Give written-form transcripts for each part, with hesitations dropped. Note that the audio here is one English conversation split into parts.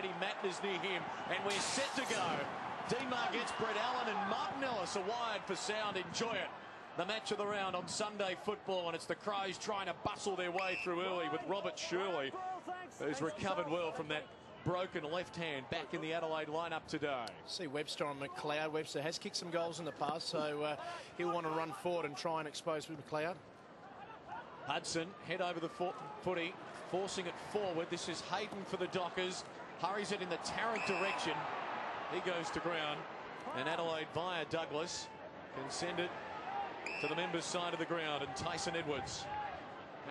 already. Matner's near him, and we're set to go. Demar gets Brett Allen, and Martin Ellis are wired for sound. Enjoy it. The match of the round on Sunday football, and it's the Crows trying to bustle their way through early with Robert Shirley, who's recovered well from that broken left hand, back in the Adelaide lineup today. See Webster on McLeod. Webster has kicked some goals in the past, so he'll want to run forward and try and expose McLeod. Hudson, head over the footy, forcing it forward. This is Hayden for the Dockers. Hurries it in the Tarrant direction. He goes to ground, and Adelaide via Douglas can send it to the members' side of the ground. And Tyson Edwards,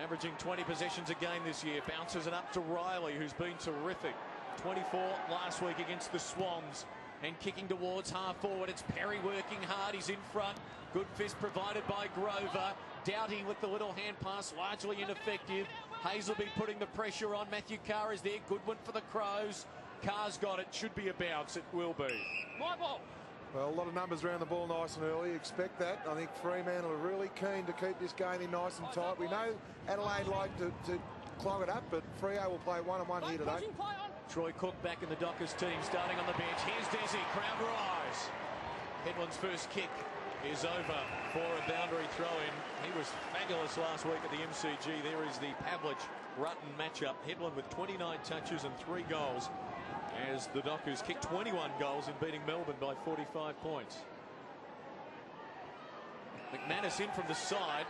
averaging 20 possessions a game this year, bounces it up to Riley, who's been terrific. 24 last week against the Swans, and kicking towards half forward. It's Perry working hard. He's in front. Good fist provided by Grover. Doughty with the little hand pass, largely ineffective. Hazelby putting the pressure on. Matthew Carr is there. Good one for the Crows. Carr's got it. Should be a bounce. It will be. My ball. Well, a lot of numbers around the ball nice and early. Expect that. I think Fremantle are really keen to keep this game in nice and tight. We know Adelaide like to clog it up, but Freo will play one-on-one here today. Troy Cook back in the Dockers team, starting on the bench. Here's Desi. Crowd rise. Headland's first kick is over for a boundary throw-in. He was fabulous last week at the MCG. There is the Pavlich-Rutten matchup. Headland with 29 touches and 3 goals, as the Dockers kicked 21 goals in beating Melbourne by 45 points. McManus in from the side.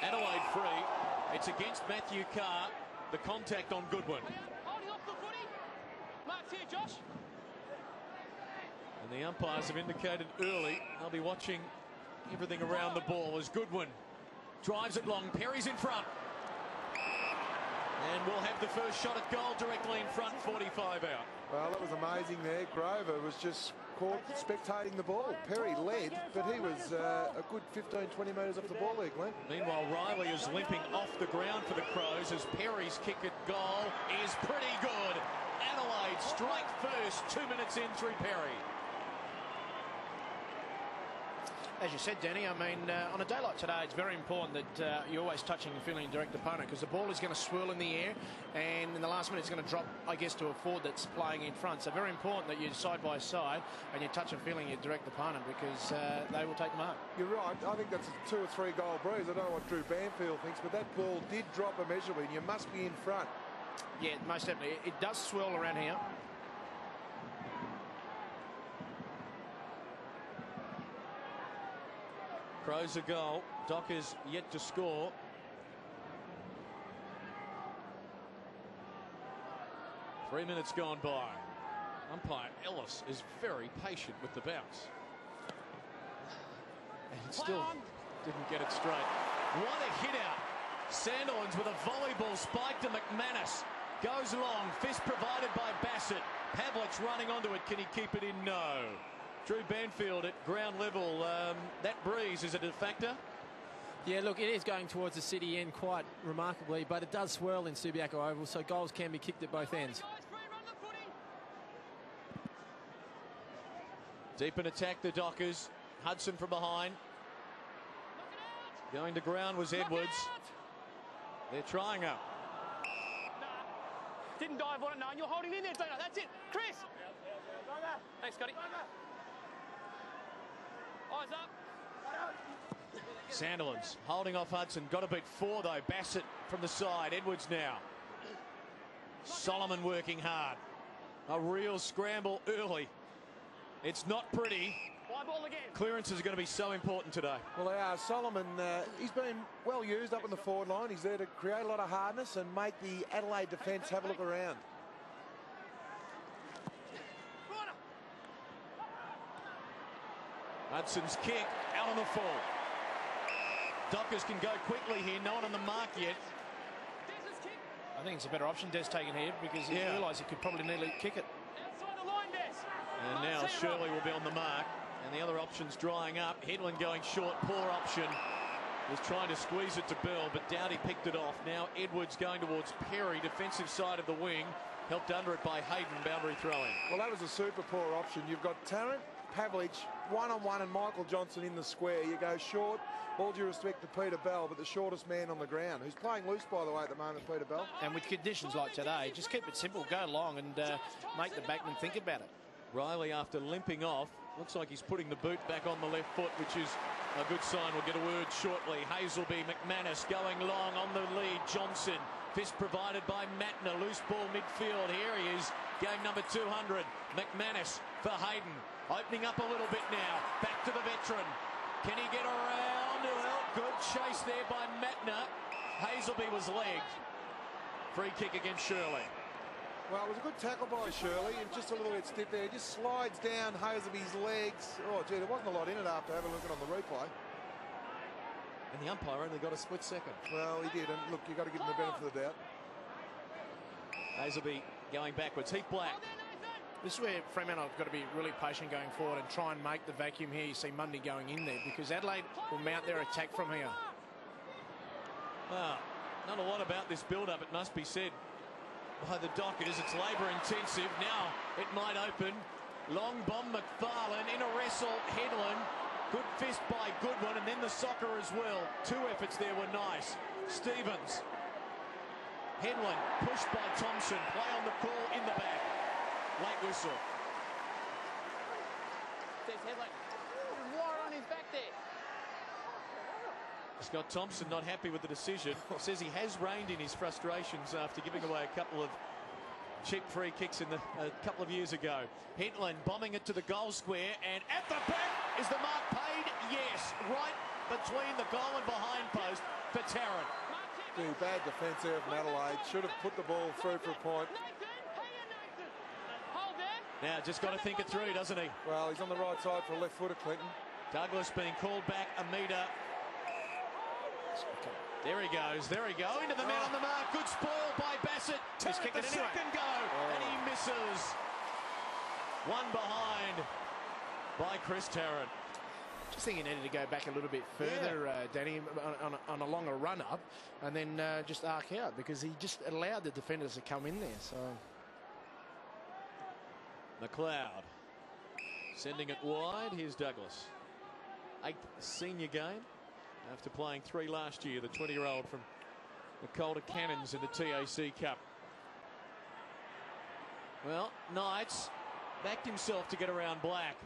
Adelaide free. It's against Matthew Carr. The contact on Goodwin. Holding off the footy. Mark's here, Josh. And the umpires have indicated early they'll be watching everything around the ball as Goodwin drives it long. Perry's in front. And we'll have the first shot at goal directly in front, 45 out. Well, that was amazing there. Grover was just caught spectating the ball. Perry led, but he was a good 15-20 metres off the ball there, Glenn. Meanwhile, Riley is limping off the ground for the Crows, as Perry's kick at goal is pretty good. Adelaide strike first, 2 minutes in through Perry. As you said, Danny, I mean, on a day like today, it's very important that you're always touching and feeling your direct opponent, because the ball is going to swirl in the air, and in the last minute it's going to drop, I guess, to a forward that's playing in front. So very important that you're side by side and you touch and feeling your direct opponent, because they will take the mark. You're right. I think that's a 2 or 3 goal breeze. I don't know what Drew Banfield thinks, but that ball did drop immeasurably, and you must be in front. Yeah, most definitely. It does swirl around here. Crows a goal. Dockers yet to score. Three minutes gone by. Umpire Ellis is very patient with the bounce. And still didn't get it straight. What a hit out. Sandilands with a volleyball spike to McManus. Goes long. Fist provided by Bassett. Pavlich running onto it. Can he keep it in? No. Drew Banfield at ground level. That breeze, is it a factor? Yeah, look, it is going towards the city end quite remarkably, but it does swirl in Subiaco Oval, so goals can be kicked at both ends. Deep in attack, the Dockers. Hudson from behind. Going to ground was Edwards. They're trying up. Didn't dive on it, no, and you're holding in there, Dana. That's it. Chris. Thanks, Scotty. Eyes up. Sandilands holding off Hudson. Got to beat 4 though. Bassett from the side. Edwards now. Solomon working hard. A real scramble early. It's not pretty. Ball again. Clearances are going to be so important today. Well, they are. Solomon, he's been well used up in the forward line. He's there to create a lot of hardness and make the Adelaide defence have a look around. Hudson's kick out on the full. Dockers can go quickly here. No one on the mark yet. I think it's a better option, Des taking here, because he realised he could probably nearly kick it. Outside the line, Des. And now Shirley will be on the mark. And the other option's drying up. Headland going short. Poor option. Was trying to squeeze it to Bell, but Doughty picked it off. Now Edwards going towards Perry, defensive side of the wing. Helped under it by Hayden, boundary throwing. Well, that was a super poor option. You've got Tarrant Pavlich one-on-one and Michael Johnson in the square. You go short, all due respect to Peter Bell, but the shortest man on the ground, who's playing loose, by the way, at the moment, Peter Bell. And with conditions like today, just keep it simple, go long and make the backman think about it. Riley, after limping off, looks like he's putting the boot back on the left foot, which is a good sign. We'll get a word shortly. Hazelby, McManus going long on the lead. Johnson, fist provided by Matner. Loose ball midfield. Here he is, game number 200. McManus for Hayden. Opening up a little bit now. Back to the veteran. Can he get around? Well, good chase there by Matner. Hazelby was legged. Free kick against Shirley. Well, it was a good tackle by Shirley, and just a little bit stiff there. He just slides down Hazelby's legs. Oh, gee, there wasn't a lot in it after having a look at it on the replay. And the umpire only got a split second. Well, he did, and look, you've got to give him the benefit of the doubt. Hazelby going backwards. Heath Black. This is where Fremantle have got to be really patient going forward and try and make the vacuum here. You see Mundy going in there because Adelaide will mount their attack from here. Well, not a lot about this build-up, it must be said, by the Dockers. It's labour intensive. Now it might open. Long bomb McFarlane in a wrestle. Headland. Good fist by Goodwin, and then the soccer as well. Two efforts there were nice. Stevens. Headland pushed by Thompson. Play on the call in the back. Late whistle. There's Headland. There's water on his back there. Scott Thompson not happy with the decision. Says he has reined in his frustrations after giving away a couple of cheap free kicks in a couple of years ago. Headland bombing it to the goal square, and at the back is the mark paid. Yes, right between the goal and behind post for Tarrant. Gee, bad defence there from Adelaide. Should have put the ball through for a point. Now just got to think it through, doesn't he? Well, he's on the right side for a left footer, Clinton. Douglas being called back a metre. There he goes, there he goes, into the man on the mark. Good spoil by Bassett. Tarrant the second go, and he misses. One behind by Chris Tarrant. Just think he needed to go back a little bit further, Danny, on a longer run-up, and then just arc out, because he just allowed the defenders to come in there. So McLeod sending it wide. Here's Douglas. 8th senior game after playing 3 last year. The 20-year-old from the Calder Cannons in the TAC Cup. Well, Knights backed himself to get around Black,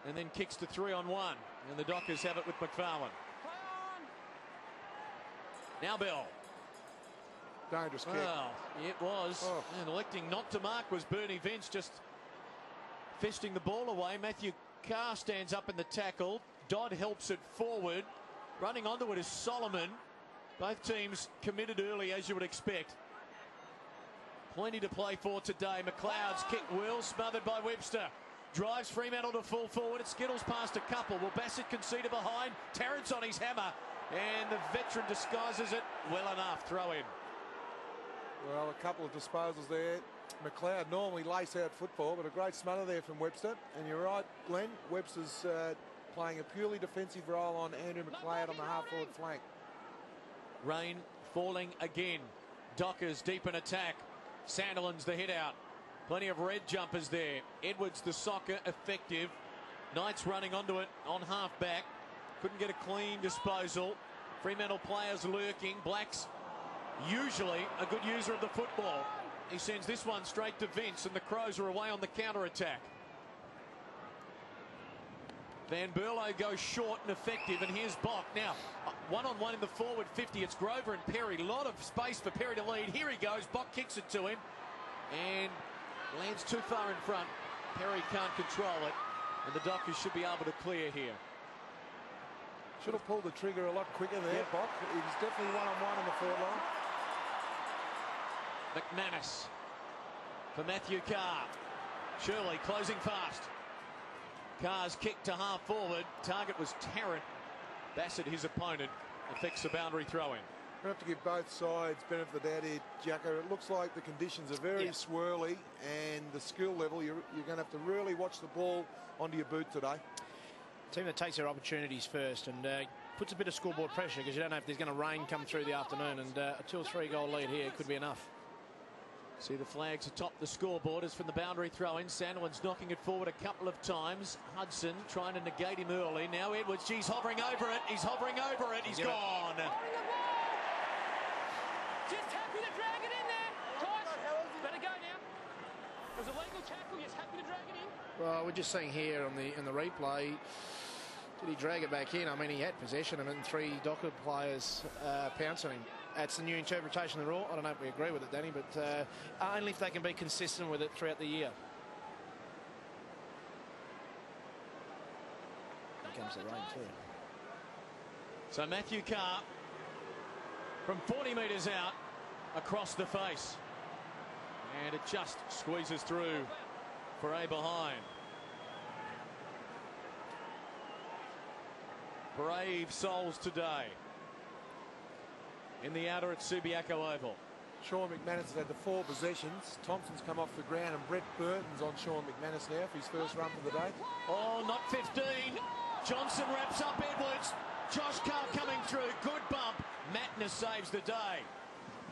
and then kicks to 3-on-1, and the Dockers have it with McFarlane. Now Bell. Dangerous kick. Well, it was. And electing not to mark was Bernie Vince, just fisting the ball away. Matthew Carr stands up in the tackle. Dodd helps it forward. Running onto it is Solomon. Both teams committed early, as you would expect. Plenty to play for today. McLeod's kick well smothered by Webster. Drives Fremantle to full forward. It skittles past a couple. Will Bassett concede behind? Tarrant's on his hammer, and the veteran disguises it well enough. Throw in. Well, a couple of disposals there. McLeod normally lace out football, but a great smother there from Webster. And you're right, Glenn. Webster's playing a purely defensive role on Andrew McLeod on the half-forward flank. Rain falling again. Dockers deep in attack. Sandilands the hit out. Plenty of red jumpers there. Edwards the soccer effective. Knights running onto it on half-back. Couldn't get a clean disposal. Fremantle players lurking. Black's usually a good user of the football. He sends this one straight to Vince, and the Crows are away on the counter-attack. Van Berlo goes short and effective, and here's Bock. Now, one-on-one in the forward 50. It's Grover and Perry. A lot of space for Perry to lead. Here he goes. Bock kicks it to him, and lands too far in front. Perry can't control it, and the Dockers should be able to clear here. Should have pulled the trigger a lot quicker there, Bock. He was definitely one-on-one in the forward line. McManus for Matthew Carr. Shirley closing fast. Carr's kick to half forward. Target was Tarrant. Bassett, his opponent, affects the boundary throw-in. We have to give both sides benefit of the doubt here, Jacko. It looks like the conditions are very swirly, and the skill level, you're going to have to really watch the ball onto your boot today. Team that takes their opportunities first and puts a bit of scoreboard pressure, because you don't know if there's going to rain come through the afternoon, and a 2 or 3 goal lead here could be enough. See the flags atop the scoreboard as from the boundary throw in. Sandilands knocking it forward a couple of times. Hudson trying to negate him early. Now Edwards, he's hovering over it. He's hovering over it. He's gone. Just happy to drag it in there. Guys, better go now. It was a legal tackle. Just happy to drag it in. Well, we're just seeing here on the replay. Did he drag it back in? I mean, he had possession of it and 3 Docker players pounced on him. That's the new interpretation of the rule. I don't know if we agree with it, Danny, but only if they can be consistent with it throughout the year. Here comes the rain too. So Matthew Carr from 40 metres out across the face. And it just squeezes through for a behind. Brave souls today in the outer at Subiaco Oval. Sean McManus has had the 4 possessions. Thompson's come off the ground and Brett Burton's on Sean McManus now for his first run for the day. Oh, not 15. Johnson wraps up Edwards. Josh Carr coming through. Good bump. Matness saves the day.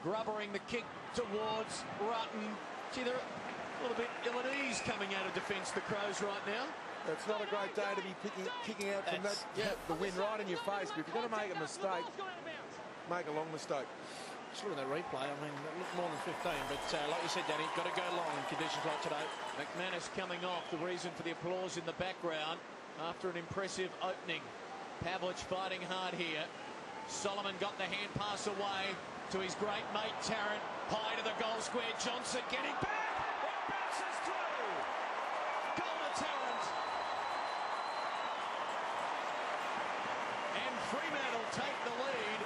Grubbering the kick towards Rutten. Gee, they're a little bit ill at ease coming out of defence, the Crows, right now. It's not a great day to be kicking out from the wind right in your face. But if you're going to make a mistake, make a long mistake. Just look at that replay. I mean, it looked more than 15, but like you said, Danny, got to go long in conditions like today. McManus coming off, the reason for the applause in the background after an impressive opening. Pavlich fighting hard here. Solomon got the hand pass away to his great mate Tarrant. High to the goal square. Johnson getting back. It bounces through. Goal to Tarrant. And Fremantle take the lead.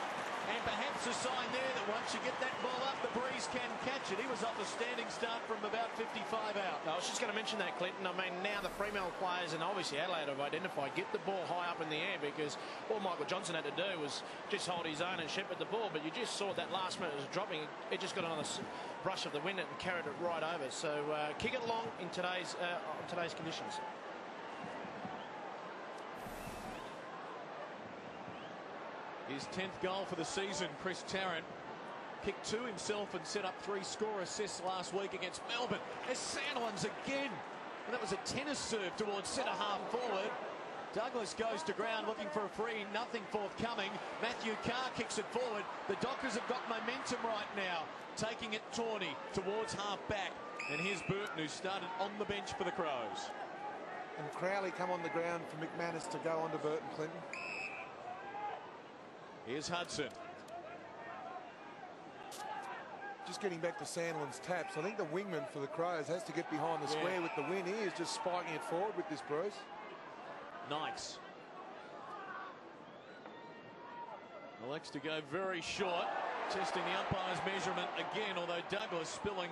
And perhaps a sign there that once you get that ball up, the breeze can catch it. He was off a standing start from about 55 out. I was just going to mention that, Clinton. I mean, now the Fremantle players and obviously Adelaide have identified, get the ball high up in the air, because all Michael Johnson had to do was just hold his own and shepherd the ball. But you just saw that last minute was dropping. It just got another brush of the wind and carried it right over. So kick it along in today's conditions. His 10th goal for the season, Chris Tarrant. Kicked 2 himself and set up 3 score assists last week against Melbourne. As Sandilands again. And that was a tennis serve towards centre half forward. Douglas goes to ground looking for a free. Nothing forthcoming. Matthew Carr kicks it forward. The Dockers have got momentum right now. Taking it Tawney towards half back. And here's Burton, who started on the bench for the Crows. And Crowley come on the ground for McManus to go on to Burton, Clinton. Here's Hudson. Just getting back to Sandilands' taps. I think the wingman for the Crows has to get behind the square with the win. He is just spiking it forward with this, Bruce. Nice. Elects to go very short. Testing the umpire's measurement again, although Douglas spilling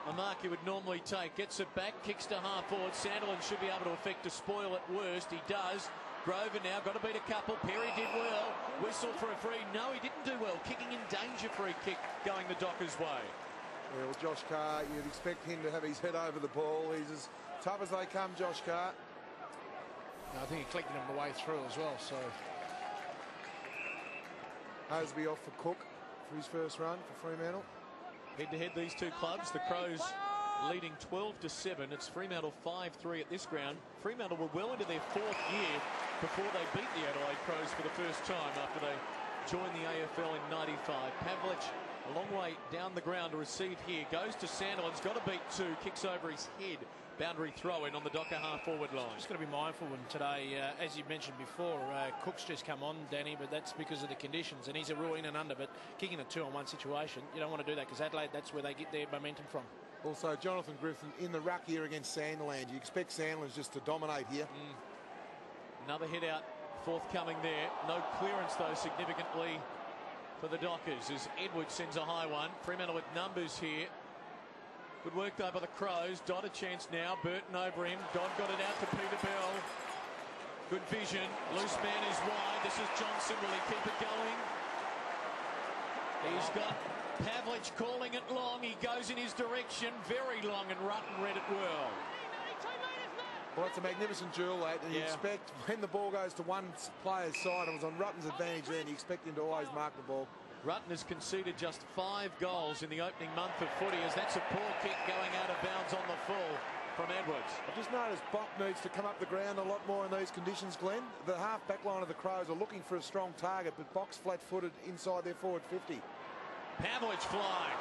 a mark he would normally take. Gets it back, kicks to half forward. Sandilands should be able to effect a spoil at worst. He does. Grover now got to beat a couple. Perry did well. Whistle for a free. No, he didn't do well. Kicking in danger, free kick going the Dockers' way. Yeah, well, Josh Carr, you'd expect him to have his head over the ball. He's as tough as they come, Josh Carr. I think he collected him the way through as well. So Hosby off for Cook for his first run for Fremantle. Head-to-head these two clubs. The Crows leading 12-7. It's Fremantle 5-3 at this ground. Fremantle were well into their 4th year before they beat the Adelaide Crows for the first time after they joined the AFL in '95. Pavlich a long way down the ground to receive here. Goes to Sandilands, got to beat 2, kicks over his head. Boundary throw in on the Docker half forward line. Just got to be mindful when today, as you mentioned before, Cook's just come on, Danny, but that's because of the conditions, and he's a rule in and under. But kicking a 2-on-1 situation, you don't want to do that because Adelaide, that's where they get their momentum from. Also, Jonathan Griffin in the ruck here against Sandilands. You expect Sandilands just to dominate here. Another hit out forthcoming there. No clearance, though, significantly for the Dockers as Edwards sends a high one. Fremantle with numbers here. Good work, though, by the Crows. Dodd a chance now. Burton over him. Dodd got it out to Peter Bell. Good vision. Loose man is wide. This is Johnson. Will he keep it going? He's got Pavlich calling it long. He goes in his direction. Very long, and Rutten read it well. Well, it's a magnificent duel, that. And you expect when the ball goes to one player's side, it was on Rutten's advantage there, and you expect him to always mark the ball. Rutten has conceded just 5 goals in the opening month of footy, as that's a poor kick going out of bounds on the full from Edwards. I just noticed Bock needs to come up the ground a lot more in these conditions, Glenn. The half back line of the Crows are looking for a strong target, but Bock's flat-footed inside their forward 50. Pavlich flying.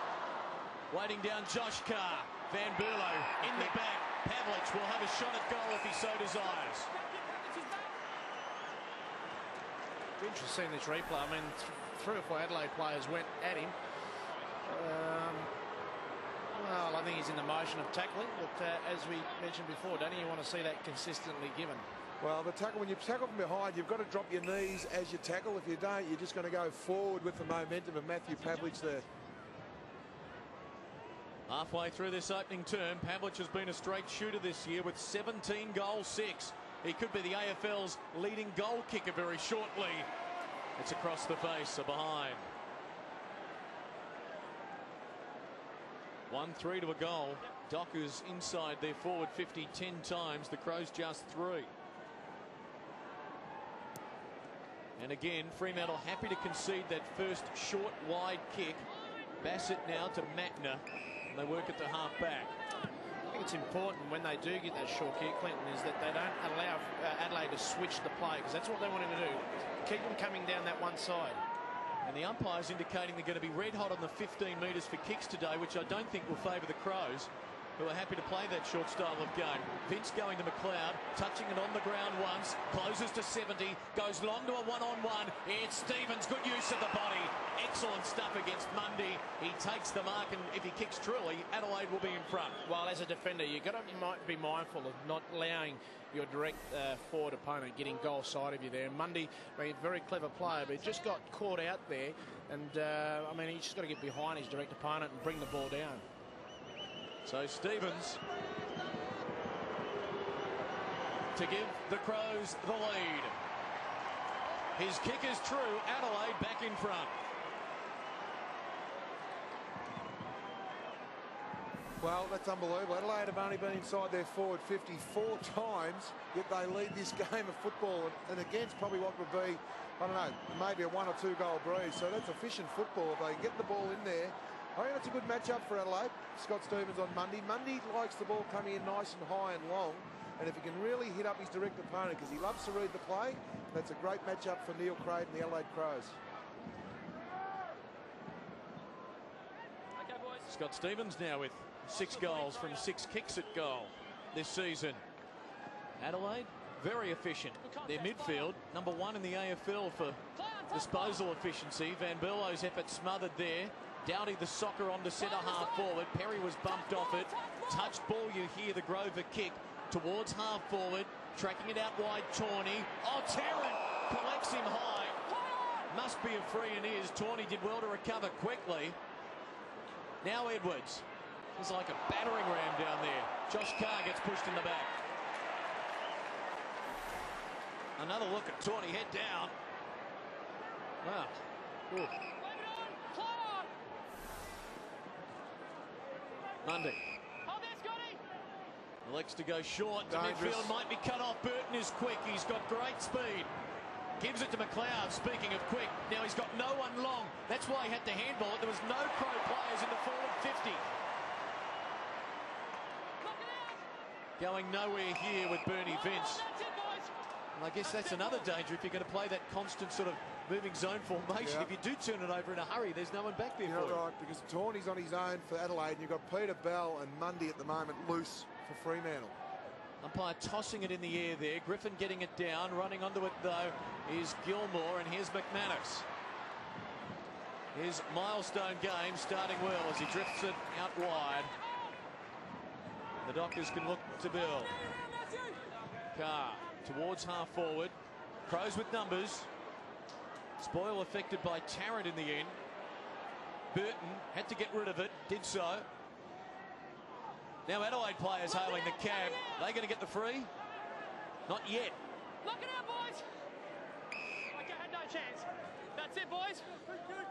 Waiting down Josh Carr. Van Berlo in the back. Pavlich will have a shot at goal if he so desires. Interesting this replay. I mean, 3 or 4 Adelaide players went at him. Well, I think he's in the motion of tackling, but as we mentioned before, don't you want to see that consistently given? Well, the tackle, when you tackle from behind, you've got to drop your knees as you tackle. If you don't, you're just going to go forward with the momentum of Matthew Pavlich there. Halfway through this opening term, Pavlich has been a straight shooter this year with 17 goals, 6. He could be the AFL's leading goal kicker very shortly. It's across the face, a behind. 1-3 to a goal. Dockers inside their forward 50 10 times. The Crows just 3. And again, Fremantle happy to concede that first short wide kick. Bassett now to Matner, and they work at the half back. I think it's important when they do get that short kick, Clinton, is that they don't allow Adelaide to switch the play, because that's what they want him to do. Keep them coming down that one side. And the umpire's indicating they're going to be red hot on the 15 metres for kicks today, which I don't think will favour the Crows, who are happy to play that short style of game. Vince going to McLeod, touching it on the ground once, closes to 70, goes long to a one-on-one. It's Stevens, good use of the body. Excellent stuff against Mundy. He takes the mark, and if he kicks truly, Adelaide will be in front. Well, as a defender, you've got to be mindful of not allowing your direct forward opponent getting goal side of you there. Mundy, I mean, very clever player, but he just got caught out there, and I mean, he's just got to get behind his direct opponent and bring the ball down. So Stevens to give the Crows the lead. His kick is true. Adelaide back in front. Well, that's unbelievable. Adelaide have only been inside their forward 50 4 times, yet they lead this game of football, and against probably what would be, I don't know, maybe a 1 or 2 goal breeze. So that's efficient football. If they get the ball in there, I think that's a good matchup for Adelaide. Scott Stevens on Mundy. Mundy likes the ball coming in nice and high and long, and if he can really hit up his direct opponent, because he loves to read the play, that's a great matchup for Neil Craig and the Adelaide Crows. Okay, boys. Scott Stevens now with 6 goals from 6 kicks at goal this season. Adelaide, very efficient. Their midfield, number 1 in the AFL for disposal efficiency. Van Berlo's effort smothered there. Doughty the soccer on to centre half forward. Perry was bumped off it. Touched ball, you hear the Grover kick towards half forward. Tracking it out wide, Tawney. Oh, Tarrant collects him high. Must be a free, and is. Tawney did well to recover quickly. Now Edwards. He's like a battering ram down there. Josh Carr gets pushed in the back. Another look at Tawney, head down. Wow. Ooh. Mundy. Elects to go short to midfield, might be cut off. Burton is quick, he's got great speed. Gives it to McLeod, speaking of quick. Now he's got no one long. That's why he had to handball it. There was no Crow players in the forward 50. Going nowhere here with Bernie Vince. And I guess that's another danger if you're going to play that constant sort of moving zone formation. Yeah. If you do turn it over in a hurry, there's no one back there for you. Right, because Tawney's on his own for Adelaide, and you've got Peter Bell and Mundy at the moment loose for Fremantle. Umpire tossing it in the air there. Griffin getting it down. Running onto it, though, is Gilmore, and here's McManus. His milestone game starting well as he drifts it out wide. The Dockers can look to Bill. Carr towards half forward. Crows with numbers. Spoil affected by Tarrant in the end. Burton had to get rid of it, did so. Now Adelaide players hailing the cab. Are they going to get the free? Not yet. Look it out, boys. I had no chance. That's it, boys.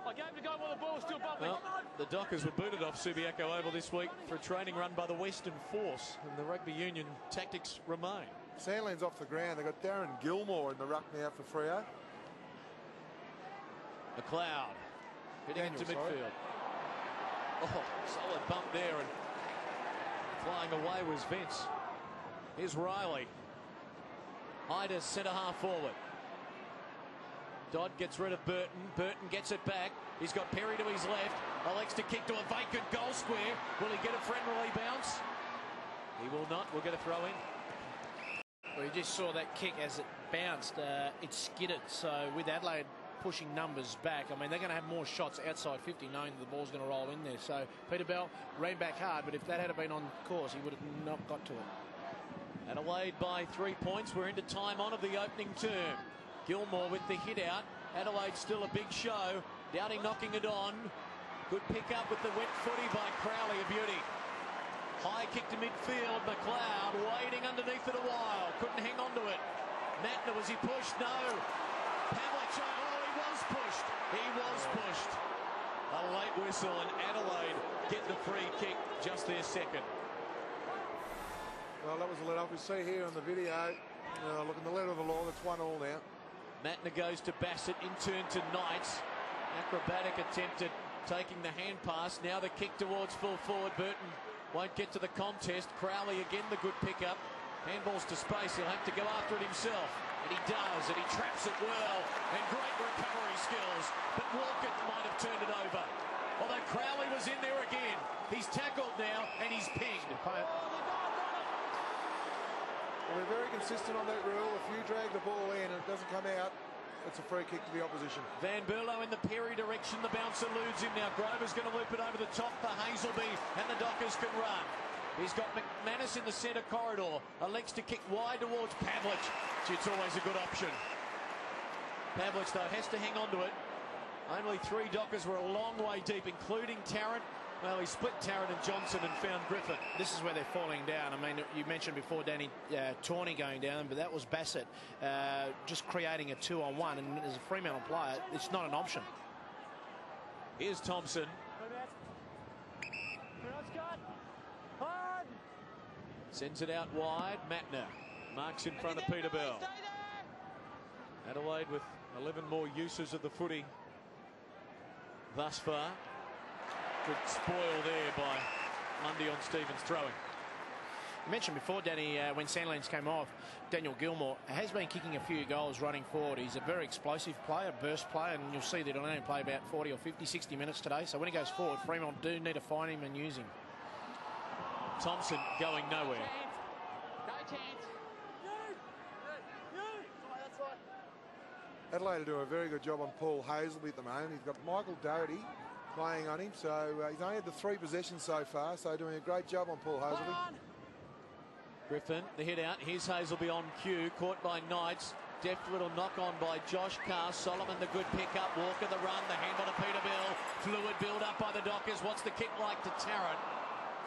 I gave the guy while the ball was still bubbling. Well, the Dockers were booted off Subiaco Oval this week for a training run by the Western Force, and the rugby union tactics remain. Sandland's off the ground. They've got Darren Gilmore in the ruck now for Freo. McLeod Heading into midfield. Oh, solid bump there, and flying away was Vince. Here's Riley. Ida centre half forward. Dodd gets rid of Burton. Burton gets it back. He's got Perry to his left. Elects to kick to a vacant goal square. Will he get a friendly bounce? He will not. We'll get a throw in. Well, you just saw that kick as it bounced. It skidded. So with Adelaide pushing numbers back, I mean, they're going to have more shots outside 50, knowing the ball's going to roll in there. So Peter Bell ran back hard, but if that had been on course, he would have not got to it. Adelaide by 3 points. We're into time on of the opening term. Gilmore with the hit out. Adelaide still a big show. Dowdy knocking it on. Good pick up with the wet footy by Crowley, a beauty. High kick to midfield. McLeod waiting underneath it a while. Couldn't hang on to it. Matner, was he pushed? No. Pavlich, oh, he was pushed. He was pushed. A late whistle, and Adelaide get the free kick just their second. Well, that was a let off. We see here on the video. Look in the letter of the law. That's 1-1 now. Matner goes to Bassett, in turn to Knights. Acrobatic attempt at taking the hand pass. Now the kick towards full forward. Burton won't get to the contest. Crowley again the good pickup. Handballs to space. He'll have to go after it himself. And he does, and he traps it well. And great recovery skills. But Walker might have turned it over. Although Crowley was in there again. He's tackled now, and he's pinged. Well, they're very consistent on that rule. If you drag the ball in and it doesn't come out, it's a free kick to the opposition. Van Berlo in the Perry direction. The bounce eludes him now. Grover's going to loop it over the top for Hazelby, and the Dockers can run. He's got McManus in the centre corridor. Elects to kick wide towards Pavlich. It's always a good option. Pavlich, though, has to hang on to it. Only 3 Dockers were a long way deep, including Tarrant. Well, he split Tarrant and Johnson and found Griffin. This is where they're falling down. I mean, you mentioned before, Danny, Tawney going down, but that was Bassett just creating a 2-on-1. And as a Fremantle player, it's not an option. Here's Thompson. Sends it out wide. Matner marks in front of Peter Bell. Adelaide with 11 more uses of the footy thus far. Good spoil there by Mundy on Stevens throwing. You mentioned before, Danny, when Sandlands came off, Daniel Gilmore has been kicking a few goals running forward. He's a very explosive player, burst player, and you'll see that he'll only play about 40 or 50, 60 minutes today. So when he goes forward, Fremantle do need to find him and use him. Thompson going nowhere. No chance. Adelaide are doing a very good job on Paul Hazelby at the moment. He's got Michael Doherty playing on him, so he's only had the 3 possessions so far, so doing a great job on Paul Hazelby. Griffin, the hit out. Here's Hazelby on cue, caught by Knights. Deft little knock on by Josh Carr. Solomon the good pick up. Walker the run. The handball to Peter Bell. Fluid build up by the Dockers. What's the kick like to Tarrant?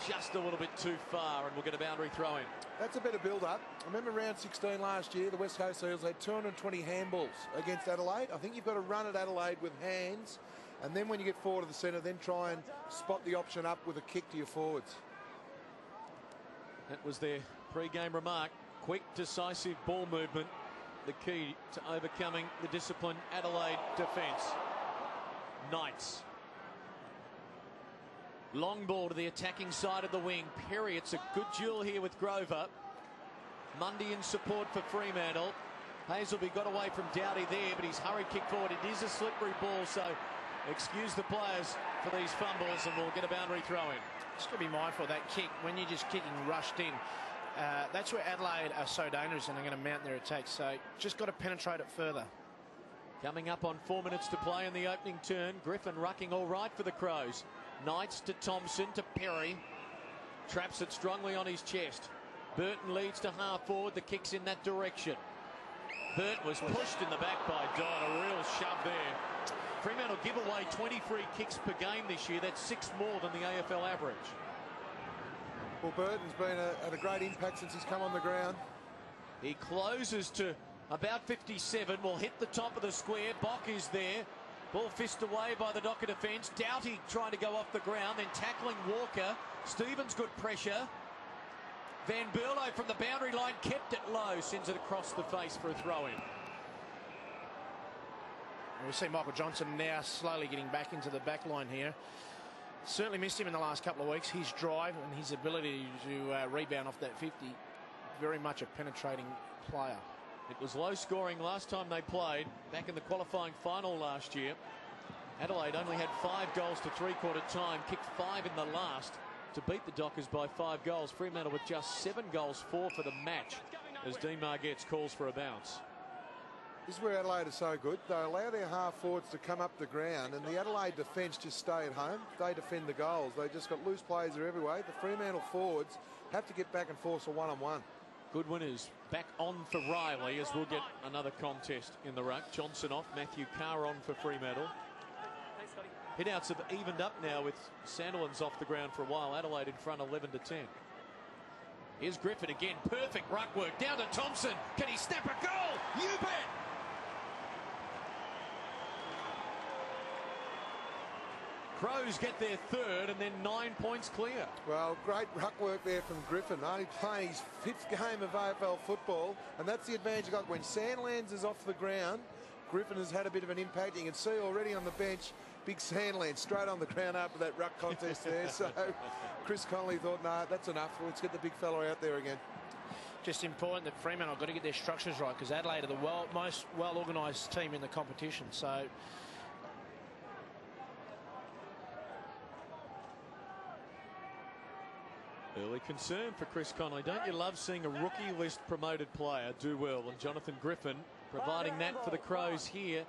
Just a little bit too far, and we'll get a boundary throw in. That's a better build-up. I remember round 16 last year, the West Coast Eagles had 220 handballs against Adelaide. I think you've got to run at Adelaide with hands, and then when you get forward to the centre, then try and spot the option up with a kick to your forwards. That was their pre-game remark. Quick, decisive ball movement, the key to overcoming the disciplined Adelaide defence. Knights. Long ball to the attacking side of the wing. Perry, it's a good duel here with Grover. Mundy in support for Fremantle. Hazelby got away from Dowdy there, but he's hurried kick forward. It is a slippery ball, so excuse the players for these fumbles, and we'll get a boundary throw in. Just got to be mindful of that kick. When you're just kicking rushed in, that's where Adelaide are so dangerous, and they're going to mount their attacks. So just got to penetrate it further. Coming up on 4 minutes to play in the opening turn. Griffin rucking all right for the Crows. Knights to Thompson to Perry. Traps it strongly on his chest. Burton leads to half forward. The kick's in that direction. Burton was pushed in the back by Dodd. A real shove there. Fremantle give away 20 free kicks per game this year. That's 6 more than the AFL average. Well, Burton's been had a great impact since he's come on the ground. He closes to about 57. Will hit the top of the square. Bock is there. Ball fist away by the Docker defence. Doughty trying to go off the ground, then tackling Walker. Stevens good pressure. Van Berlo from the boundary line kept it low, sends it across the face for a throw-in. We see Michael Johnson now slowly getting back into the back line here. Certainly missed him in the last couple of weeks. His drive and his ability to rebound off that 50, very much a penetrating player. It was low scoring last time they played, back in the qualifying final last year. Adelaide only had 5 goals to three-quarter time, kicked 5 in the last to beat the Dockers by 5 goals. Fremantle with just 7 goals, 4 for the match, as Dean Margetts calls for a bounce. This is where Adelaide are so good. They allow their half forwards to come up the ground, and the Adelaide defence just stay at home. They defend the goals. They just got loose players there every way. The Fremantle forwards have to get back and force a one-on-one. Goodwin is back on for Riley, as we'll get another contest in the ruck. Johnson off, Matthew Carr on for Fremantle. Hitouts have evened up now with Sandilands off the ground for a while. Adelaide in front 11-10. Here's Griffin again. Perfect ruck work. Down to Thompson. Can he snap a goal? You bet. Crows get their third and then 9 points clear. Well, great ruck work there from Griffin. Only playing his 5th game of AFL football, and that's the advantage he got. When Sandilands is off the ground, Griffin has had a bit of an impact. You can see already on the bench, big Sandilands straight on the ground after that ruck contest there. So Chris Connolly thought, no, that's enough. Let's get the big fella out there again. Just important that Fremantle have got to get their structures right, because Adelaide are the most well-organised team in the competition. So early concern for Chris Connolly. Don't you love seeing a rookie list promoted player do well? And Jonathan Griffin providing that for the Crows here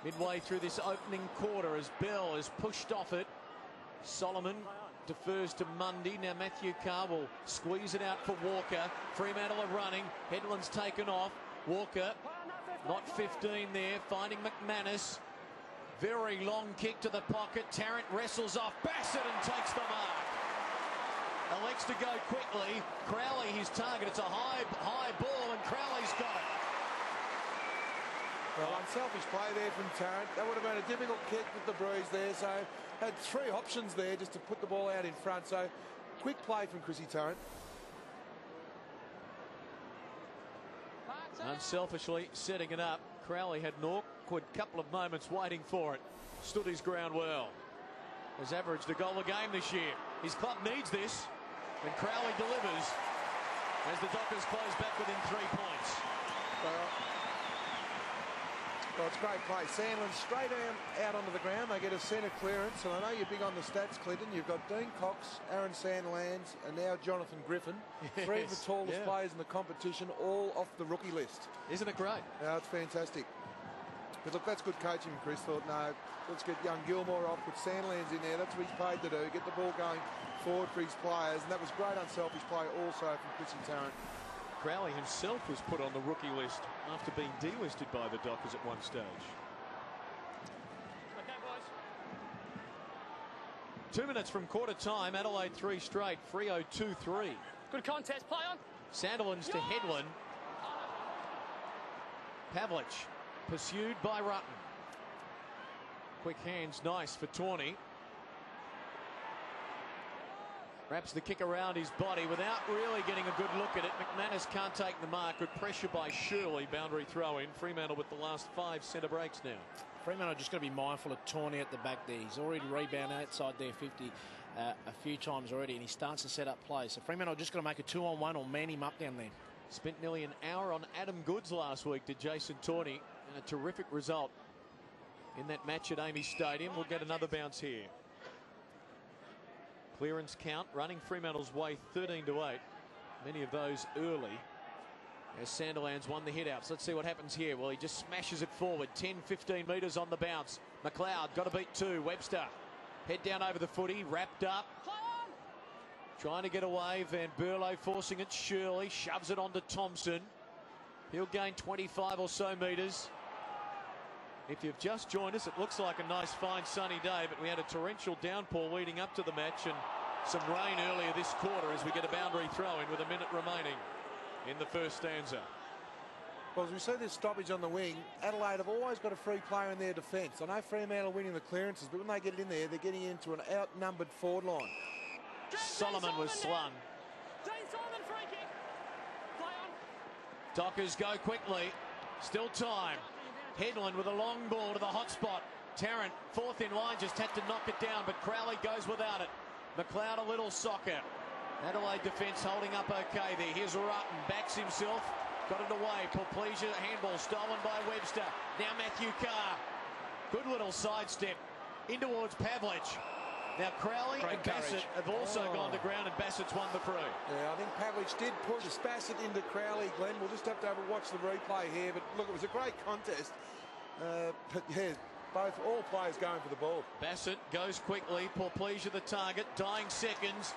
midway through this opening quarter, as Bell is pushed off it. Solomon defers to Mundy. Now Matthew Carr will squeeze it out for Walker. Fremantle are running. Headland's taken off. Walker, not 15 there, finding McManus. Very long kick to the pocket. Tarrant wrestles off Bassett and takes the mark. Elects to go quickly. Crowley his target. It's a high ball, and Crowley's got it. Well, unselfish play there from Tarrant. That would have been a difficult kick with the breeze there. So had 3 options there just to put the ball out in front. So quick play from Chrissy Tarrant. Unselfishly setting it up. Crowley had an awkward couple of moments waiting for it. Stood his ground well. Has averaged a goal a game this year. His club needs this. And Crowley delivers as the Dockers close back within 3 points. Well, it's great play. Sandland straight out onto the ground. They get a centre clearance. And I know you're big on the stats, Clinton. You've got Dean Cox, Aaron Sandilands, and now Jonathan Griffin. Yes, 3 of the tallest players in the competition, all off the rookie list. Isn't it great? Yeah, it's fantastic. But look, that's good coaching. Chris thought, no, let's get young Gilmore off, put Sandilands in there. That's what he's paid to do. Get the ball going forward for his players. And that was great unselfish play also from Chrissy Tarrant. Crowley himself was put on the rookie list after being delisted by the Dockers at one stage. Okay, boys. 2 minutes from quarter time. Adelaide 3 straight. Freo 2-3. Good contest. Play on. Sandilands to Headland. Pavlich pursued by Rutten. Quick hands, nice for Tawney. Wraps the kick around his body without really getting a good look at it. McManus can't take the mark. Good pressure by Shirley. Boundary throw in. Fremantle with the last 5 centre breaks now. Fremantle just got to be mindful of Tawney at the back there. He's already rebounded outside their 50 a few times already, and he starts to set up play. So Fremantle just got to make a 2-on-1 or man him up down there. Spent nearly an hour on Adam Goods last week, did Jason Tawney. And a terrific result in that match at Amy Stadium. We'll get another bounce here. Clearance count running Fremantle's way 13-8. Many of those early as Sandilands won the hit outs. Let's see what happens here. Well, he just smashes it forward. 10-15 metres on the bounce. McLeod got to beat 2. Webster head down over the footy. Wrapped up. Trying to get away. Van Berlo forcing it. Shirley shoves it onto Thompson. He'll gain 25 or so metres. If you've just joined us, it looks like a nice, fine, sunny day, but we had a torrential downpour leading up to the match and some rain earlier this quarter as we get a boundary throw in with a minute remaining in the first stanza. Well, as we see this stoppage on the wing, Adelaide have always got a free player in their defence. I know Fremantle are winning the clearances, but when they get it in there, they're getting into an outnumbered forward line. Solomon was slung. Jane Solomon, free kick. Play on. Dockers go quickly. Still time. Headland with a long ball to the hot spot. Tarrant, fourth in line, just had to knock it down, but Crowley goes without it. McLeod a little soccer. Adelaide defence holding up okay there. Here's Rutten, backs himself, got it away. Pleasure, handball stolen by Webster. Now Matthew Carr. Good little sidestep in towards Pavlich. Now Crowley and Bassett have also gone to ground, and Bassett's won the through. Yeah, I think Pavlich did push Bassett into Crowley, Glenn. We'll just have to watch the replay here. But look, it was a great contest. But yeah, all players going for the ball. Bassett goes quickly. Pleasure the target. Dying seconds.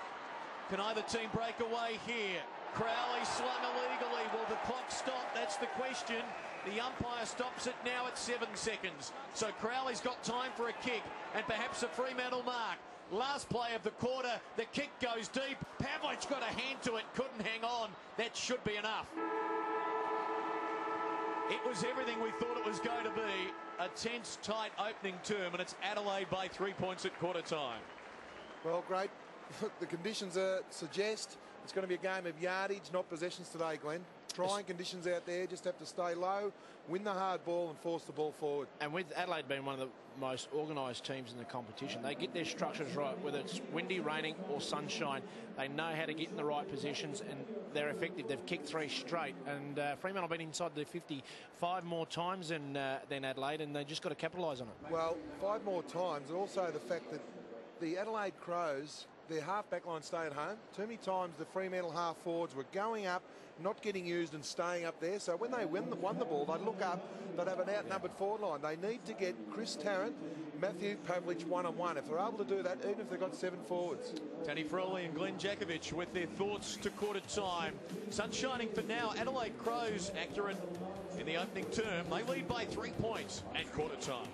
Can either team break away here? Crowley slung illegally. Will the clock stop? That's the question. The umpire stops it now at 7 seconds. So Crowley's got time for a kick and perhaps a Fremantle mark. Last play of the quarter. The kick goes deep. Pavlich got a hand to it. Couldn't hang on. That should be enough. It was everything we thought it was going to be. A tense, tight opening term, and it's Adelaide by 3 points at quarter time. Well, great. The conditions suggest it's going to be a game of yardage, not possessions today, Glenn. Trying conditions out there, just have to stay low, win the hard ball and force the ball forward. And with Adelaide being one of the most organised teams in the competition, they get their structures right, whether it's windy, raining or sunshine. They know how to get in the right positions and they're effective. They've kicked 3 straight, and Fremantle have been inside the 50 5 more times than Adelaide, and they just got to capitalise on it. Well, 5 more times, and also the fact that the Adelaide Crows, their half-back line stay at home. Too many times the Fremantle half-forwards were going up, not getting used and staying up there. So when they won the ball, they'd look up, they'd have an outnumbered forward line. They need to get Chris Tarrant, Matthew Pavlich one-on-one. If they're able to do that, even if they've got 7 forwards. Danny Frawley and Glenn Jakovich with their thoughts to quarter time. Sun shining for now. Adelaide Crows accurate in the opening term. They lead by 3 points at quarter time.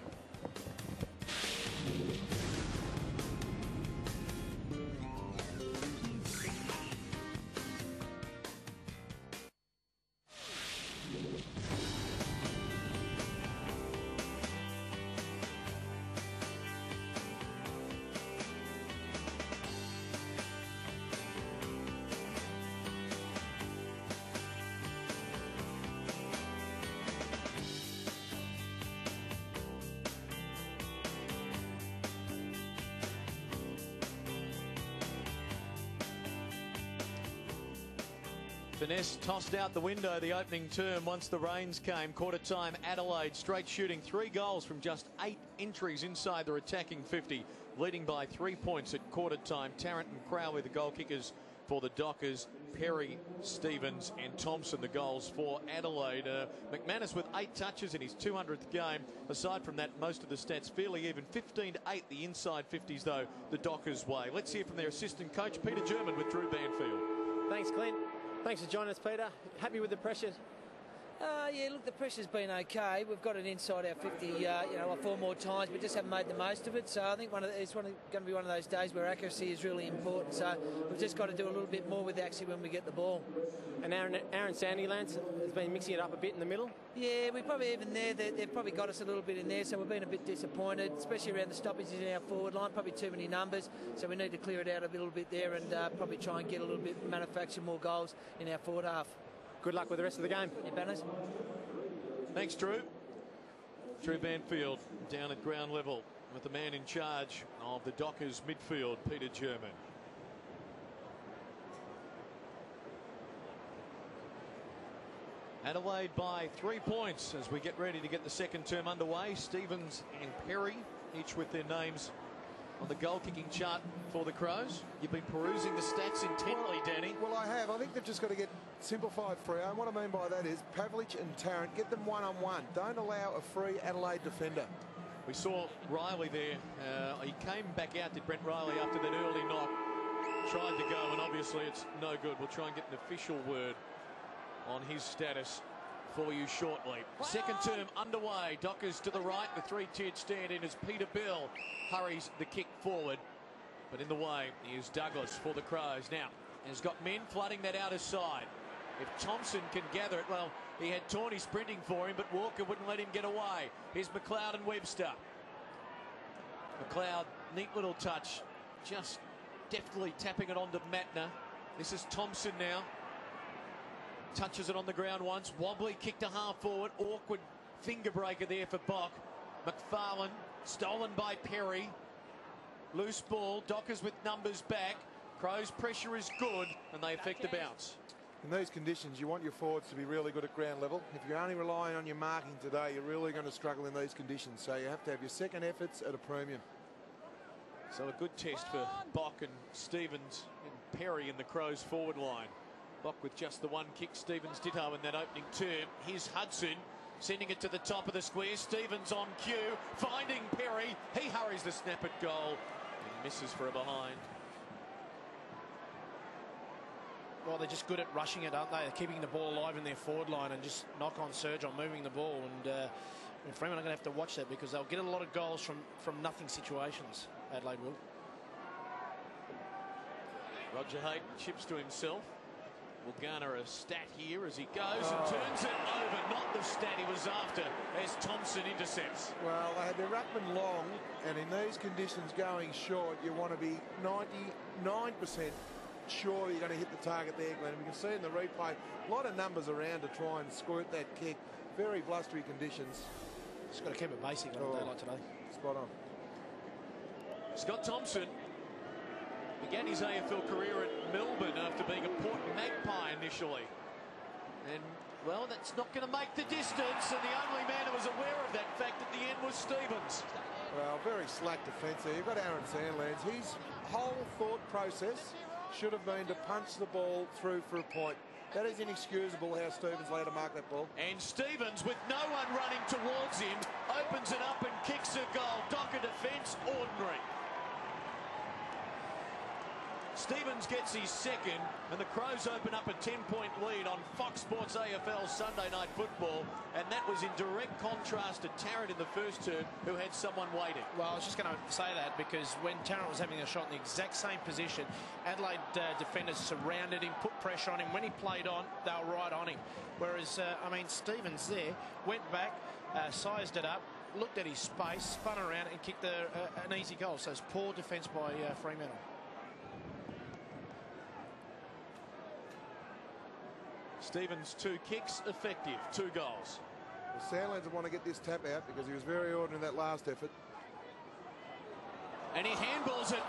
Finesse tossed out the window the opening term once the rains came. Quarter time, Adelaide straight shooting 3 goals from just 8 entries inside their attacking 50, leading by 3 points at quarter time. Tarrant and Crowley the goal kickers for the Dockers. Perry, Stevens and Thompson the goals for Adelaide. McManus with 8 touches in his 200th game. Aside from that, most of the stats fairly even. 15-8 the inside 50s though the Dockers way. Let's hear from their assistant coach Peter German with Drew Banfield. Thanks, Clint. Thanks for joining us, Peter. Happy with the pressure? Yeah, look, the pressure's been okay. We've got it inside our 50, 4 more times, but just haven't made the most of it. So I think it's going to be one of those days where accuracy is really important. So we've just got to do a little bit more with actually when we get the ball. And Aaron Sandilands has been mixing it up a bit in the middle. Yeah, we probably even there. They've probably got us a little bit in there, so we've been a bit disappointed, especially around the stoppages in our forward line. Probably too many numbers, so we need to clear it out a little bit there and probably try and get a little bit, manufacture more goals in our forward half. Good luck with the rest of the game. Yeah, Banners. Thanks, Drew. Drew Banfield down at ground level with the man in charge of the Dockers midfield, Peter German. Adelaide by 3 points as we get ready to get the second term underway. Stevens and Perry, each with their names on the goal-kicking chart for the Crows. You've been perusing the stats intently, Danny. Well, I have. I think they've just got to get simplified Freo. And what I mean by that is Pavlich and Tarrant, get them one-on-one. Don't allow a free Adelaide defender. We saw Riley there. He came back out, did Brent Riley, after that early knock. Tried to go, and obviously it's no good. We'll try and get an official word on his status for you shortly. Second term underway. Dockers to the right. The 3-tiered stand in as Peter Bill hurries the kick forward. But in the way is Douglas for the Crows. Now, he's got men flooding that outer side. If Thompson can gather it, well, he had Tawney sprinting for him, but Walker wouldn't let him get away. Here's McLeod and Webster. McLeod, neat little touch. Just deftly tapping it onto Matner. This is Thompson now. Touches it on the ground once. Wobbly kick to half forward. Awkward finger breaker there for Bock. McFarlane stolen by Perry. Loose ball. Dockers with numbers back. Crows' pressure is good and they affect the bounce. In these conditions, you want your forwards to be really good at ground level. If you're only relying on your marking today, you're really going to struggle in these conditions. So you have to have your second efforts at a premium. So a good test for Bock and Stevens and Perry in the Crows forward line. Bock with just the one kick. Stevens ditto in that opening term. Here's Hudson sending it to the top of the square. Stevens on cue, finding Perry. He hurries the snap at goal and misses for a behind. Well, they're just good at rushing it, aren't they? They're keeping the ball alive in their forward line and just knock on surge on moving the ball. And Fremantle are going to have to watch that because they'll get a lot of goals from nothing situations. Adelaide will. Roger Hayden chips to himself. Will garner a stat here as he goes and turns it over. Not the stat he was after as Thompson intercepts. Well, they had their ruckman long, and in these conditions going short, you want to be 99% sure you're going to hit the target there, Glenn. We can see in the replay a lot of numbers around to try and squirt that kick. Very blustery conditions. Just got to keep it basic on a day like today. Spot on. Scott Thompson began his AFL career at Melbourne after being a Port Magpie initially. And, well, that's not going to make the distance. And the only man who was aware of that fact at the end was Stevens. Well, very slack defence there. You've got Aaron Sandlands. His whole thought process should have been to punch the ball through for a point. That is inexcusable how Stevens allowed to mark that ball. And Stevens, with no one running towards him, opens it up and kicks a goal. Docker defence, ordinary. Stevens gets his second, and the Crows open up a 10-point lead on Fox Sports AFL Sunday Night Football, and that was in direct contrast to Tarrant in the first term, who had someone waiting. Well, I was just going to say that because when Tarrant was having a shot in the exact same position, Adelaide defenders surrounded him, put pressure on him. When he played on, they were right on him. Whereas, I mean, Stevens there went back, sized it up, looked at his space, spun around and kicked an easy goal. So it's poor defence by Fremantle. Stevens 2 kicks, effective, 2 goals. Well, Sandlands will want to get this tap out because he was very ordinary in that last effort. And he handballs it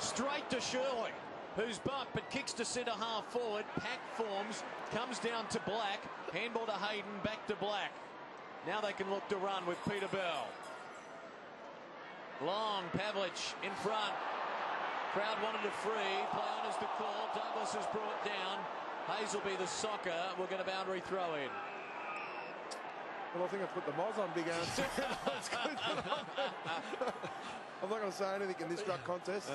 straight to Shirley, who's bumped but kicks to centre half forward. Pack forms, comes down to Black. Handball to Hayden, back to Black. Now they can look to run with Peter Bell. Long, Pavlich in front. Crowd wanted a free. Play on is the call. Douglas is brought down. Hazelby, the soccer, will get a boundary throw in. Well, I think I put the Moz on Big Aaron. I'm not going to say anything in this ruck contest.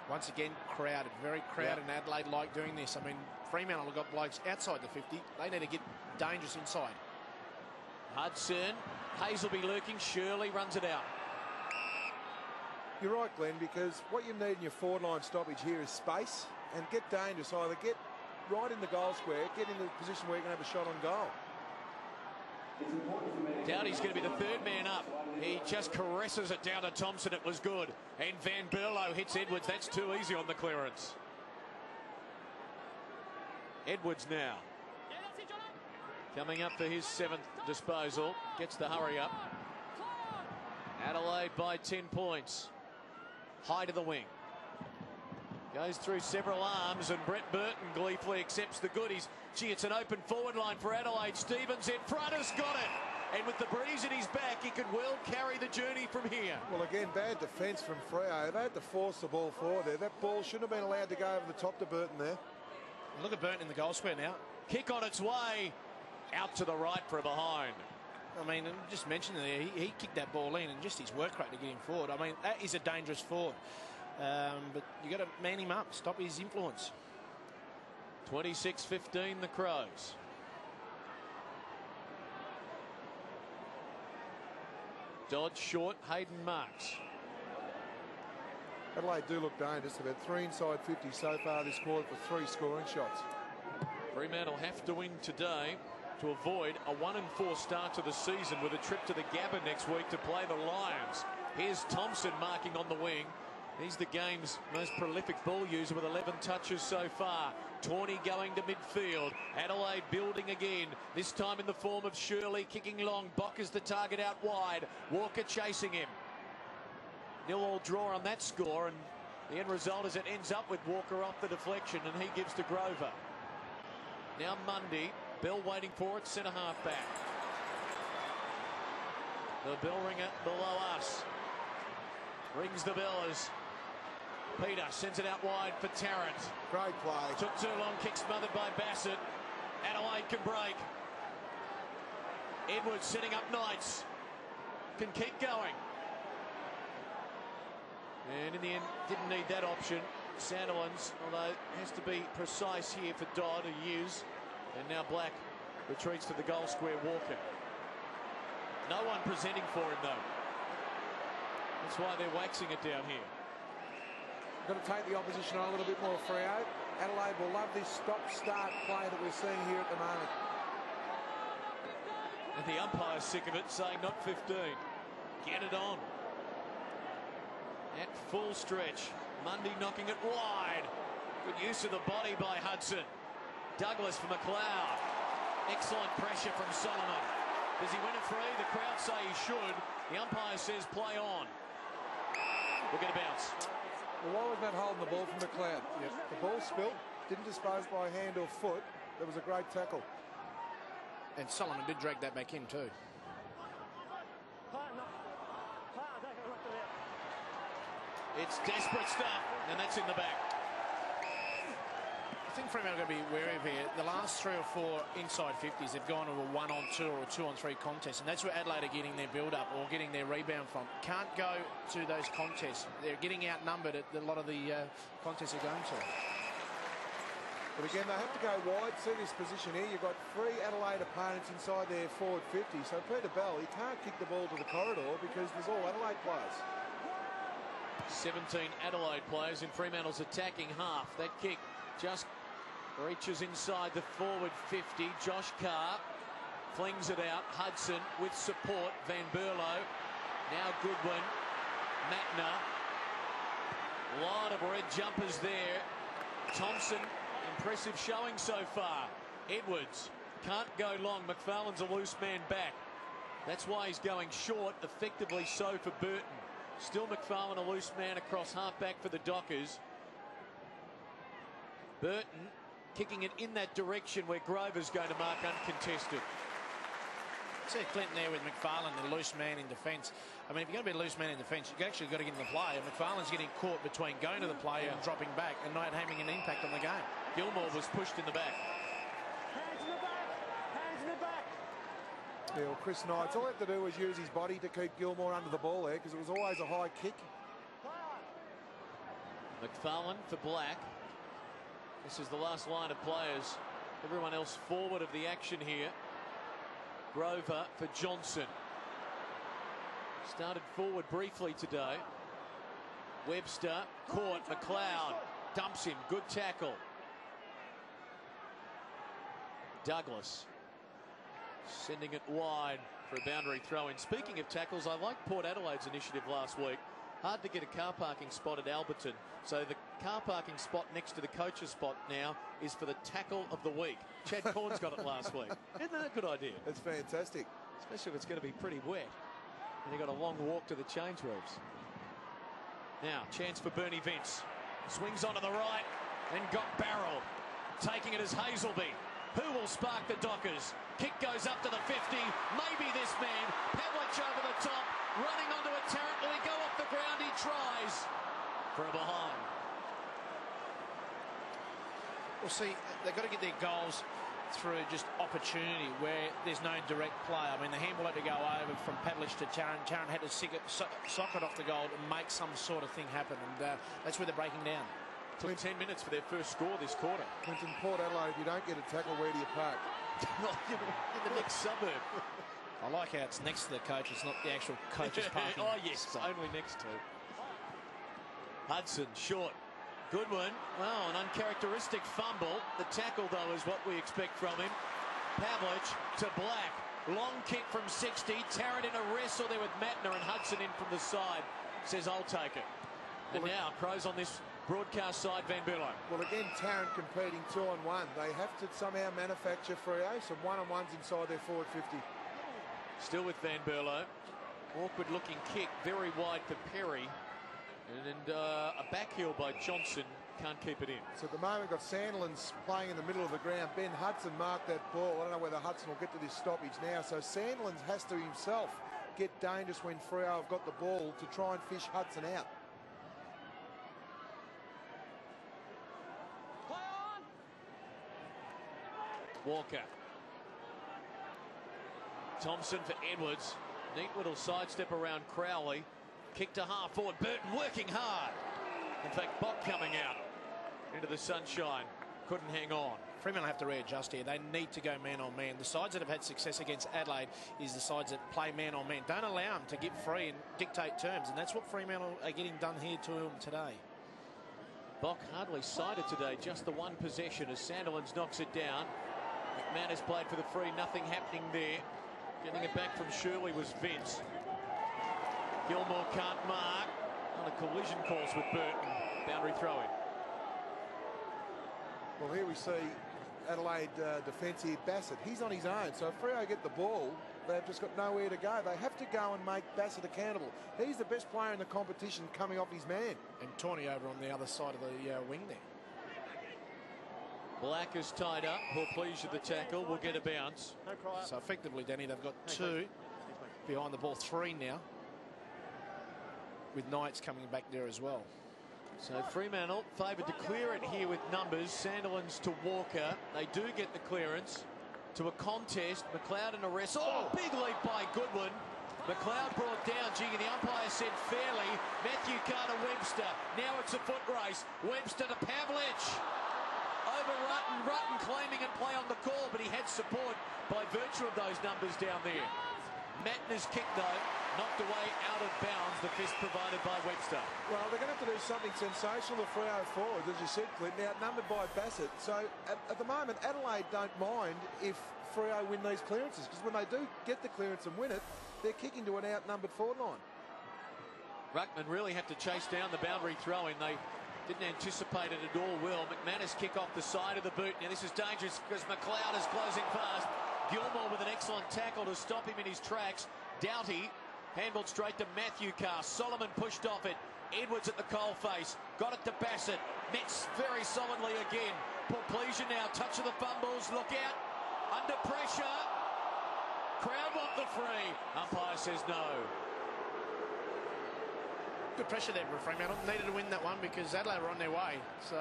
Once again, crowded, very crowded, and Adelaide like doing this. I mean, Fremantle have got blokes outside the 50. They need to get dangerous inside. Hudson, Hazelby lurking, Shirley runs it out. You're right, Glenn, because what you need in your forward line stoppage here is space and get dangerous. Either get right in the goal square, get in the position where you can have a shot on goal. Dowdy's going to be the third man up. He just caresses it down to Thompson. It was good. And Van Berlo hits Edwards. That's too easy on the clearance. Edwards now. Coming up for his 7th disposal. Gets the hurry up. Adelaide by 10 points. High to the wing. Goes through several arms and Brett Burton gleefully accepts the goodies. Gee, it's an open forward line for Adelaide. Stevens in front has got it. And with the breeze at his back, he could well carry the journey from here. Well, again, bad defence from Freo. They had to force the ball forward there. That ball shouldn't have been allowed to go over the top to Burton there. Look at Burton in the goal square now. Kick on its way. Out to the right for a behind. I mean, just mentioned there, he kicked that ball in and just his work rate to get him forward. I mean, that is a dangerous forward. But you got to man him up, stop his influence. 26-15 the Crows. Dodge short, Hayden marks. Adelaide do look dangerous. They've had 3 inside 50 so far this quarter for 3 scoring shots. Fremantle have to win today to avoid a 1-4 start to the season with a trip to the Gabba next week to play the Lions. Here's Thompson marking on the wing. He's the game's most prolific ball user with 11 touches so far. Tawney going to midfield. Adelaide building again. This time in the form of Shirley kicking long. Bock is the target out wide. Walker chasing him. 0-0 draw on that score, and the end result is it ends up with Walker off the deflection, and he gives to Grover. Now Mundy. Bell waiting for it. Centre half back. The bell ringer below us. Rings the bell as Peter sends it out wide for Tarrant. Great play. Took too long, kick smothered by Bassett. Adelaide can break. Edwards setting up Knights. Can keep going. And in the end, didn't need that option. Sandilands, although it has to be precise here for Dodd, who used. And now Black retreats to the goal square. Walker. No one presenting for him, though. That's why they're waxing it down here. Got to take the opposition on a little bit more, Freo. Adelaide will love this stop-start play that we're seeing here at the moment. And the umpire's sick of it, saying not 15. Get it on. At full stretch. Mundy knocking it wide. Good use of the body by Hudson. Douglas for McLeod. Excellent pressure from Solomon. Does he win a free? The crowd say he should. The umpire says play on. We'll get a bounce. Well, why was that holding the ball from McLeod? Yep. The ball spilled, didn't dispose by hand or foot. That was a great tackle. And Solomon did drag that back in too. It's desperate stuff, and that's in the back. I think Fremantle are going to be wary of here. The last 3 or 4 inside 50s, they've gone to a 1-on-2 or a 2-on-3 contest, and that's where Adelaide are getting their build-up or getting their rebound from. Can't go to those contests. They're getting outnumbered at a lot of the contests they're going to. But again, they have to go wide. See this position here. You've got 3 Adelaide opponents inside their forward 50. So Peter Bell, he can't kick the ball to the corridor because there's all Adelaide players. 17 Adelaide players in Fremantle's attacking half. That kick just reaches inside the forward 50. Josh Carr flings it out. Hudson with support. Van Berlo. Now Goodwin. Matner. A lot of red jumpers there. Thompson. Impressive showing so far. Edwards can't go long. McFarlane's a loose man back. That's why he's going short. Effectively so for Burton. Still McFarlane a loose man across half-back for the Dockers. Burton kicking it in that direction where Grover's going to mark uncontested. See Clinton there with McFarlane, the loose man in defence. I mean, if you're going to be a loose man in defence, you've actually got to get in the play. And McFarlane's getting caught between going to the play and dropping back and not having an impact on the game. Gilmore was pushed in the back. Hands in the back. Hands in the back. Yeah, well, Chris Knights, all he had to do was use his body to keep Gilmore under the ball there because it was always a high kick. McFarlane for Black. This is the last line of players. Everyone else forward of the action here. Grover for Johnson. Started forward briefly today. Webster caught. McLeod dumps him. Good tackle. Douglas sending it wide for a boundary throw in. Speaking of tackles, I liked Port Adelaide's initiative last week. Hard to get a car parking spot at Alberton. So the car parking spot next to the coach's spot now is for the tackle of the week. Chad Corns got it last week. Isn't that a good idea? It's fantastic. Especially if it's going to be pretty wet. And you've got a long walk to the change rooms. Now, chance for Bernie Vince. Swings onto the right and got barreled. Taking it as Hazelby. Who will spark the Dockers? Kick goes up to the 50. Maybe this man. Pavlich over the top. Running onto a Tarrant. Will he go off the ground? He tries. For a behind. Well, see, they've got to get their goals through just opportunity where there's no direct play. I mean, the handball had to go over from Pavlich to Tarrant. Tarrant had to sock it off the goal and make some sort of thing happen. And that's where they're breaking down. Took 10 minutes for their first score this quarter. Clinton, Port Adelaide, if you don't get a tackle, where do you park? In the next suburb. I like how it's next to the coach. It's not the actual coach's parking. Oh, yes, only next to. Hudson, short. Goodwin, well, an uncharacteristic fumble. The tackle, though, is what we expect from him. Pavlich to Black. Long kick from 60. Tarrant in a wrestle there with Matner, and Hudson in from the side. Says, I'll take it. And now Crows on this broadcast side, Van Berlo. Well, again, Tarrant competing 2-on-1. They have to somehow manufacture Freo some one-on-ones inside their forward 50. Still with Van Berlo. Awkward looking kick, very wide for Perry. And a back heel by Johnson. Can't keep it in. So at the moment, got Sandilands playing in the middle of the ground. Ben Hudson marked that ball. I don't know whether Hudson will get to this stoppage now. So Sandilands has to himself get dangerous when Freo have got the ball to try and fish Hudson out. Play on. Walker. Thompson for Edwards. Neat little sidestep around Crowley. Kick to half forward. Burton working hard. In fact, Bock coming out into the sunshine. Couldn't hang on. Fremantle have to readjust here. They need to go man on man. The sides that have had success against Adelaide is the sides that play man on man. Don't allow them to get free and dictate terms, and that's what Fremantle are getting done here to them today. Bock hardly sided today, just the one possession as Sandilands knocks it down. McManus played for the free, nothing happening there. Getting it back from Shirley was Vince. Gilmore can't mark. On a collision course with Burton. Boundary throw-in. Well, here we see Adelaide defence here. Bassett, he's on his own. So if Freo get the ball, they've just got nowhere to go. They have to go and make Bassett accountable. He's the best player in the competition coming off his man. And Tawney over on the other side of the wing there. Black is tied up. Pleasure the tackle. Will get a bounce. So effectively, Danny, they've got two behind the ball, three now. With Knights coming back there as well. So Fremantle favoured to clear it here with numbers. Sandilands to Walker. They do get the clearance to a contest. McLeod and a wrestle. Oh, big leap by Goodwin. McLeod brought down. Gee, the umpire said fairly. Matthew Carter Webster. Now it's a foot race. Webster to Pavlich. Over Rutten. Rutten claiming and play on the call, but he had support by virtue of those numbers down there. Matner's kick, though, knocked away out of bounds. The fist provided by Webster. Well, they're going to have to do something sensational to Freo forwards, as you said, Clint. Now, outnumbered by Bassett. So, at the moment, Adelaide don't mind if Freo win these clearances, because when they do get the clearance and win it, they're kicking to an outnumbered forward line. Ruckman really had to chase down the boundary throw-in. They didn't anticipate it at all. Will McManus kick off the side of the boot. Now, this is dangerous because McLeod is closing fast. Gilmore with an excellent tackle to stop him in his tracks. Doughty handled straight to Matthew Carr. Solomon pushed off it. Edwards at the coalface. Got it to Bassett. Metz very solidly again. Pleasure now. Touch of the fumbles. Look out. Under pressure. Crowd want the free. Umpire says no. Good pressure there for Fremantle. Needed to win that one because Adelaide were on their way. So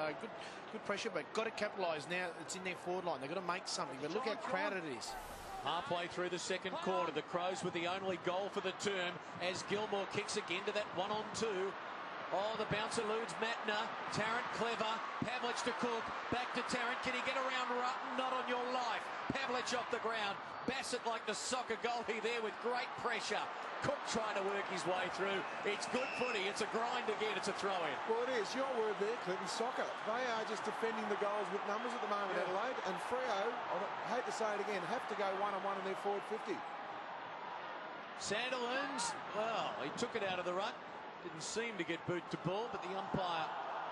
good pressure, but got to capitalise now. It's in their forward line. They've got to make something. But look how crowded it is. Halfway through the second quarter, the Crows with the only goal for the term as Gilmore kicks again to that 1-on-2. Oh, the bounce eludes Matner. Tarrant clever. Pavlich to Cook. Back to Tarrant. Can he get around Rutten? Not on your life. Pavlich off the ground. Bassett like the soccer goalie there with great pressure. Cook trying to work his way through. It's good footy. It's a grind again. It's a throw-in. Well, it is. Your word there, Clinton. Soccer. They are just defending the goals with numbers at the moment, Adelaide. And Freo, I hate to say it again, have to go one-on-one in their forward 50. Sandilands, well, he took it out of the rut. Didn't seem to get boot to ball, but the umpire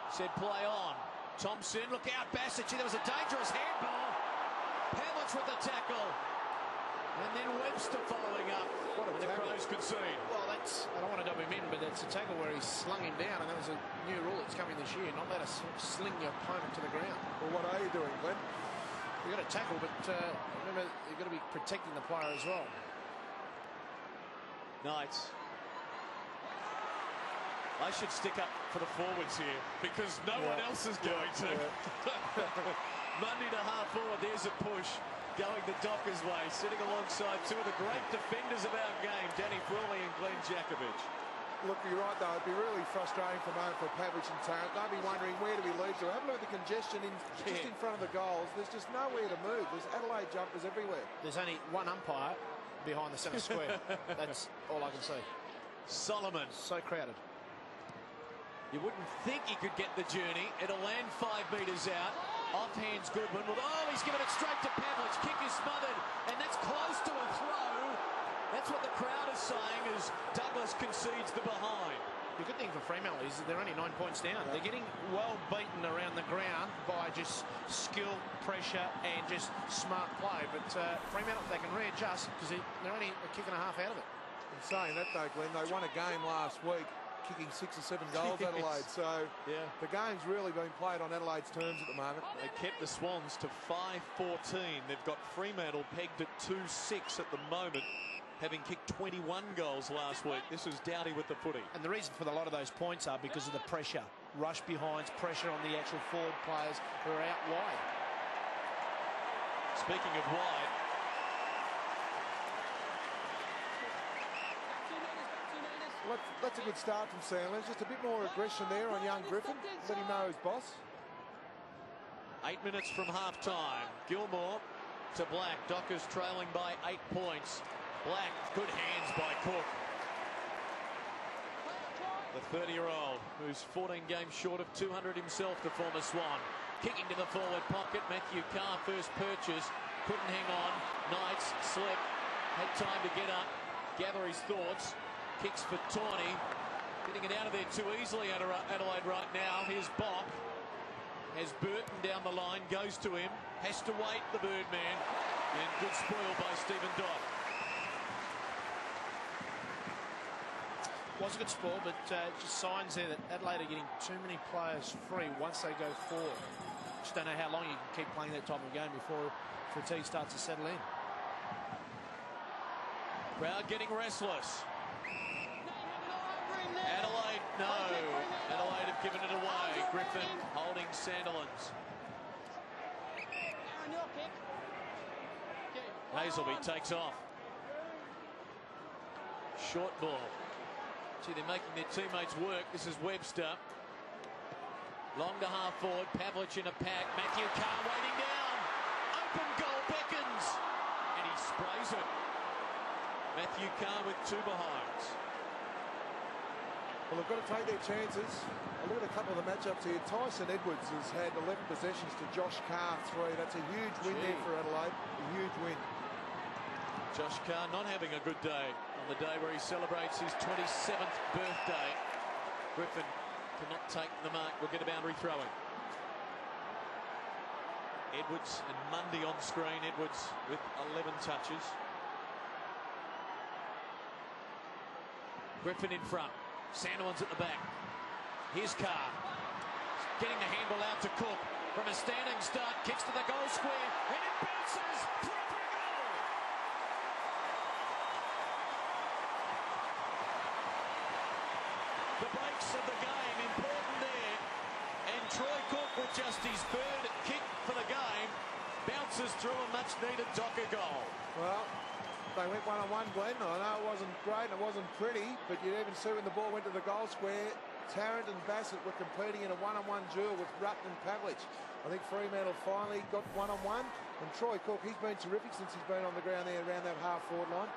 said play on. Thompson, look out, Bassett. There was a dangerous handball. Pavlich with the tackle. And then Webster following up. What a the Crows concede. Well, that's, I don't want to dub him in, but it's a tackle where he slung him down, and that was a new rule that's coming this year. Not let us sling your opponent to the ground. Well, what are you doing, Glenn? You've got to tackle, but remember, you've got to be protecting the player as well. Knights. I should stick up for the forwards here because no one else is going to. Monday to half forward, there's a push going the Dockers way, sitting alongside two of the great defenders of our game, Danny Frawley and Glenn Jakovich. Look, you're right, though. It'd be really frustrating for Pavlich and Tarrant. They'll be wondering, where do we lead to? Have a look at the congestion just in front of the goals. There's just nowhere to move. There's Adelaide jumpers everywhere. There's only one umpire behind the centre square. That's all I can see. Solomon. So crowded. You wouldn't think he could get the journey. It'll land 5 metres out. Offhands Goodwin. Oh, he's given it straight to Pavlich. Kick is smothered, and that's close to a throw. That's what the crowd is saying as Douglas concedes the behind. The good thing for Fremantle is that they're only 9 points down. Yeah. They're getting well beaten around the ground by just skill, pressure, and just smart play. But Fremantle, they can readjust because they're only a kick and a half out of it. In saying that, though, Glenn, they won a game last week, kicking 6 or 7 goals, Adelaide. So yeah, the game's really been played on Adelaide's terms at the moment. They kept the Swans to 5-14. They've got Fremantle pegged at 2-6 at the moment, having kicked 21 goals last week. This was Doughty with the footy. And the reason for a lot of those points are because of the pressure. Rush behinds, pressure on the actual forward players who are out wide. Speaking of wide, well, that's a good start from Sanders. Just a bit more aggression there on young Griffin. Let him know his boss. 8 minutes from half-time. Gilmore to Black. Dockers trailing by 8 points. Black, good hands by Cook. The 30-year-old, who's 14 games short of 200 himself, the former Swan. Kicking to the forward pocket. Matthew Carr, first purchase. Couldn't hang on. Knights slipped. Had time to get up, gather his thoughts. Kicks for Tawney. Getting it out of there too easily, Adelaide right now. Here's Bock. Has Burton down the line, goes to him. Has to wait, the Birdman. And good spoil by Stephen Dodd. Was a good spoil, but just signs there that Adelaide are getting too many players free once they go forward. Just don't know how long you can keep playing that type of game before fatigue starts to settle in. Crowd getting restless. Adelaide, no. Adelaide have given it away. Griffin holding Sandilands. Hazelby takes off. Short ball. Gee, they're making their teammates work. This is Webster. Long to half forward. Pavlich in a pack. Matthew Carr waiting down. Open goal beckons. And he sprays it. Matthew Carr with 2 behinds. Well, they've got to take their chances. I look at a couple of the matchups here. Tyson Edwards has had 11 possessions to Josh Carr 3. That's a huge win there for Adelaide. A huge win. Josh Carr not having a good day on the day where he celebrates his 27th birthday. Griffin cannot take the mark. We'll get a boundary throwing. Edwards and Mundy on screen. Edwards with 11 touches. Griffin in front. Sandilands at the back. Here's Carr. Getting the handball out to Cook. From a standing start, kicks to the goal square. And it bounces. Proper goal. The breaks of the game, important there. And Troy Cook with just his third kick for the game. Bounces through a much-needed Docker goal. Well, they went one-on-one, Glenn. I know it wasn't great and it wasn't pretty, but you'd even see when the ball went to the goal square, Tarrant and Bassett were competing in a one-on-one duel with Rutten and Pavlich. I think Fremantle finally got one-on-one, and Troy Cook, he's been terrific since he's been on the ground there around that half-forward line.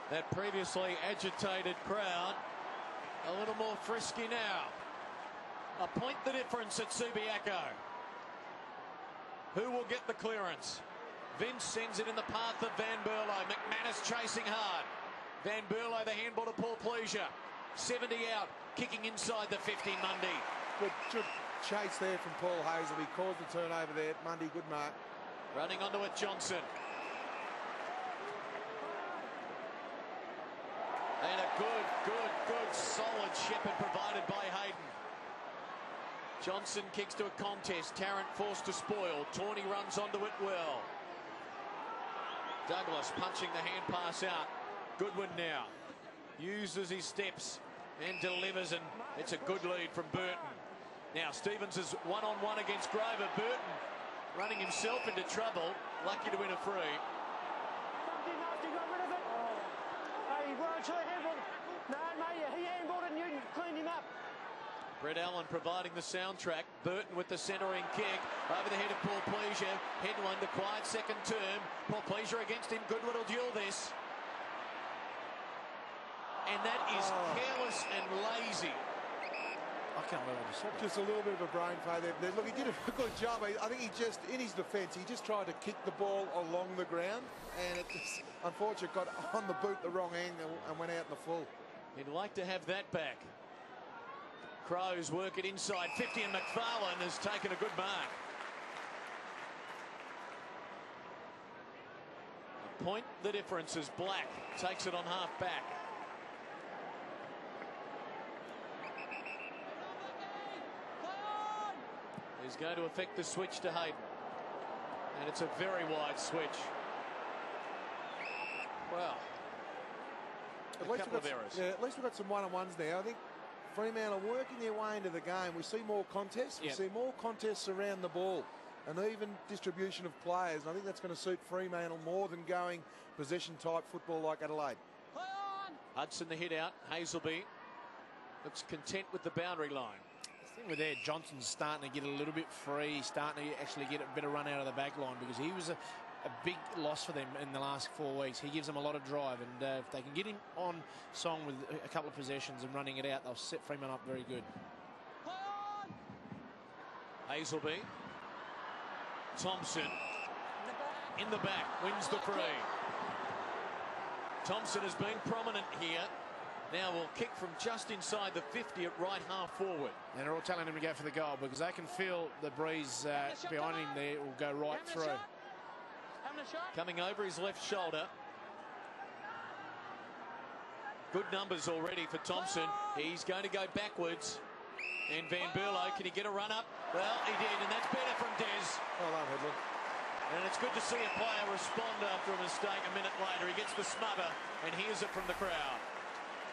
That previously agitated crowd a little more frisky now. A point the difference at Subiaco. Who will get the clearance? Vince sends it in the path of Van Berlo. McManus chasing hard. Van Berlo, the handball to Paul Pleasure. 70 out, kicking inside the 50, Mundy. Good chase there from Paul Hazel. He caused the turnover there. Mundy, good mark. Running onto it, Johnson. And a good solid shepherd provided by Hayden. Johnson kicks to a contest. Tarrant forced to spoil. Tawney runs onto it well. Douglas punching the hand pass out. Goodwin now uses his steps and delivers, and it's a good lead from Burton. Now Stevens is one-on-one against Grover. Burton running himself into trouble. Lucky to win a free. No, mate, he handballed it and you cleaned him up. Brett Allen providing the soundtrack. Burton with the centering kick. Over the head of Paul Pleasure. Headland, the quiet second term. Paul Pleasure against him. Goodwin will duel this. And that is careless and lazy. I can't believe I just saw that. Just a little bit of a brain fade there. Look, he did a good job. I think he just, in his defence, he just tried to kick the ball along the ground, and it just, unfortunately, got on the boot the wrong angle and went out in the full. He'd like to have that back. Crows work it inside 50, and McFarlane has taken a good mark. A point the difference as Black takes it on half back. Is going to affect the switch to Hayden, and it's a very wide switch. Well, a couple of errors. Yeah, at least we've got some one-on-ones now. I think Fremantle are working their way into the game. We see more contests. We see more contests around the ball, and even distribution of players. And I think that's going to suit Fremantle more than going possession-type football like Adelaide. Hudson the hit out. Hazelby looks content with the boundary line. The thing with there, Johnson's starting to get a little bit free. He's starting to actually get a better run out of the back line, because he was a big loss for them in the last 4 weeks. He gives them a lot of drive, and if they can get him on song with a couple of possessions and running it out, they'll set Fremantle up very good. Hazelby. Thompson in the back wins the free. Thompson has been prominent here. Now will kick from just inside the 50 at right half forward. And they're all telling him to go for the goal, because they can feel the breeze behind him there will go right through. Coming over his left shoulder. Good numbers already for Thompson. He's going to go backwards. And Van Berlo, can he get a run up? Well, he did, and that's better from Des. Well done, Headland. And it's good to see a player respond after a mistake a minute later. He gets the smother and hears it from the crowd.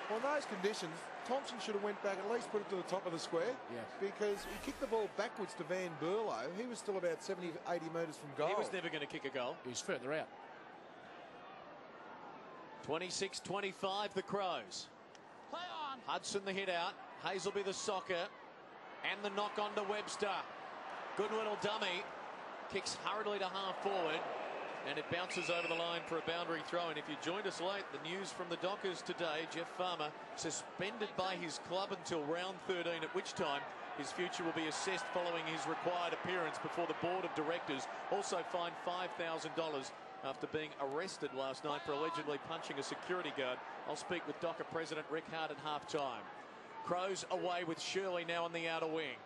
Well, in those conditions, Thompson should have went back, at least put it to the top of the square. Yes. Because he kicked the ball backwards to Van Berlo. He was still about 70, 80 metres from goal. He was never going to kick a goal. He was further out. 26-25, the Crows. Play on. Hudson the hit out. Hazelby the soccer. And the knock on to Webster. Good little dummy. Kicks hurriedly to half forward. And it bounces over the line for a boundary throw. And if you joined us late, the news from the Dockers today, Jeff Farmer suspended by his club until round 13, at which time his future will be assessed following his required appearance before the board of directors. Also fined $5,000 after being arrested last night for allegedly punching a security guard. I'll speak with Docker President Rick Hart at half-time. Crows away with Shirley now on the outer wing.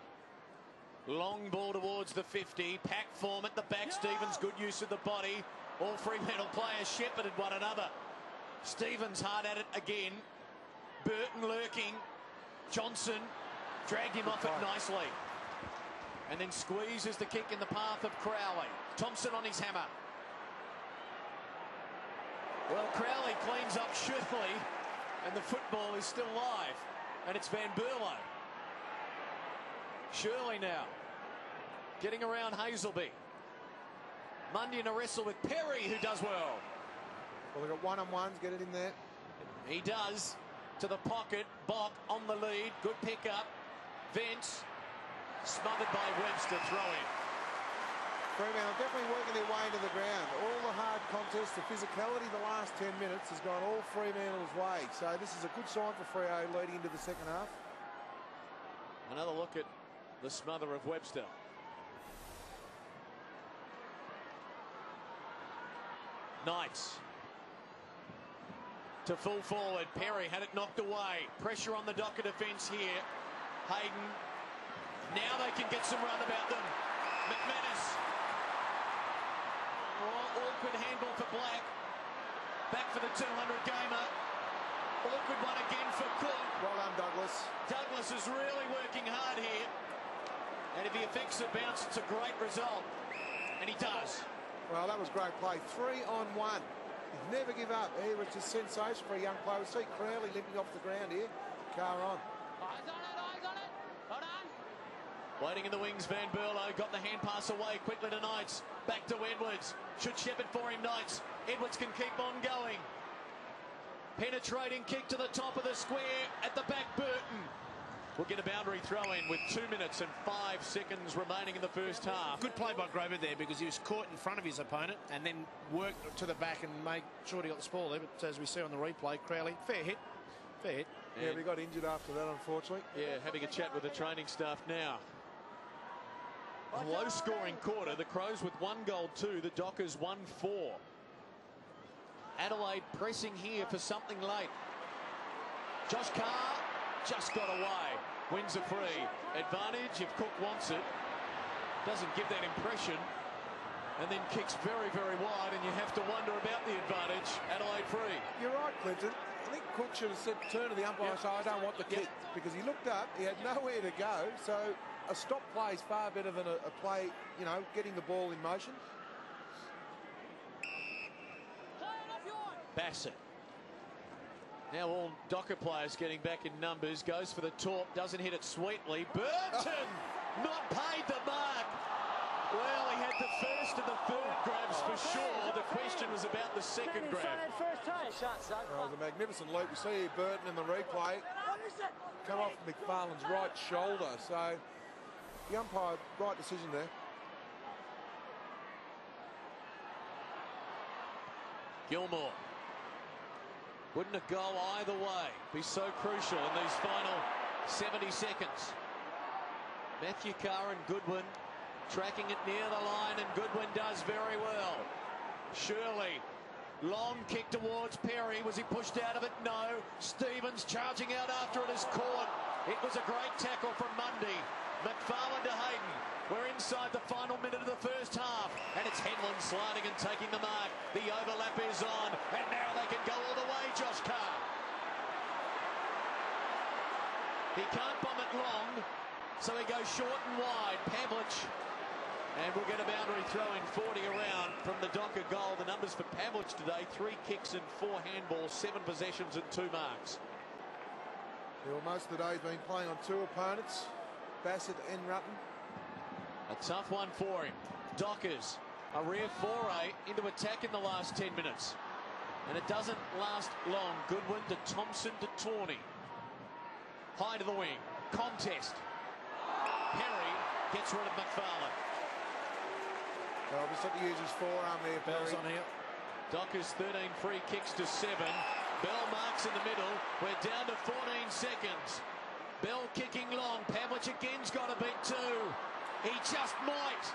Long ball towards the 50. Pack form at the back. Stevens, good use of the body. All Fremantle players shepherded one another. Stevens hard at it again. Burton lurking. Johnson dragged him off it nicely. And then squeezes the kick in the path of Crowley. Thompson on his hammer. Well, Crowley cleans up Shirley, and the football is still live. And it's Van Berlo. Shirley now getting around Hazelby. Mundy in a wrestle with Perry, who does well. Well, they've got one-on-ones, get it in there. He does. To the pocket. Bock on the lead. Good pickup. Vince smothered by Webster. Throw in. Fremantle definitely working their way into the ground. All the hard contests, the physicality the last 10 minutes has gone all Fremantle's way. So this is a good sign for Freo leading into the second half. Another look at the smother of Webster. Knights to full forward. Perry had it knocked away. Pressure on the Docker defence here. Hayden. Now they can get some run about them. McManus. Oh, awkward handball for Black. Back for the 200 gamer. Awkward one again for Cook. Well done, Douglas. Douglas is really working hard here. And if he affects the bounce, it's a great result. And he does. Well, that was great play. 3-on-1. He'd never give up. He was just sensational for a young player. We see Crowley limping off the ground here. Car on. Eyes on it, eyes on it. Hold on. Waiting in the wings, Van Berlo got the hand pass away quickly to Knights. Back to Edwards. Should shepherd for him, Knights. Edwards can keep on going. Penetrating kick to the top of the square at the back, Burton. We'll get a boundary throw in with 2 minutes and 5 seconds remaining in the first half. Good play by Grover there, because he was caught in front of his opponent and then worked to the back and made sure he got the ball there. But as we see on the replay, Crowley, fair hit. Fair hit. Yeah, but he got injured after that, unfortunately. Yeah, having a chat with the training staff now. A low-scoring quarter. The Crows with 1 goal, 2. The Dockers 1-4. Adelaide pressing here for something late. Josh Carr just got away. Wins a free. Advantage if Cook wants it. Doesn't give that impression. And then kicks very, very wide, and you have to wonder about the advantage. Adelaide free. You're right, Clinton. I think Cook should have said, turn to the umpire and say, I don't want the kick. Because he looked up, he had nowhere to go. So a stop play is far better than a play, you know, getting the ball in motion. Bassett. Now all Docker players getting back in numbers. Goes for the torp, doesn't hit it sweetly. Burton not paid the mark. Well, he had the first and the third grabs for sure. The question was about the second grab. Well, it was a magnificent leap. We see here Burton in the replay. Come off McFarlane's right shoulder. So the umpire, right decision there. Gilmore. Wouldn't a goal either way be so crucial in these final 70 seconds? Matthew Carr and Goodwin tracking it near the line, and Goodwin does very well. Shirley, long kick towards Perry. Was he pushed out of it? No. Stevens charging out after it is caught. It was a great tackle from Mundy. McFarlane to Hayden. We're inside the final minute of the first half, and it's Henlon sliding and taking the mark. The overlap is on, and now they can go all the way, Josh Carr. He can't bomb it long, so he goes short and wide. Pavlich, and we'll get a boundary throw in 40 around from the Docker goal. The numbers for Pavlich today: 3 kicks and 4 handballs, 7 possessions and 2 marks. Yeah, well, most of the day he's been playing on 2 opponents, Bassett and Rutten. A tough one for him. Dockers, a rear foray into attack in the last 10 minutes. And it doesn't last long. Goodwin to Thompson to Tawney. High to the wing. Contest. Perry gets rid of McFarlane. Well, just have to use his forearm there, Bell's Perry. on here. Dockers 13 free kicks to 7. Bell marks in the middle. We're down to 14 seconds. Bell kicking long. Pavlich again's got to beat 2. He just might.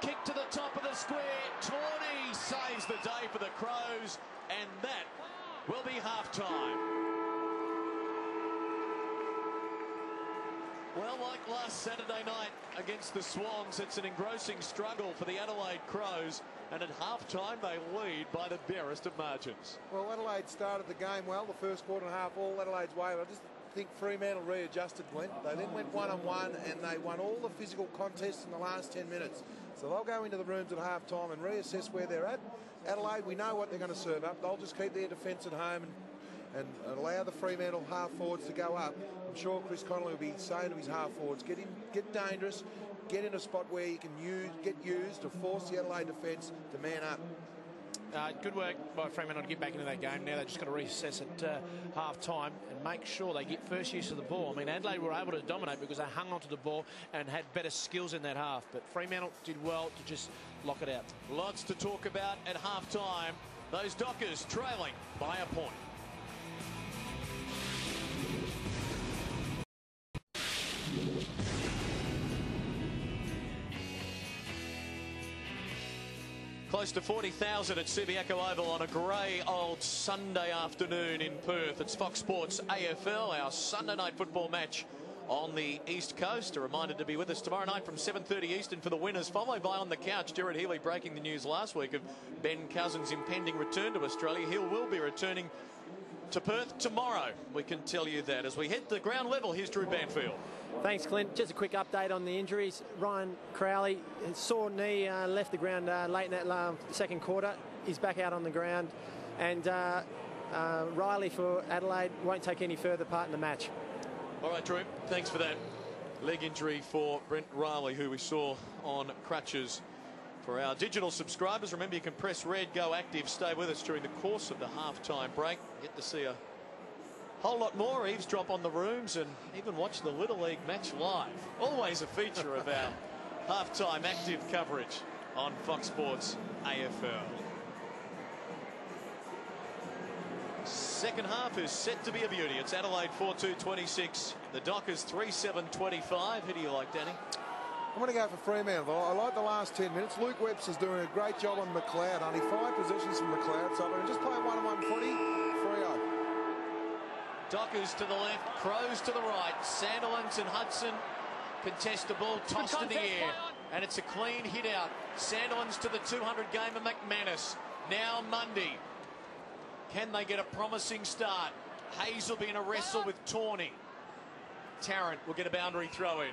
Kick to the top of the square. Tawney saves the day for the Crows, and that will be half-time. Well, like last Saturday night against the Swans, it's an engrossing struggle for the Adelaide Crows, and at half-time they lead by the barest of margins. Well, Adelaide started the game well, the first quarter and a half, all Adelaide's way. I just think Fremantle readjusted, Glenn. They then went one-on-one, and they won all the physical contests in the last 10 minutes. So they'll go into the rooms at half-time and reassess where they're at. Adelaide, we know what they're going to serve up. They'll just keep their defence at home and allow the Fremantle half-forwards to go up. I'm sure Chris Connolly will be saying to his half-forwards, get dangerous, get in a spot where you can get used to force the Adelaide defence to man up. Good work by Fremantle to get back into that game. Now they've just got to reassess at half-time and make sure they get first use of the ball. I mean, Adelaide were able to dominate because they hung onto the ball and had better skills in that half. But Fremantle did well to just lock it out. Lots to talk about at half-time. Those Dockers trailing by a point. Close to 40,000 at Subiaco Oval on a grey old Sunday afternoon in Perth. It's Fox Sports AFL, our Sunday night football match on the East Coast. A reminder to be with us tomorrow night from 7:30 Eastern for the winners, followed by On the Couch. Jared Healy breaking the news last week of Ben Cousins' impending return to Australia. He will be returning to Perth tomorrow. We can tell you that. As we head to the ground level, here's Drew Banfield. Thanks, Clint. Just a quick update on the injuries. Ryan Crowley, sore knee, left the ground late in that second quarter. He's back out on the ground. And Riley for Adelaide won't take any further part in the match. All right, Drew, thanks for that. Leg injury for Brent Riley, who we saw on crutches. For our digital subscribers, remember you can press red, go active, stay with us during the course of the half-time break. Get to see a whole lot more, eavesdrop on the rooms, and even watch the Little League match live. Always a feature of our half-time active coverage on Fox Sports AFL. Second half is set to be a beauty. It's Adelaide 4-2-26. The Dockers 3-7-25. Who do you like, Danny? I'm going to go for Fremantle. I like the last 10 minutes. Luke Webster's doing a great job on McLeod. Only 5 possessions from McLeod. So I'm going to just play 1-on-1 footy. 3-0. Dockers to the left, Crows to the right. Sandilands and Hudson contest the ball, tossed in the air. And it's a clean hit out. Sandilands to the 200 gamer McManus. Now Mundy. Can they get a promising start? Hazelby in a wrestle with Tawney. Tarrant will get a boundary throw in.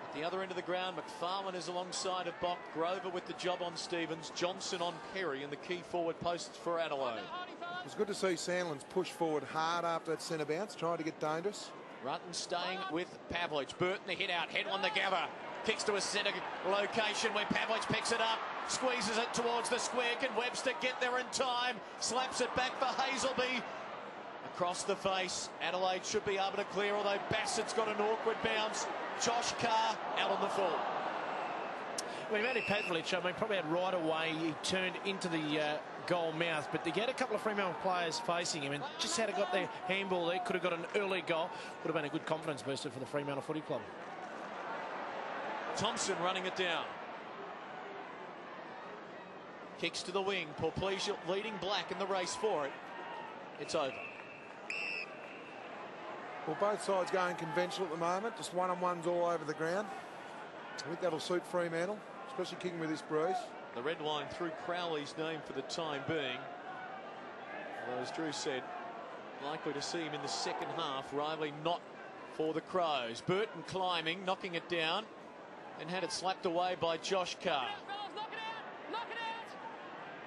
At the other end of the ground, McFarlane is alongside of Bock. Grover with the job on Stevens. Johnson on Perry in the key forward posts for Adelaide. It was good to see Sandlands push forward hard after that centre bounce, trying to get dangerous. Rutten staying with Pavlich. Burton the hit out, head on the gather. Kicks to a centre location where Pavlich picks it up. Squeezes it towards the square. Can Webster get there in time? Slaps it back for Hazelby. Across the face. Adelaide should be able to clear, although Bassett's got an awkward bounce. Josh Carr out on the full. Well, Matty Pavlich, I mean, probably had right away. He turned into the goal mouth, but to get a couple of Fremantle players facing him and just had got their handball there, could have got an early goal, would have been a good confidence booster for the Fremantle Footy Club. Thompson running it down. Kicks to the wing. Porplesia leading Black in the race for it. It's over. Well, both sides going conventional at the moment. Just one-on-ones all over the ground. I think that'll suit Fremantle, especially kicking with this breeze. The red line through Crowley's name for the time being. Although, as Drew said, likely to see him in the second half. Riley not for the Crows. Burton climbing, knocking it down, and had it slapped away by Josh Carr.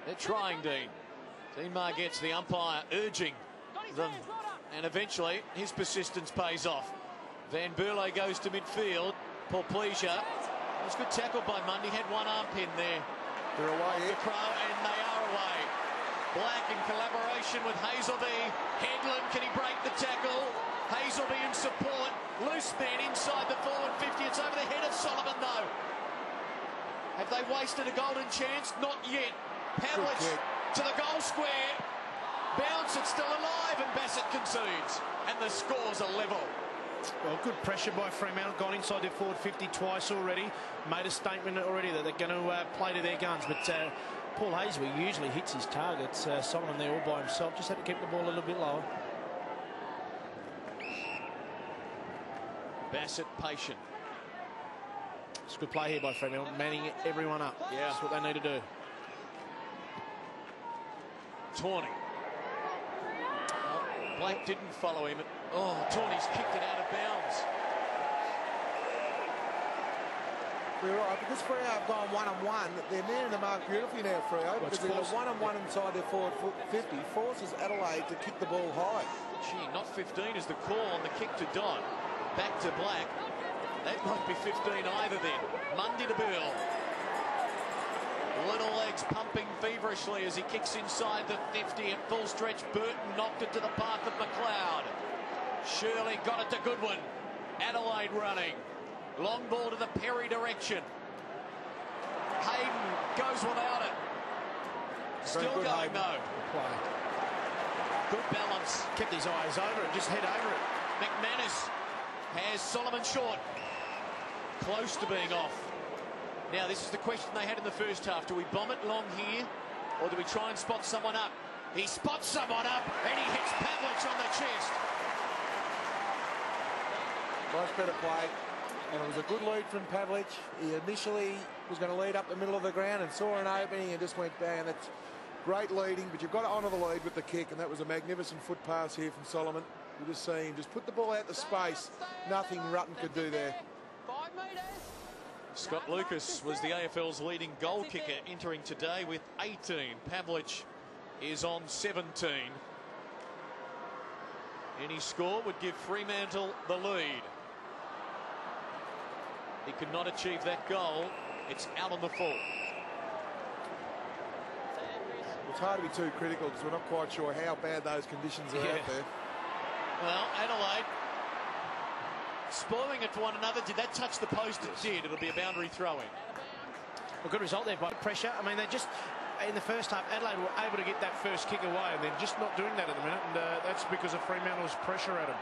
They're trying, Dean. Dean gets the umpire urging them, and eventually his persistence pays off. Van Burle goes to midfield. Porplesia. It was good tackle by Mundy. Had one arm pin there. They're away here. The Crow, and they are away. Black in collaboration with Hazelby. Headland, can he break the tackle? Hazelby in support. Loose man inside the forward 50. It's over the head of Solomon, though. Have they wasted a golden chance? Not yet. Pavlich to the goal square. Bounce, it's still alive, and Bassett concedes. And the scores are level. Well, good pressure by Fremantle. Gone inside their forward 50 twice already. Made a statement already that they're going to play to their guns. But Paul Hazelby usually hits his targets. Solomon there all by himself. Just had to keep the ball a little bit lower. Bassett patient. It's a good play here by Fremantle. Manning everyone up. Yeah. That's what they need to do. Tawney. Blake didn't follow him. Oh, Tawney's kicked it out of bounds. You're right, because Freo have gone one-on-one, they're manning the mark beautifully now, Freo, because they've got one-on-one inside their forward 50, forces Adelaide to kick the ball high. Gee, not 15 is the call on the kick to Dodd. Back to Black. That might be 15 either then. Mundy to Bill. Little legs pumping feverishly as he kicks inside the 50 at full stretch. Burton knocked it to the path of McLeod. Shirley got it to Goodwin. Adelaide running. Long ball to the Perry direction. Hayden goes without it. Still going though. Good balance. Kept his eyes over it, just head over it. McManus has Solomon short. Close to being off. Now, this is the question they had in the first half. Do we bomb it long here, or do we try and spot someone up? He spots someone up, and he hits Pavlich on the chest. Much better play, and it was a good lead from Pavlich. He initially was going to lead up the middle of the ground and saw an opening and just went bang. That's great leading, but you've got to honour the lead with the kick, and that was a magnificent foot pass here from Solomon. You just see him just put the ball out to space. Nothing Rutten could do there. 5 metres. Scott Lucas was the AFL's leading goal kicker entering today with 18. Pavlich is on 17. Any score would give Fremantle the lead. He could not achieve that goal. It's out on the full. It's hard to be too critical because we're not quite sure how bad those conditions are out there. Well, Adelaide spoiling it for one another. Did that touch the post? It did. It'll be a boundary throw-in. A good result there by pressure. I mean, they just in the first half, Adelaide were able to get that first kick away, and they're just not doing that at the minute, and that's because of Fremantle's pressure at them.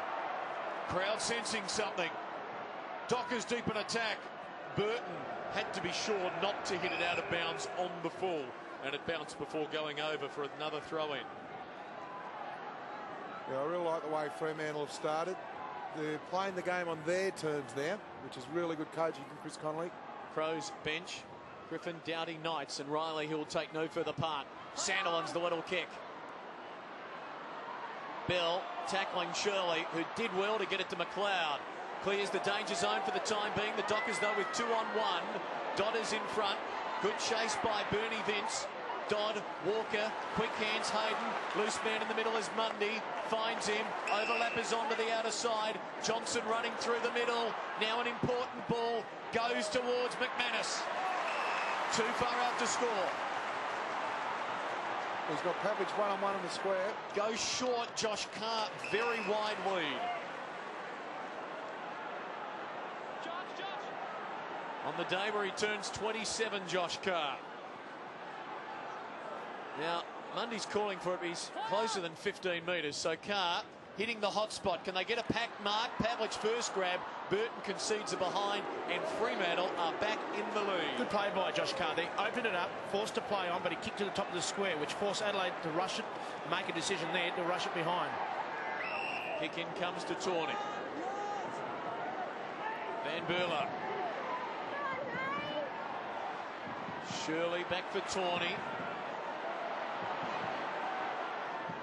Crowd sensing something. Dockers deep in attack. Burton had to be sure not to hit it out of bounds on the full, and it bounced before going over for another throw-in. Yeah, I really like the way Fremantle have started. They're playing the game on their terms now, which is really good coaching from Chris Connolly. Crows bench. Griffin, Doughty, Knights, and Riley, who will take no further part. Sandilands the little kick. Bell tackling Shirley, who did well to get it to McLeod. Clears the danger zone for the time being. The Dockers, though, with 2-on-1. Dodders in front. Good chase by Bernie Vince. Dodd, Walker, quick hands Hayden. Loose man in the middle is Mundy. Finds him. Overlappers onto the outer side. Johnson running through the middle. Now an important ball. Goes towards McManus. Too far out to score. He's got Pavlich one-on-one in the square. Goes short, Josh Carr. Very wide lead. On the day where he turns 27, Josh Carr. Now, Mundy's calling for it, but he's closer than 15 metres. So Carr hitting the hot spot. Can they get a pack mark? Pavlich first grab. Burton concedes a behind, and Fremantle are back in the lead. Good play by Josh Carr. They opened it up, forced to play on, but he kicked to the top of the square, which forced Adelaide to rush it, make a decision there to rush it behind. Kick in comes to Tawney. Van Berla. Shirley back for Tawney.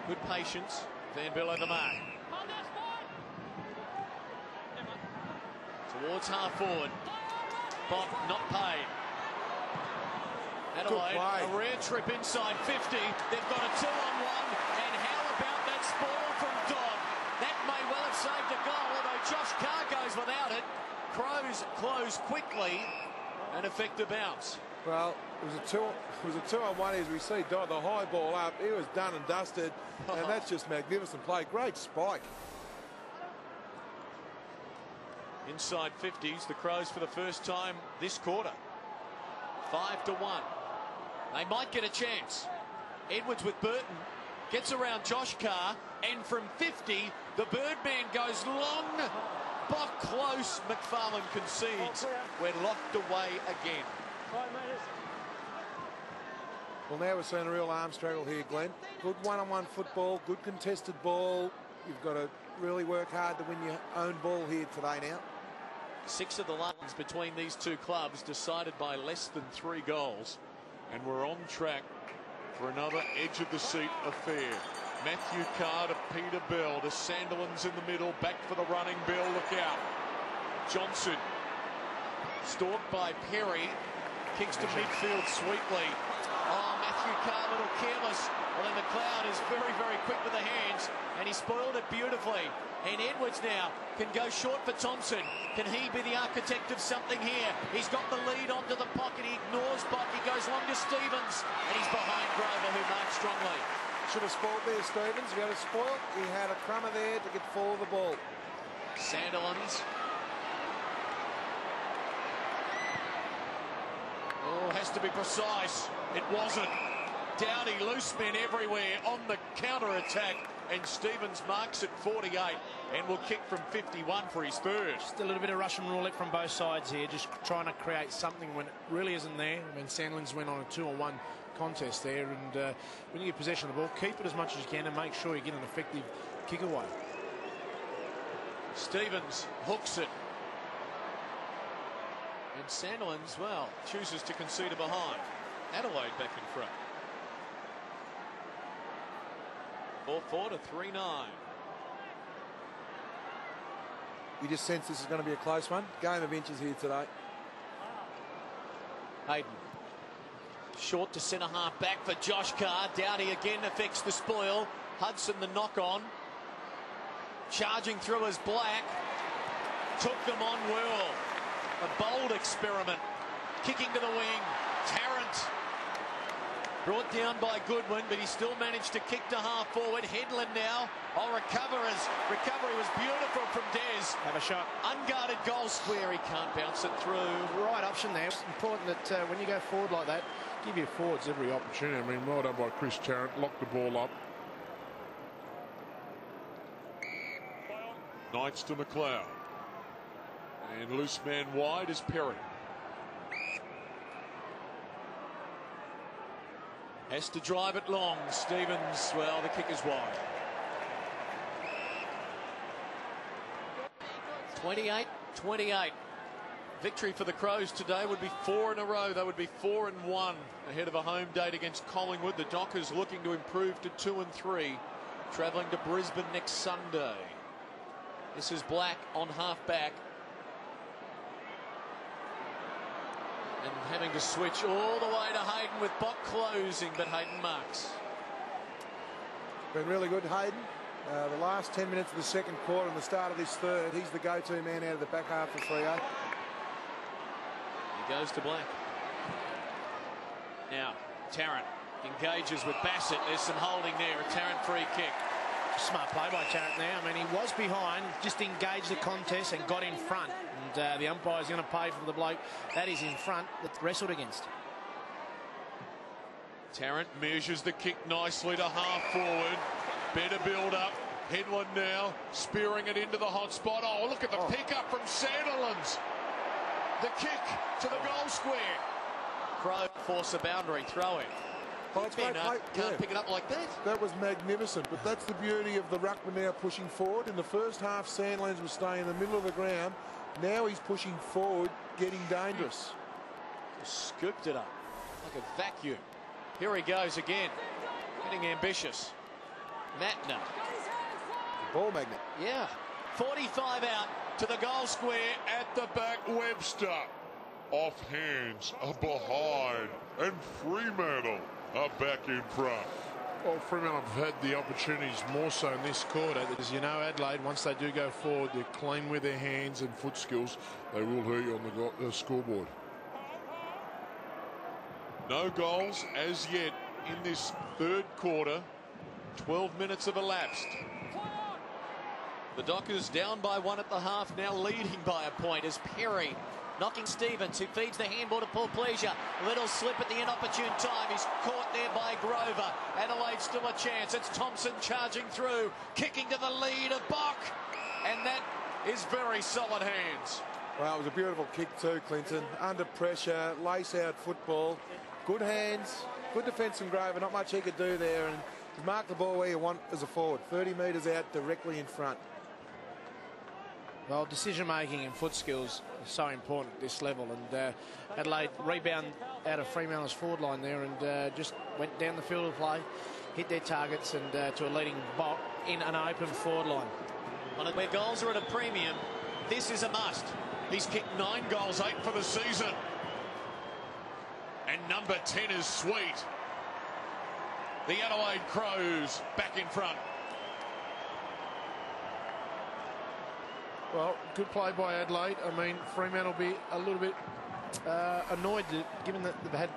Good patience. Van Berla the mark. Towards half forward. Bob not paid. Adelaide, a rare trip inside 50. They've got a 2-on-1. And how about that spoil from Dodd? That may well have saved a goal, although Josh Carr goes without it. Crows close quickly and effect a bounce. Well, it was a 2-on-1 as we see Dodd, the high ball up. He was done and dusted, and that's just magnificent play. Great spike. Inside 50s, the Crows for the first time this quarter. 5-1. They might get a chance. Edwards with Burton. Gets around Josh Carr. And from 50, the Birdman goes long. But close. McFarlane concedes. We're locked away again. Well, now we're seeing a real arm struggle here, Glenn. Good one-on-one football, good contested ball. You've got to really work hard to win your own ball here today now. 6 of the lines between these two clubs decided by less than 3 goals. And we're on track for another edge-of-the-seat affair. Matthew Carr to Peter Bell, to Sandilands in the middle, back for the running Bell, look out. Johnson, stalked by Perry, kicks to midfield sweetly. Oh, Matthew Carr a little careless. Well, then McLeod is very, very quick with the hands, and he spoiled it beautifully. And Edwards now can go short for Thompson. Can he be the architect of something here? He's got the lead onto the pocket. He ignores Bock. He goes long to Stevens, and he's behind Grover, who marks strongly. Should have spoiled there, Stevens. If he had a spoil, he had a crummer there to get full of the ball. Sandilands. Oh, has to be precise. It wasn't. Doughty, loose men everywhere on the counter-attack, and Stevens marks at 48 and will kick from 51 for his third. Just a little bit of Russian roulette from both sides here, just trying to create something when it really isn't there. I mean, Sandilands went on a 2-on-1 contest there, and when you get possession of the ball, keep it as much as you can and make sure you get an effective kick away. Stevens hooks it. And Sandilands, well, chooses to concede a behind. Adelaide back in front. 4-4 to 3-9. You just sense this is going to be a close one. Game of inches here today. Hayden. Short to centre half back for Josh Carr. Doughty again affects the spoil. Hudson the knock on. Charging through as Black. Took them on well. A bold experiment. Kicking to the wing. Tarrant. Brought down by Goodwin, but he still managed to kick to half forward. Headland now. Recovery was beautiful from Des. Have a shot. Unguarded goal square. He can't bounce it through. Right option there. It's important that when you go forward like that, give your forwards every opportunity. I mean, well done by Chris Tarrant, locked the ball up. Knights to McLeod. And loose man wide is Perry. Has to drive it long. Stevens, well, the kick is wide. 28-28. Victory for the Crows today would be 4 in a row. They would be 4-1 ahead of a home date against Collingwood. The Dockers looking to improve to 2-3, travelling to Brisbane next Sunday. This is Black on half-back. And having to switch all the way to Hayden with Bock closing, but Hayden marks. Been really good, Hayden. The last 10 minutes of the second quarter and the start of this third, he's the go-to man out of the back half for Freo. He goes to Black. Now, Tarrant engages with Bassett. There's some holding there. A Tarrant free kick. Smart play by Tarrant there. I mean, he was behind, just engaged the contest and got in front. And the umpire's going to pay for the bloke that is in front that's wrestled against. Tarrant measures the kick nicely to half forward. Better build up. Head one now. Spearing it into the hot spot. Oh, look at the pick up from Sandilands. The kick to the goal square. Crow force a boundary. Throw it. Can't pick it up like that. That was magnificent, but that's the beauty of the ruckman now pushing forward. In the first half, Sandlands was staying in the middle of the ground. Now he's pushing forward, getting dangerous. Scooped it up like a vacuum. Here he goes again, getting ambitious. Matner. Ball magnet. Yeah. 45 out to the goal square. At the back, Webster. Off hands, behind, and Fremantle are back in front. Well, Fremantle have had the opportunities more so in this quarter. As you know, Adelaide, once they do go forward, they're clean with their hands and foot skills. They will hurt you on the scoreboard. No goals as yet in this third quarter. 12 minutes have elapsed. The Dockers down by 1 at the half, now leading by a point as Perry knocking Stevens, who feeds the handball to Paul Pleasure. Little slip at the inopportune time. He's caught there by Grover. Adelaide still a chance. It's Thompson charging through, kicking to the lead of Bock. And that is very solid hands. Well, it was a beautiful kick too, Clinton. Under pressure, lace-out football. Good hands, good defence from Grover. Not much he could do there. And mark the ball where you want as a forward. 30 metres out, directly in front. Well, decision-making and foot skills are so important at this level. And Adelaide rebound out of Fremantle's forward line there and just went down the field of play, hit their targets and to a leading Bock in an open forward line. Where goals are at a premium, this is a must. He's kicked 9 goals, 8 for the season. And number 10 is Sweet. The Adelaide Crows back in front. Well, good play by Adelaide. I mean, Fremantle will be a little bit annoyed given that they've had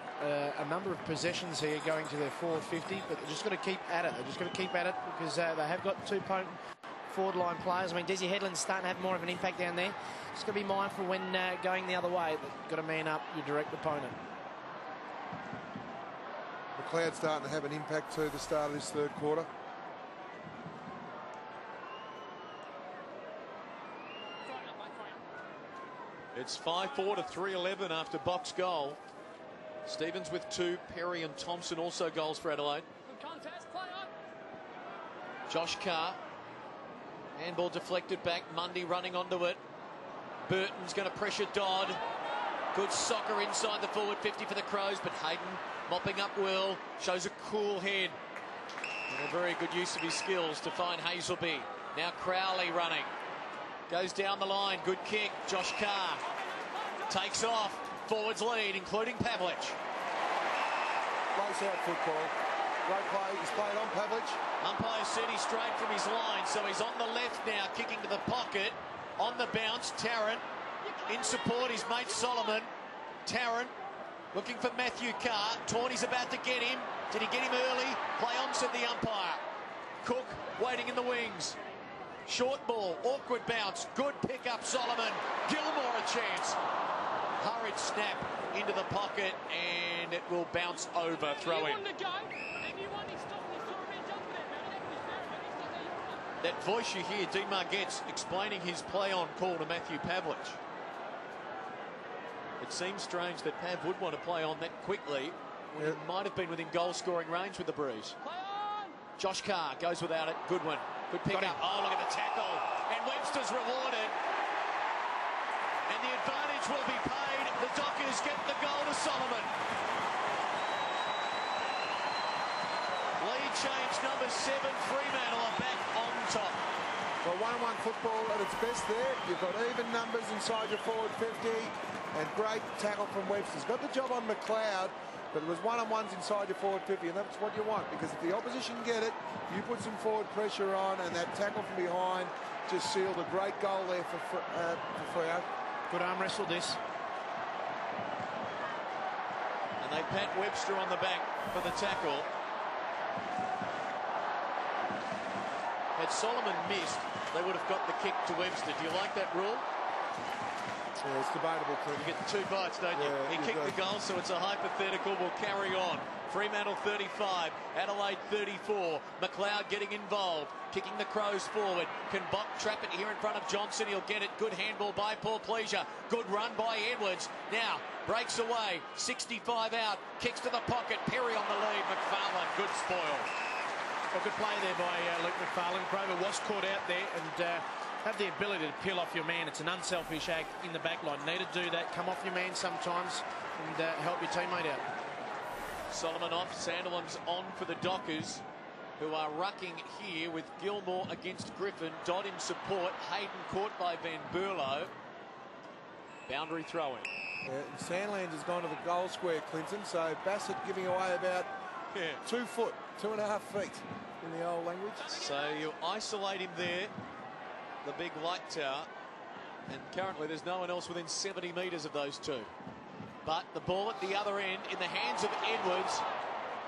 a number of possessions here going to their 450, but they've just got to keep at it. They've just got to keep at it because they have got 2 potent forward line players. I mean, Desi Headland's starting to have more of an impact down there. Just got to be mindful when going the other way. They've got to man up your direct opponent. McLeod's starting to have an impact too, the start of this third quarter. It's 5-4 to 3-11 after Bock's goal. Stevens with 2, Perry and Thompson also goals for Adelaide. Josh Carr. Handball deflected back. Mundy running onto it. Burton's going to pressure Dodd. Good soccer inside the forward 50 for the Crows, but Hayden mopping up Will. Shows a cool head. And a very good use of his skills to find Hazelby. Now Crowley running. Goes down the line. Good kick. Josh Carr takes off. Forwards lead, including Pavlich. Lace out football. Great play. He's played on Pavlich. Umpire said he's straight from his line, so he's on the left now, kicking to the pocket. On the bounce, Tarrant. In support, his mate Solomon. Tarrant looking for Matthew Carr. Tawny's about to get him. Did he get him early? Play on, said the umpire. Cook waiting in the wings. Short ball, awkward bounce. Good pick up, Solomon. Gilmore a chance. hurried snap into the pocket, and it will bounce over. Throw in. That voice you hear, Dean Margette's explaining his play-on call to Matthew Pavlich. It seems strange that Pav would want to play on that quickly when it might have been within goal-scoring range with the breeze. Josh Carr goes without it. Good one. Good pick up. Oh, look at the tackle. And Webster's rewarded. And the advantage will be paid. The Dockers get the goal to Solomon. Lead change number 7. Fremantle are back on top. Well, 1-1 football at its best there. You've got even numbers inside your forward 50 and great tackle from Webster's. Got the job on McLeod, but it was one-on-ones inside your forward 50, and that's what you want, because if the opposition get it, you put some forward pressure on, and that tackle from behind just sealed a great goal there for Freo. Good arm wrestle this. And they pat Webster on the back for the tackle. Had Solomon missed, they would have got the kick to Webster. Do you like that rule? Yeah, it's debatable, Clint. You get 2 bites, don't you? Yeah, He kicked the goal, so it's a hypothetical. We'll carry on. Fremantle 35, Adelaide 34. McLeod getting involved, kicking the Crows forward. Can Bock trap it here in front of Johnson? He'll get it. Good handball by Paul Pleasure. Good run by Edwards. Now breaks away. 65 out. Kicks to the pocket. Perry on the lead. McFarlane, good spoil. Well, good play there by Luke McFarlane. Grover was caught out there and have the ability to peel off your man. It's an unselfish act in the back line. Need to do that. Come off your man sometimes and help your teammate out. Solomon off. Sandilands on for the Dockers, who are rucking here with Gilmore against Griffin. Dodd in support. Hayden caught by Van Berlo. Boundary throw-in. Sandlands has gone to the goal square, Clinton, so Bassett giving away about 2 foot, 2.5 feet in the old language. So you isolate him there, the big light tower, and currently there's no one else within 70 metres of those two. But the ball at the other end in the hands of Edwards,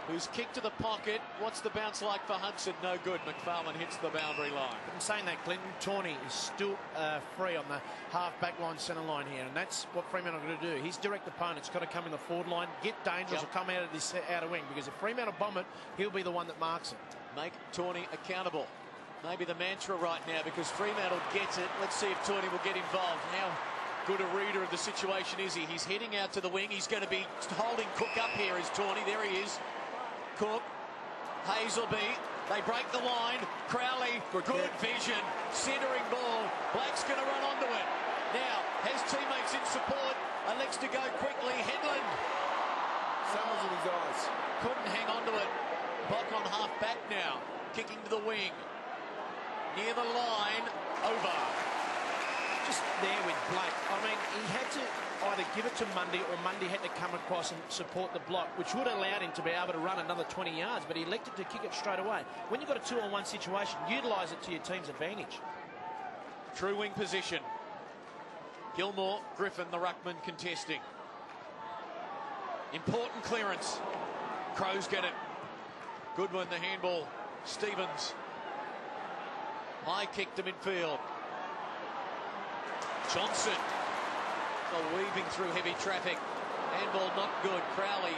who's kicked to the pocket. What's the bounce like for Hudson? No good. McFarlane hits the boundary line. I'm saying that Clinton Tawney is still free on the half-back line, centre line here, and that's what Fremantle are going to do. His direct opponent's got to come in the forward line, get dangerous, or come out of this outer wing, because if Fremantle bomb it, he'll be the one that marks it. Make Tawney accountable. Maybe the mantra right now, because Fremantle gets it. Let's see if Tawney will get involved. How good a reader of the situation is he? He's heading out to the wing. He's going to be holding Cook up here as Tawney. There he is. Cook, Hazelby, they break the line. Crowley, good vision, centering ball. Black's going to run onto it. Now, has teammates in support, elects to go quickly. Headland. Summers in his eyes. Couldn't hang on to it. Bock on half back now, kicking to the wing. Near the line, over. Just there with Blake. I mean, he had to either give it to Mundy or Mundy had to come across and support the block, which would have allowed him to be able to run another 20 yards, but he elected to kick it straight away. When you've got a 2-on-1 situation, utilise it to your team's advantage. True wing position. Gilmore, Griffin, the ruckman contesting. Important clearance. Crows get it. Goodwin, the handball. Stevens. High kick to midfield. Johnson. Weaving through heavy traffic. Handball not good. Crowley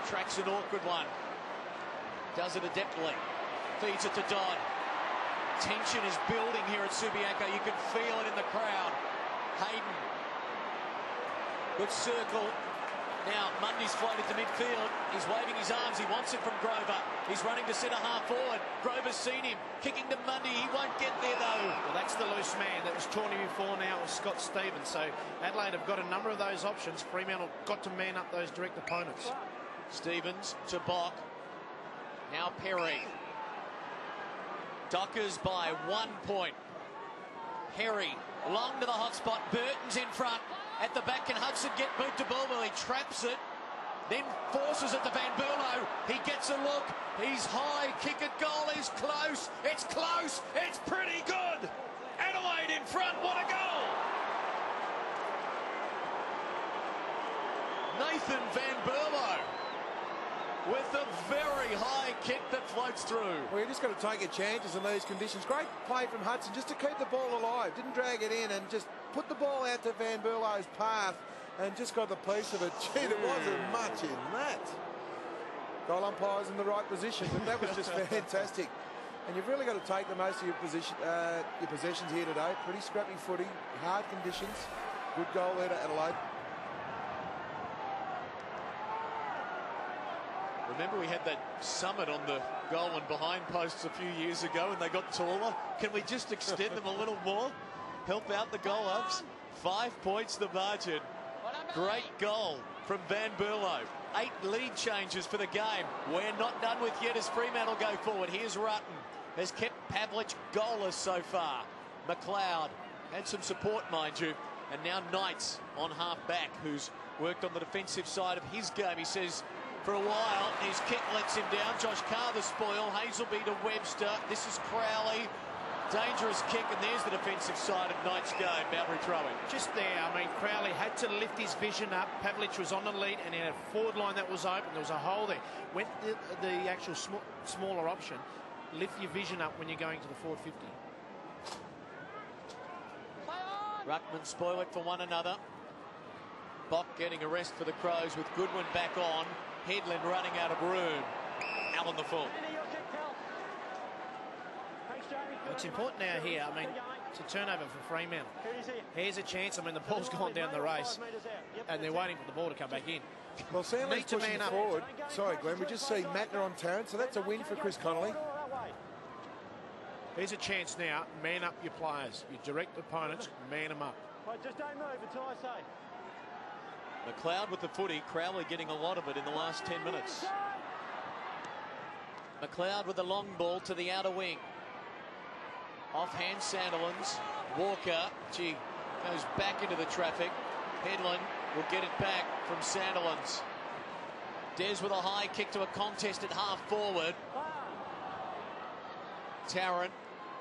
tracks an awkward one. Does it adeptly. Feeds it to Dodd. Tension is building here at Subiaco. You can feel it in the crowd. Hayden. Good circle. Now Mundy's floated to midfield. He's waving his arms. He wants it from Grover. He's running to centre half forward. Grover's seen him. Kicking to Mundy. He won't get there though. Well, that's the loose man. That was Tawney before, now it was Scott Stevens. So Adelaide have got a number of those options. Fremantle got to man up those direct opponents. Stevens to Bock. Now Perry. Dockers by 1 point. Perry long to the hot spot. Burton's in front. At the back, can Hudson get boot to ball? Well, he traps it, then forces it to Van Berlo. He gets a look. He's high. Kick at goal is close. It's close. It's pretty good. Adelaide in front. What a goal. Nathan Van Berlo with a very high kick that floats through. Well, you just got to take your chances in these conditions. Great play from Hudson just to keep the ball alive. Didn't drag it in and just put the ball out to Van Berlo's path and just got the piece of it. Gee, there wasn't much in that. Goal umpire's in the right position, but that was just fantastic. And you've really got to take the most of your possessions here today. Pretty scrappy footy, hard conditions. Good goal there to Adelaide. Remember we had that summit on the goal and behind posts a few years ago and they got taller. Can we just extend them a little more? Help out the goal ups. 5 points the margin. Great goal from Van Berlo. 8 lead changes for the game. We're not done with yet as Fremantle go forward. Here's Rutten. Has kept Pavlich goalless so far. McLeod had some support, mind you. And now Knights on half-back, who's worked on the defensive side of his game. He says for a while his kick lets him down. Josh Carr the spoil. Hazelby to Webster. This is Crowley. Dangerous kick, and there's the defensive side of Knights' game. Boundary throwing. Just there, I mean, Crowley had to lift his vision up. Pavlich was on the lead, and he had a forward line that was open. There was a hole there. Went the actual smaller option. Lift your vision up when you're going to the forward 50. Ruckman spoil it for one another. Bock getting a rest for the Crows with Goodwin back on. Headland running out of room. Allen the full. It's important now here, I mean, it's a turnover for Fremantle. Here's a chance, I mean, the ball's gone down the race and they're waiting for the ball to come back in. Well, Sandler's pushing forward. Sorry, Glenn, we just see Matner on Tarrant, so that's a win for Chris Connolly. Here's a chance now, man up your players. Your direct opponents, man them up. Just don't move until I say. McLeod with the footy, Crowley getting a lot of it in the last 10 minutes. McLeod with the long ball to the outer wing. Offhand Sandilands. Walker, gee, goes back into the traffic. Headland will get it back from Sandilands. Des with a high kick to a contest at half forward. Tarrant,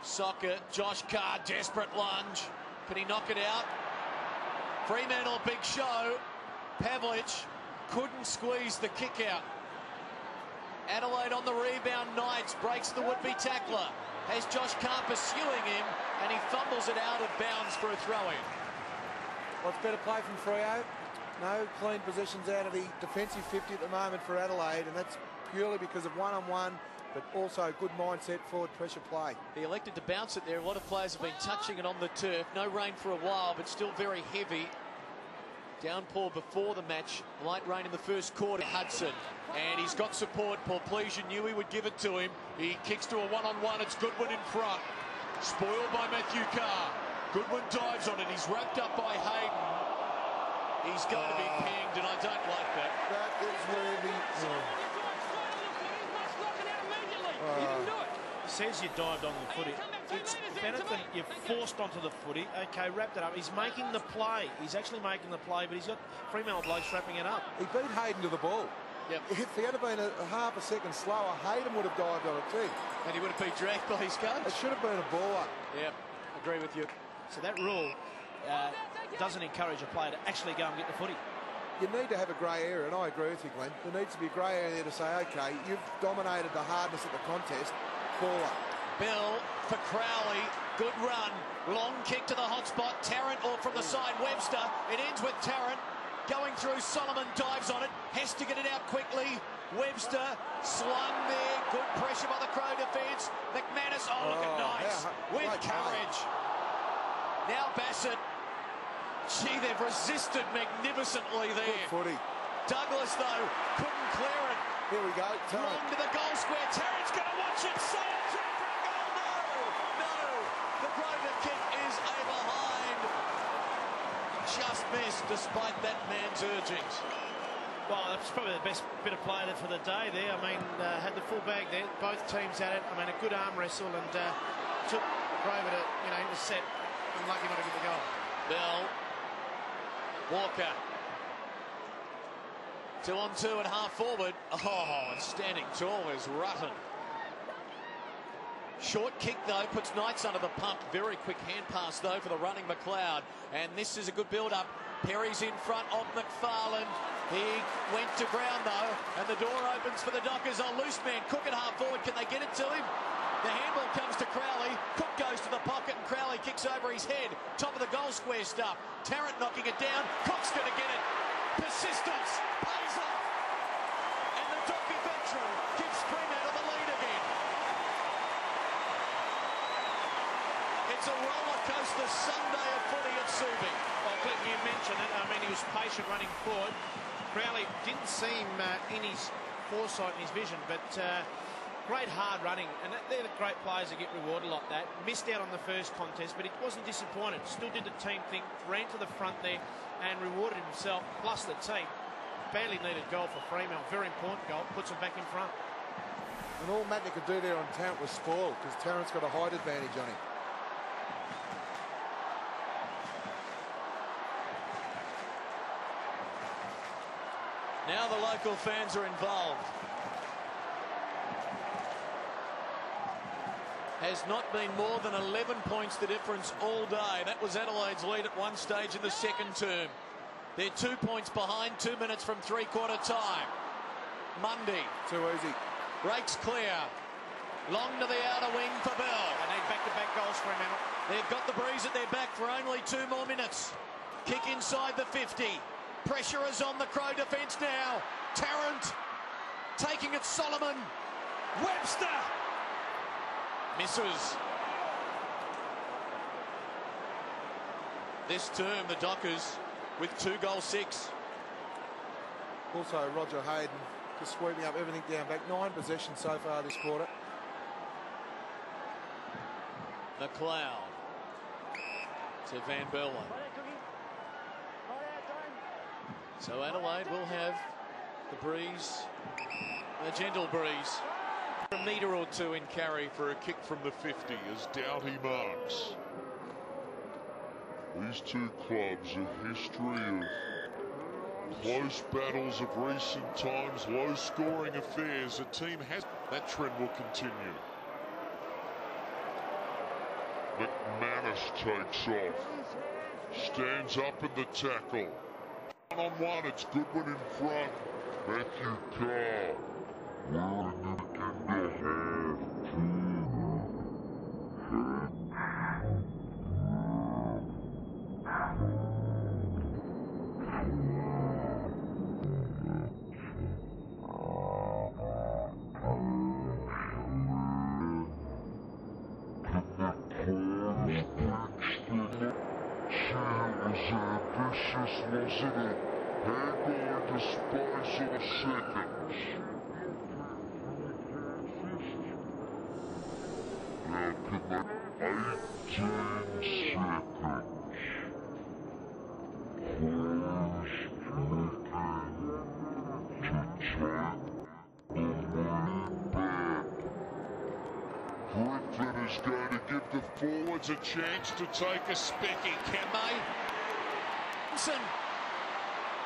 Soccer, Josh Carr, desperate lunge. Can he knock it out? Fremantle, big show. Pavlich couldn't squeeze the kick out. Adelaide on the rebound. Knights breaks the would-be tackler. Has Josh Carr pursuing him, and he fumbles it out of bounds for a throw-in. What's better play from Freo? No clean possessions out of the defensive 50 at the moment for Adelaide, and that's purely because of one-on-one, but also good mindset, forward pressure play. He elected to bounce it there. A lot of players have been touching it on the turf. No rain for a while, but still very heavy. Downpour before the match. Light rain in the first quarter. Hudson. And he's got support. Paul Pleasure knew he would give it to him. He kicks to a one-on-one. It's Goodwin in front. Spoiled by Matthew Carr. Goodwin dives on it. He's wrapped up by Hayden. He's going to be pinged, and I don't like that. That is where the... Says you dived on the footy. It's Benetton, you're forced onto the footy. Okay, wrapped it up. He's making the play. He's actually making the play, but he's got Fremantle blokes wrapping it up. He beat Hayden to the ball. Yep. If he had been a half a second slower, Hayden would have dived on it too. And he would have been dragged by his coach. It should have been a baller. Yeah, agree with you. So that rule doesn't encourage a player to actually go and get the footy. You need to have a grey area, and I agree with you, Glenn. There needs to be a grey area there to say, OK, you've dominated the hardness of the contest. Baller. Bill for Crowley. Good run. Long kick to the hot spot. Tarrant or from the side, Webster. It ends with Tarrant. Going through, Solomon dives on it. Has to get it out quickly. Webster slung there. Good pressure by the Crow defence. McManus, oh, look at Knights. With courage. Now Bassett. Gee, they've resisted magnificently there. Good footy. Douglas, though, couldn't clear it. Here we go. Long to the goal square. Tarrant's going to watch it. Say it for a goal. No. The Grover kick is a behind. Just missed despite that man's urgings. Well, that's probably the best bit of play for the day there. I mean, had the full bag there. Both teams at it. I mean, a good arm wrestle and took Grover to, intercept. Unlucky not to get the goal. Bell. Walker. 2-on-2 and half forward. Oh, and standing tall is Rutten. Short kick, though, puts Knights under the pump. Very quick hand pass, though, for the running McLeod. And this is a good build-up. Perry's in front of McFarland. He went to ground, though, and the door opens for the Dockers. Oh, loose man. Cook at half forward. Can they get it to him? The handball comes to Crowley. Cook goes to the pocket and Crowley kicks over his head. Top of the goal square stuff. Tarrant knocking it down. Cook's going to get it. Persistence pays off. And the Docky veteran gives Fremantle the lead again. It's a roller coaster Sunday of footy at Subi. Well, Clint, you mentioned it. I mean, he was patient running forward. Crowley didn't seem in his foresight and his vision, but great hard running. And they're the great players that get rewarded like that. Missed out on the first contest, but he wasn't disappointed. Still did the team thing, ran to the front there and rewarded himself, plus the team. Badly needed goal for Fremantle. Very important goal. Puts them back in front. And all Matney could do there on Tarrant was spoiled, because Tarrant's got a height advantage on him. Now the local fans are involved. Has not been more than 11 points the difference all day. That was Adelaide's lead at one stage in the second term. They're 2 points behind, 2 minutes from three-quarter time. Mundy. Too easy. Breaks clear. Long to the outer wing for Bell. They need back-to-back goals for Fremantle. They've got the breeze at their back for only 2 more minutes. Kick inside the 50. Pressure is on the Crow defence now. Tarrant taking it. Solomon. Webster misses. This term, the Dockers with 2-6. Also, Roger Hayden just sweeping up everything down back. 9 possessions so far this quarter. McLeod to Van Berlin. So Adelaide will have the breeze, a gentle breeze. A metre or two in carry for a kick from the 50 as Doughty marks. These two clubs, a history of close battles of recent times, low-scoring affairs. A team has that trend will continue. McManus takes off, stands up in the tackle. One-on-one, it's Goodwin in front. Matthew Carr. Wasn't it? They're going to spice of seconds. Now commit 18 seconds. Who's looking to take the lead back? Griffin is going to give the forwards a chance to take a specky, can they?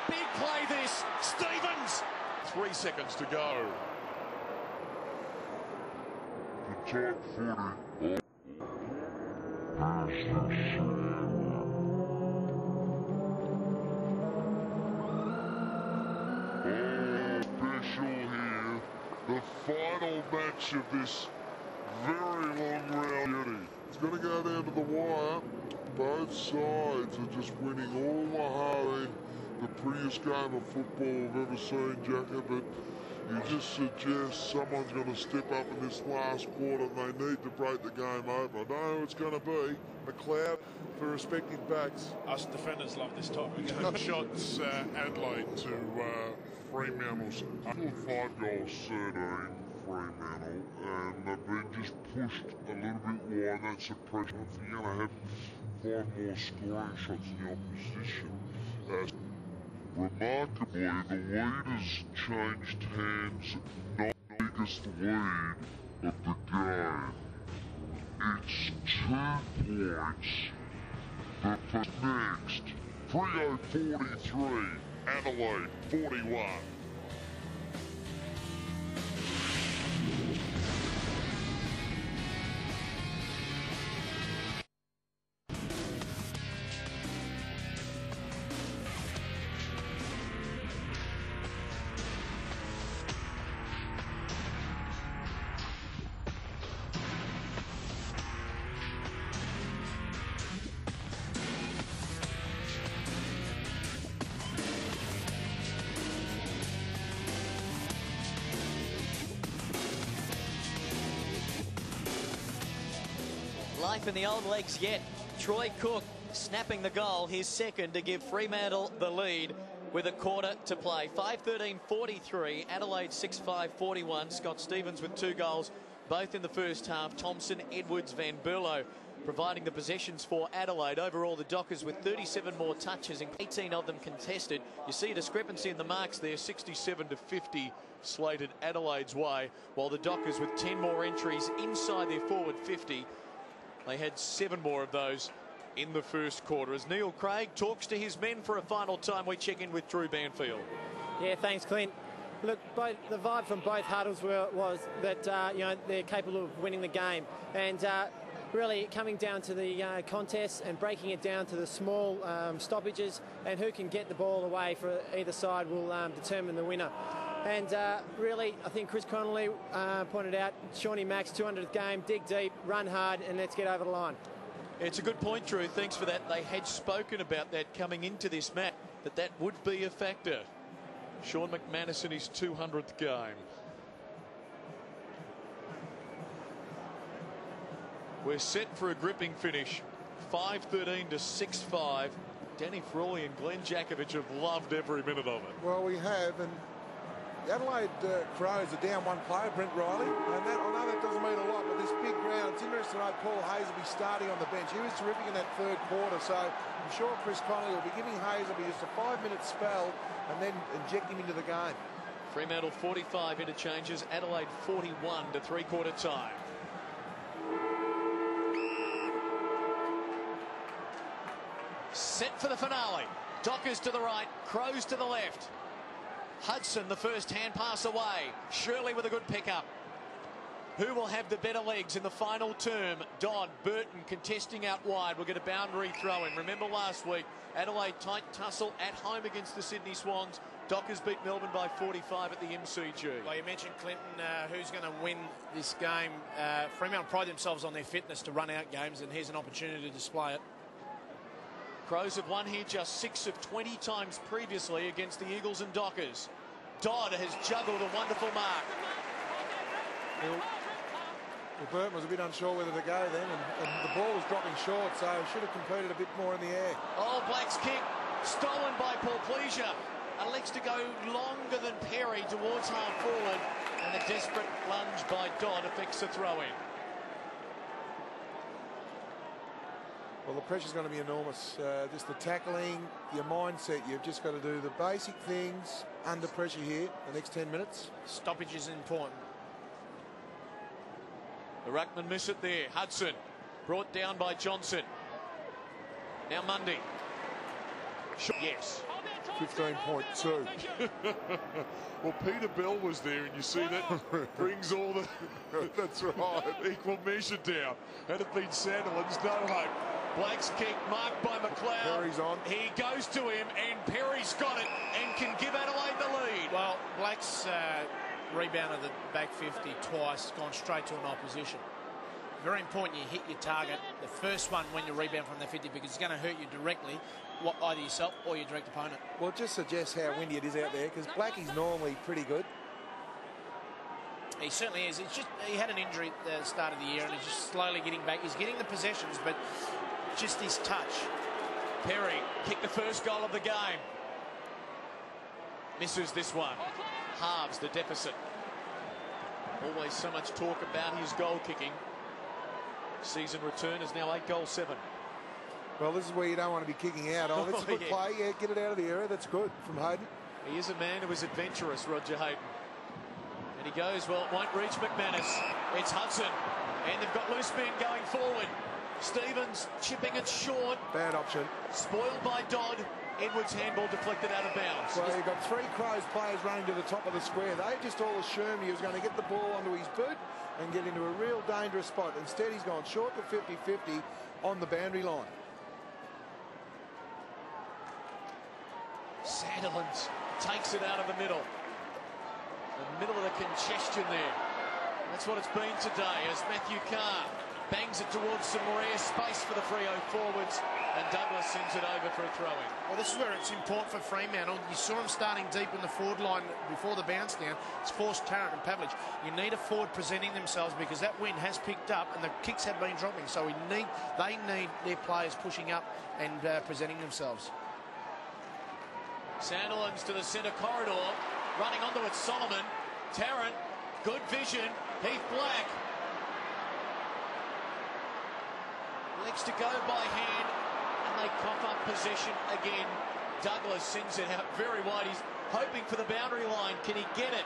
Big play this. Stevens. 3 seconds to go. The top footy. Special here. The final match of this very long round. It's going to go down to the wire. Both sides are just winning all the heart. The prettiest game of football we've ever seen, Jacka, but you just suggest someone's going to step up in this last quarter and they need to break the game open. I don't know who it's going to be. McLeod for respective backs. Us defenders love this type of game. Shots Adelaide to Fremantle's 5 goals 13 Fremantle, and they've been just pushed a little bit wide. That's a pressure. If you're going to have 5 more scoring shots in the opposition. Remarkably, the lead has changed hands, not the biggest lead of the game. It's 2 points. The next, Freo 43, Adelaide 41. life in the old legs yet. Troy Cook snapping the goal, his second, to give Fremantle the lead with a quarter to play. 5:13.43, Adelaide 6:5.41. Scott Stevens with 2 goals, both in the first half. Thompson, Edwards, Van Berlo providing the possessions for Adelaide. Overall, the Dockers with 37 more touches and 18 of them contested. You see a discrepancy in the marks there, 67 to 50 slated Adelaide's way, while the Dockers with 10 more entries inside their forward 50. They had 7 more of those in the first quarter. As Neil Craig talks to his men for a final time, we check in with Drew Banfield. Yeah, thanks, Clint. Look, the vibe from both huddles was that you know, they're capable of winning the game, and really coming down to the contest and breaking it down to the small stoppages, and who can get the ball away for either side will determine the winner. And really, I think Chris Connolly pointed out, Shawnee Mack's 200th game, dig deep, run hard, and let's get over the line. It's a good point, Drew. Thanks for that. They had spoken about that coming into this match, that would be a factor. Sean McManus in his 200th game. We're set for a gripping finish. 5:13 to 6:5. Danny Frawley and Glenn Jakovich have loved every minute of it. Well, we have, and the Adelaide Crows are down one player, Brent Riley, and that, I know that doesn't mean a lot, but this big ground, it's interesting to know Paul Hayes will be starting on the bench. He was terrific in that third quarter, so I'm sure Chris Connolly will be giving Hayes just a 5-minute spell and then inject him into the game. Fremantle 45 interchanges, Adelaide 41 to three-quarter time. Set for the finale. Dockers to the right, Crows to the left. Hudson, the first hand pass away. Shirley with a good pickup. Who will have the better legs in the final term? Dodd, Burton contesting out wide. We'll get a boundary throw in. Remember last week, Adelaide tight tussle at home against the Sydney Swans. Dockers beat Melbourne by 45 at the MCG. Well, you mentioned, Clinton, who's going to win this game. Fremantle pride themselves on their fitness to run out games, and here's an opportunity to display it. Crows have won here just 6 of 20 times previously against the Eagles and Dockers. Dodd has juggled a wonderful mark. Well, Burton was a bit unsure whether to go then, and the ball was dropping short, so should have completed a bit more in the air. Oh, Black's kick stolen by Paul Pleasure. Elects to go longer than Perry towards half forward, and a desperate lunge by Dodd affects the throw-in. Well, the pressure's going to be enormous. Just the tackling, your mindset. You've just got to do the basic things under pressure here the next 10 minutes. Stoppage is important. The ruckman miss it there. Hudson brought down by Johnson. Now Mundy. Yes. 15.2. Well, Peter Bell was there, and you see that brings all the That's right. equal measure down. Had it been Sandilands, no hope. Black's kick marked by McLeod. Perry's on. He goes to him, and Perry's got it and can give Adelaide the lead. Well, Black's rebounded the back 50 twice, gone straight to an opposition. Very important you hit your target, the first one when you rebound from the 50, because it's going to hurt you directly, either yourself or your direct opponent. Well, it just suggests how windy it is out there, because Blackie's normally pretty good. He certainly is. It's just he had an injury at the start of the year, and he's just slowly getting back. He's getting the possessions, but just his touch. Perry kicked the first goal of the game. Misses this one. Halves the deficit. Always so much talk about his goal kicking. Season return is now 8 goals 7. Well, this is where you don't want to be kicking out of. It's a good play. Yeah, get it out of the area. That's good from Hayden. He is a man who is adventurous, Roger Hayden. And he goes, well, it won't reach McManus. It's Hudson. And they've got loose men going forward. Stevens chipping it short. Bad option. Spoiled by Dodd. Edwards' handball deflected out of bounds. Well, you've got 3 Crows players running to the top of the square. They just all assumed he was going to get the ball onto his boot and get into a real dangerous spot. Instead, he's gone short to 50-50 on the boundary line. Sandilands takes it out of the middle. The middle of the congestion there. That's what it's been today as Matthew Carr bangs it towards some rare space for the Freo forwards, and Douglas sends it over for a throw-in. Well, this is where it's important for Fremantle. You saw him starting deep in the forward line before the bounce down. It's forced Tarrant and Pavlich. You need a forward presenting themselves because that wind has picked up and the kicks have been dropping. So they need their players pushing up and presenting themselves. Sandilands to the centre corridor, running onto it, Solomon. Tarrant, good vision. Heath Black. Legs to go by hand, and they cough up possession again. Douglas sends it out very wide. He's hoping for the boundary line. Can he get it?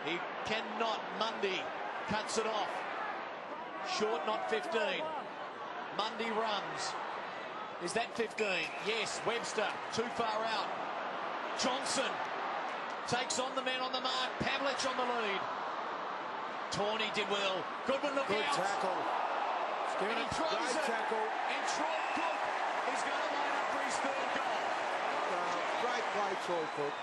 He cannot. Mundy cuts it off. Short, not 15. Mundy runs. Is that 15? Yes. Webster, too far out. Johnson takes on the man on the mark. Pavlich on the lead. Tawney did well. Goodwin look Good out. tackle. And he throws Great it. tackle. And Troy Cook is going to line up for his third goal. Great play, Troy Cook.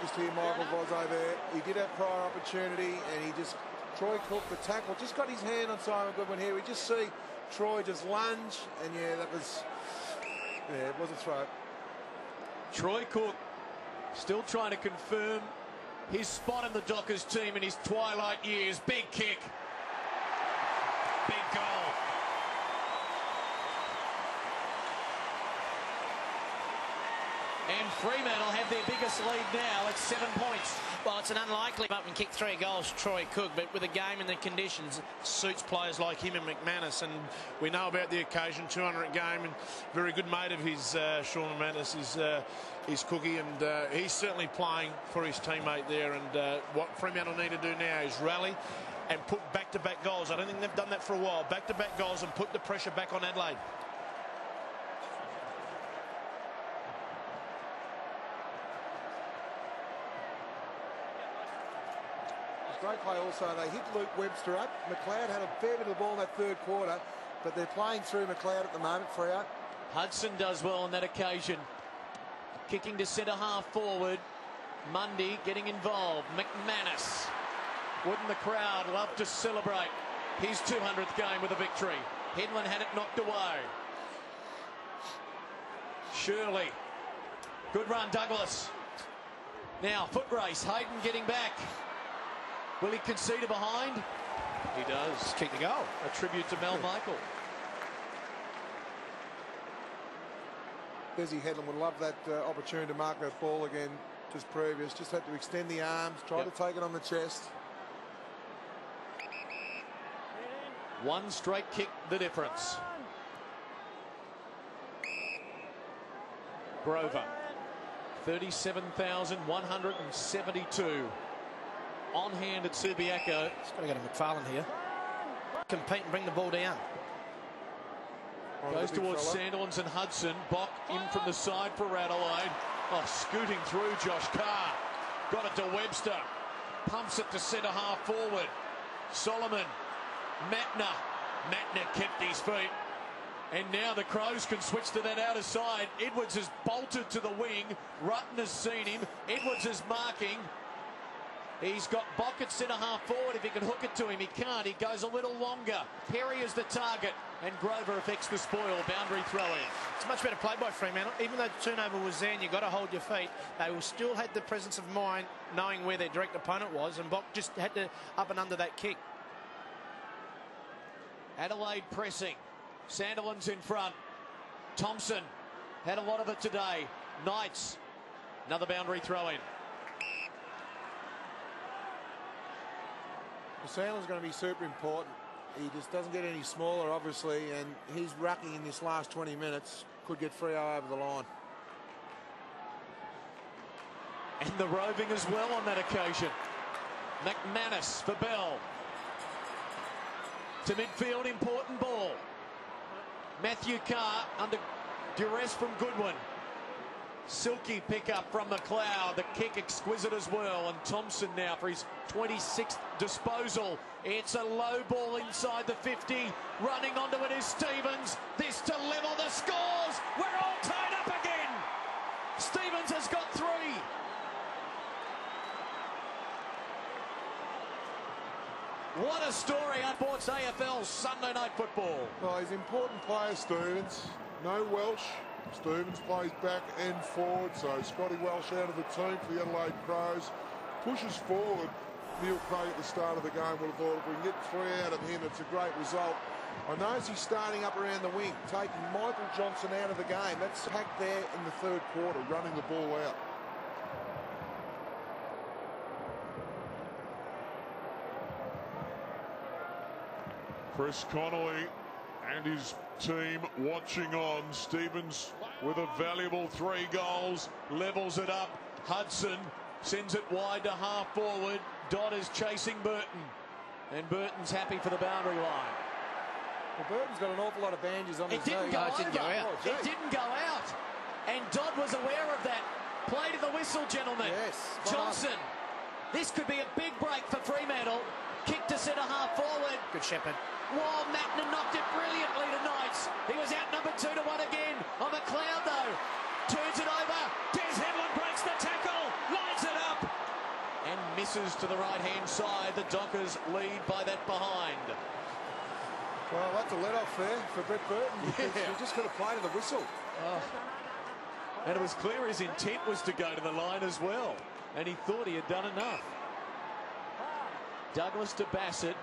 Just hear Michael Vozzo there. He did have prior opportunity, and he just, Troy Cook, the tackle, just got his hand on Simon Goodwin here. We just see Troy just lunge, and yeah, that was, yeah, it was a throw. Troy Cook still trying to confirm his spot in the Dockers team in his twilight years. Big kick. Big goal. And Fremantle have their biggest lead now at 7 points. Well, it's an unlikely up and kick 3 goals, Troy Cook, but with the game and the conditions, suits players like him and McManus. And we know about the occasion, 200 game, and very good mate of his, Sean McManus, is Cookie, and he's certainly playing for his teammate there. And what Fremantle need to do now is rally and put back-to-back goals. I don't think they've done that for a while. Back-to-back goals and put the pressure back on Adelaide. Great play also. They hit Luke Webster up. McLeod had a fair bit of the ball in that third quarter, but they're playing through McLeod at the moment. Freo. Hudson does well on that occasion. Kicking to centre half forward. Mundy getting involved. McManus. Wouldn't the crowd love to celebrate his 200th game with a victory? Headland had it knocked away. Shirley. Good run, Douglas. Now, foot race. Hayden getting back. Will he concede a behind? He does. Kick the goal. A tribute to Mel Michael. Desi Headland would love that opportunity to mark that ball again just previous. Just had to extend the arms, try to take it on the chest. One straight kick, the difference. Grover. 37,172. On hand at Subiaco. It's got to go to McFarlane here. Compete and bring the ball down. Goes towards Sandilands and Hudson. Bock in from the side for Adelaide. Oh, scooting through Josh Carr. Got it to Webster. Pumps it to centre half forward. Solomon. Matner. Matner kept his feet. And now the Crows can switch to that outer side. Edwards has bolted to the wing. Rutten has seen him. Edwards is marking. He's got Bock at centre half forward. If he can hook it to him, he can't. He goes a little longer. Perry is the target, and Grover affects the spoil. Boundary throw in. It's a much better play by Fremantle. Even though the turnover was there and you've got to hold your feet, they will still had the presence of mind knowing where their direct opponent was, and Bock just had to up and under that kick. Adelaide pressing. Sandilands in front. Thompson had a lot of it today. Knights. Another boundary throw in. Sandilands going to be super important. He just doesn't get any smaller, obviously, and his rucking in this last 20 minutes could get Freo over the line. And the roving as well on that occasion. McManus for Bell. To midfield, important ball. Matthew Carr under duress from Goodwin. Silky pickup from McLeod. The kick exquisite as well. And Thompson now for his 26th disposal. It's a low ball inside the 50. Running onto it is Stevens. This to level the scores. We're all tied up again. Stevens has got 3. What a story on Sports AFL Sunday Night Football. Well, he's an important player, Stevens. No Welsh. Stevens plays back and forward, so Scotty Welsh out of the team for the Adelaide Crows. Pushes forward. Neil Craig at the start of the game would have thought if we can get 3 out of him, it's a great result. I notice he's starting up around the wing, taking Michael Johnson out of the game. That's packed there in the third quarter, running the ball out. Chris Connolly and his team watching on. Stevens with a valuable 3 goals, levels it up. Hudson sends it wide to half forward. Dodd is chasing Burton, and Burton's happy for the boundary line. Well, Burton's got an awful lot of bandages on his knee. It didn't go out. Oh, It didn't go out. And Dodd was aware of that. Play to the whistle, gentlemen. Yes. Johnson. This could be a big break for Fremantle. Kick to centre half forward. Good shepherd. Wow, Mattner knocked it brilliantly tonight. He was outnumbered 2-1 again. On McLeod, though. Turns it over. Des Hedlund breaks the tackle. Lines it up. And misses to the right-hand side. The Dockers lead by that behind. Well, that's a let-off there for Brett Burton. He just got to play to the whistle. Oh. And it was clear his intent was to go to the line as well. And he thought he had done enough. Douglas to Bassett.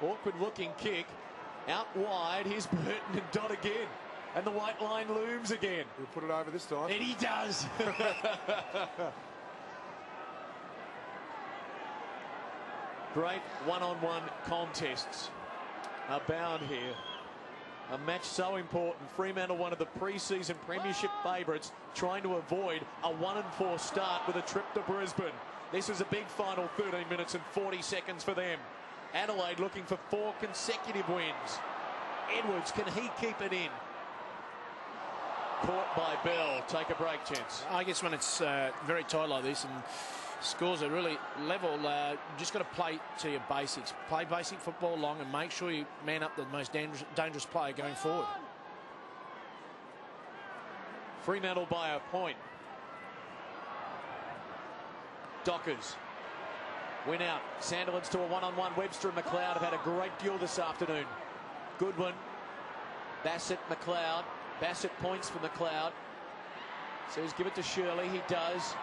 Awkward looking kick. Out wide. Here's Burton and Dodd again. And the white line looms again. He'll put it over this time. And he does. Great one-on-one contests abound here. A match so important. Fremantle, one of the pre-season premiership favourites, trying to avoid a 1-4 start with a trip to Brisbane. This is a big final 13 minutes and 40 seconds for them. Adelaide looking for 4 consecutive wins. Edwards, can he keep it in? Caught by Bell. Take a break, gents. I guess when it's very tight like this and scores are really level, you just got to play to your basics. Play basic football long and make sure you man up the most dangerous player going forward. Fremantle by a point. Dockers win out. Sandilands to a one-on-one. Webster and McLeod have had a great duel this afternoon. Goodwin, Bassett, McLeod. Bassett points for McLeod. Says give it to Shirley. He does.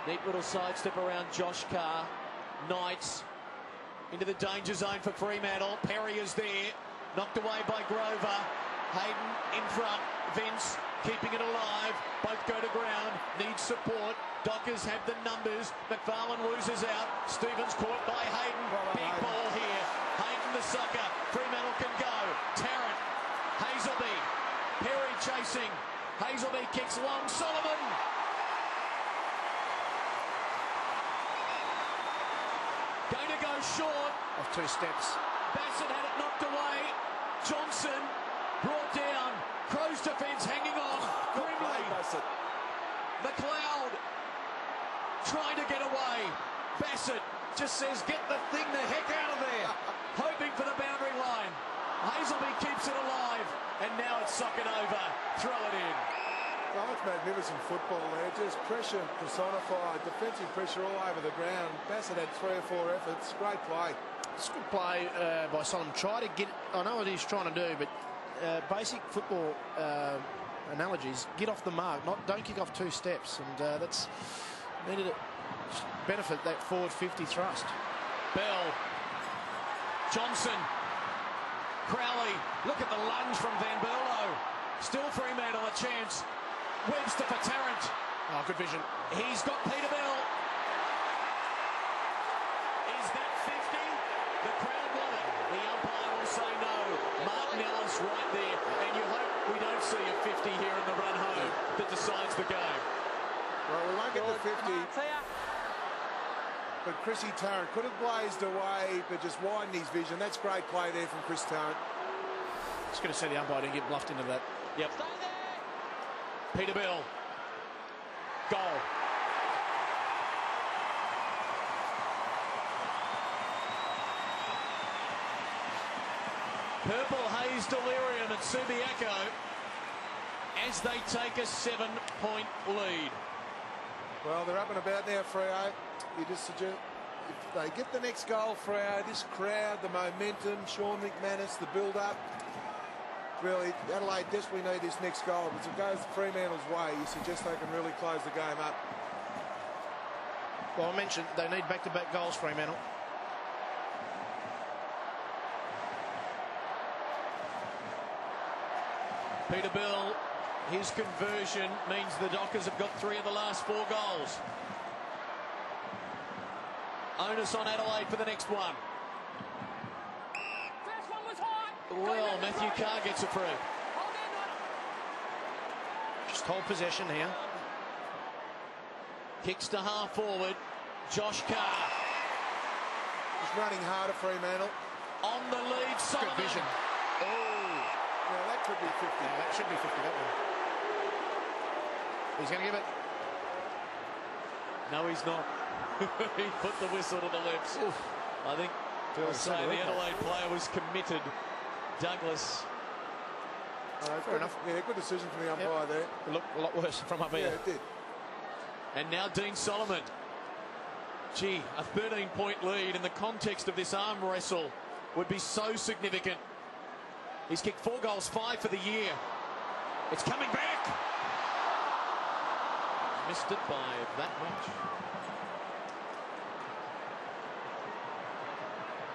Neat little sidestep around Josh Carr. Knights into the danger zone for Fremantle. Perry is there. Knocked away by Grover. Hayden in front. Vince keeping it alive. Both go to ground. Needs support. Dockers have the numbers. McFarlane loses out. Stevens caught by Hayden. Big ball here. Hayden the sucker. Fremantle can go. Tarrant. Hazelby. Perry chasing. Hazelby kicks long. Solomon. Going to go short. Off 2 steps. Bassett had it knocked away. Johnson brought down. Crows defence hanging on. Grimley. McLeod trying to get away. Bassett just says, get the thing the heck out of there. Hoping for the boundary line. Hazelby keeps it alive. And now it's sock it over. Throw it in. Oh, it's magnificent football there. Just pressure personified. Defensive pressure all over the ground. Bassett had 3 or 4 efforts. Great play. It's a good play by Solomon. Try to get, I know what he's trying to do, but basic football analogies, get off the mark. Don't kick off 2 steps. And that's needed to benefit that forward 50 thrust. Bell. Johnson. Crowley. Look at the lunge from Van Berlo. Still Fremantle a chance. Webster for Tarrant. Oh, good vision. He's got Peter Bell. Is that 50? The crowd want it. The umpire will say no. Martin Ellis right there. And you hope we don't see a 50 here in the run home that decides the game. Well, we won't get the 50. But Chrissy Tarrant could have blazed away, but just widened his vision. That's great play there from Chris Tarrant. Just going to say the umpire didn't get bluffed into that. Yep. Peter Bell. Goal. Purple Haze delirium at Subiaco as they take a 7-point lead. Well, they're up and about now, Freo. You just suggest if they get the next goal for this crowd, the momentum, Sean McManus, the build-up, really, Adelaide desperately need this next goal. If it goes Fremantle's way, you suggest they can really close the game up. Well, I mentioned they need back-to-back goals, Fremantle. Peterbilt, his conversion means the Dockers have got 3 of the last 4 goals. Onus on Adelaide for the next one. First one was high. Well, Matthew Carr gets a free. Just hold possession here. Kicks to half forward. Josh Carr. He's running hard at Fremantle. On the lead, Solomon. Good vision. Oh, yeah, that could be 50. Yeah, that should be 50, that one. He's going to give it. No, he's not. He put the whistle to the lips. Oof. I think they'll say the Adelaide player was committed. Douglas. Fair enough. Yeah, good decision from the umpire there. It looked a lot worse from up here. Yeah, it did. And now Dean Solomon. Gee, a 13-point lead in the context of this arm wrestle would be so significant. He's kicked 4 goals, 5 for the year. It's coming back. Missed it by that much.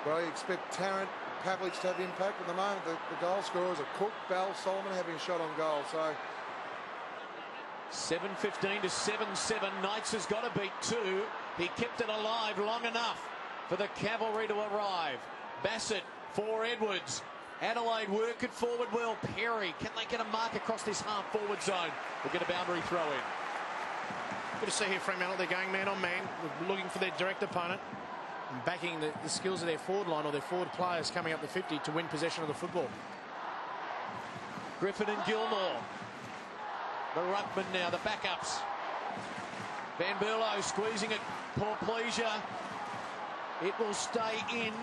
Well, you expect Tarrant, Pavlich to have impact. At the moment, the goal scorers are Cook, Bell, Solomon having a shot on goal. So 7:15 to 7-7. Knights has got to beat 2. He kept it alive long enough for the cavalry to arrive. Bassett for Edwards. Adelaide work it forward well. Perry, can they get a mark across this half-forward zone? We'll get a boundary throw in. Good to see here Fremantle. They're going man on man, looking for their direct opponent and backing the skills of their forward line or their forward players coming up the 50 to win possession of the football. Griffin and Gilmore. The ruckman now, the backups. Van Berlo squeezing it. Poor pleasure. It will stay in.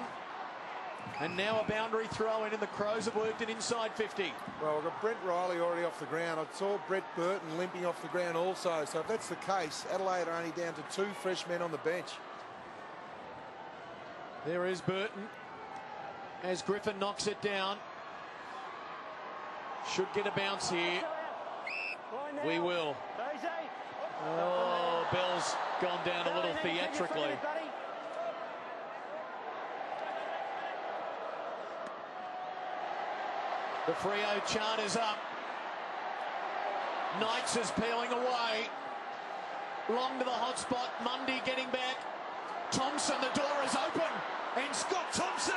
And now a boundary throw in, and the Crows have worked it inside 50. well, we've got Brent Riley already off the ground. I saw Brett Burton limping off the ground also. So if that's the case, Adelaide are only down to 2 fresh men on the bench. There is Burton as Griffin knocks it down. Should get a bounce here. We will. Oh, Bell's gone down a little theatrically. The Freo chant is up. Knights is peeling away. Long to the hot spot. Mundy getting back. Thompson, the door is open. And Scott Thompson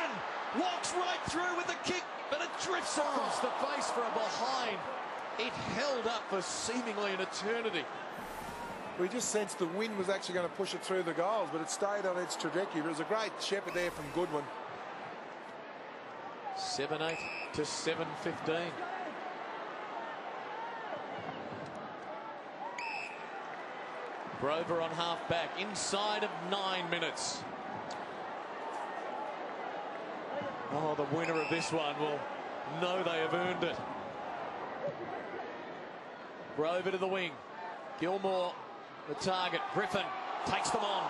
walks right through with the kick, but it drifts across the face for a behind. It held up for seemingly an eternity. We just sensed the wind was actually going to push it through the goals, but it stayed on its trajectory. But it was a great shepherd there from Goodwin. 7-8 to 7-15. Grover on half back, inside of 9 minutes. Oh, the winner of this one will know they have earned it. Grover to the wing. Gilmore, the target. Griffin takes them on.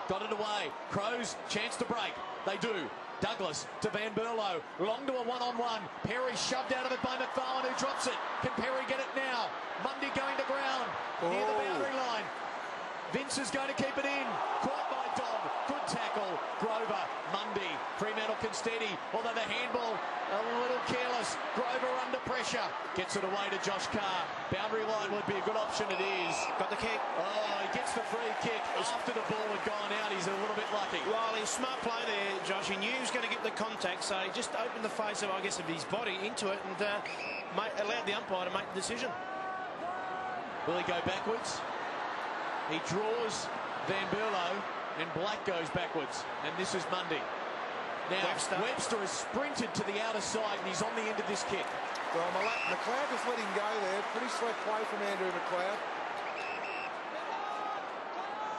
Got it away. Crows, chance to break. They do. Douglas to Van Berlo. Long to a one-on-one. Perry shoved out of it by McFarlane, who drops it. Can Perry get it now? Mundy going to ground. Near the boundary line. Vince is going to keep it in. Caught by Dodd. Good tackle. Grover. Mundy. Fremantle can steady. Although the handball a little careless. Grover under pressure. Gets it away to Josh Carr. Boundary line would be a good option. It is. Got the kick. Oh, he gets the free kick after the ball had gone out. He's a little bit lucky. Riley, smart play there, Josh. He knew he was going to get the contact, so he just opened the face of, I guess, of his body into it and allowed the umpire to make the decision. Will he go backwards? He draws Van Berlo, and Black goes backwards. And this is Mundy. Now, Webster has sprinted to the outer side, and he's on the end of this kick. Well, McLeod just let him go there. Pretty slick play from Andrew McLeod.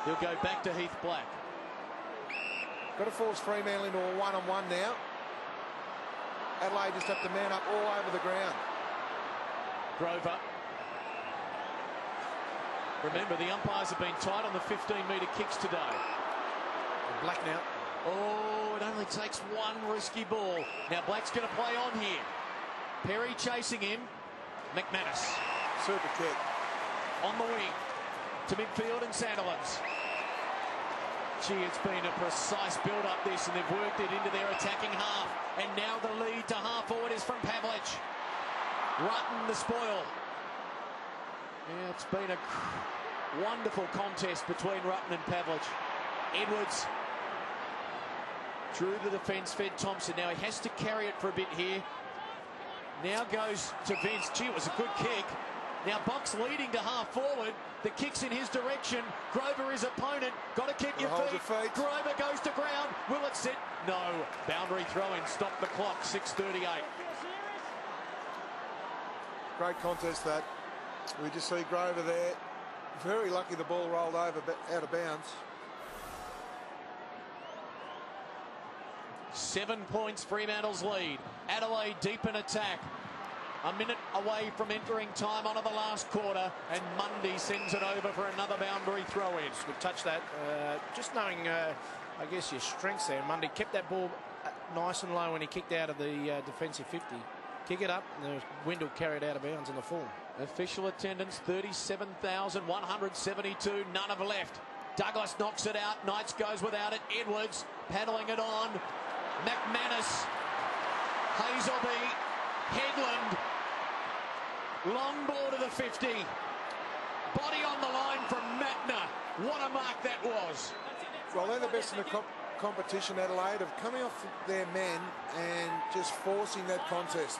He'll go back to Heath Black. Got to force Fremantle into a one-on-one now. Adelaide just have to man up all over the ground. Grover. Remember, the umpires have been tight on the 15-metre kicks today. Black now. Oh, it only takes one risky ball. Now Black's going to play on here. Perry chasing him. McManus. Super kick. On the wing. To midfield and Sandilands. Gee, it's been a precise build-up this, and they've worked it into their attacking half. And now the lead to half forward is from Pavlich. Rutten the spoil. Yeah, it's been a wonderful contest between Rutten and Pavlich. Edwards drew the defence, fed Thompson. Now he has to carry it for a bit here. Now goes to Vince. Gee, it was a good kick. Now Box leading to half forward. The kick's in his direction. Grover his opponent. Got to keep your feet. Grover goes to ground. Will it sit? No. Boundary throw-in. Stop the clock. 6:38. Great contest that. We just see Grover there. Very lucky the ball rolled over out of bounds. 7 points Fremantle's lead. Adelaide deep in attack. A minute away from entering time on to the last quarter, and Mundy sends it over for another boundary throw-in. Good touch that. Just knowing, I guess, your strengths there. Mundy kept that ball nice and low when he kicked out of the defensive 50. Kick it up, and the Windle carried out of bounds in the full. Official attendance 37,172. None have left. Douglas knocks it out. Knights goes without it. Edwards paddling it on. McManus, Hazelby, Headland, long ball to the 50. Body on the line from Matner. What a mark that was. Well, they're the best in the competition, Adelaide, of coming off their men and just forcing that contest.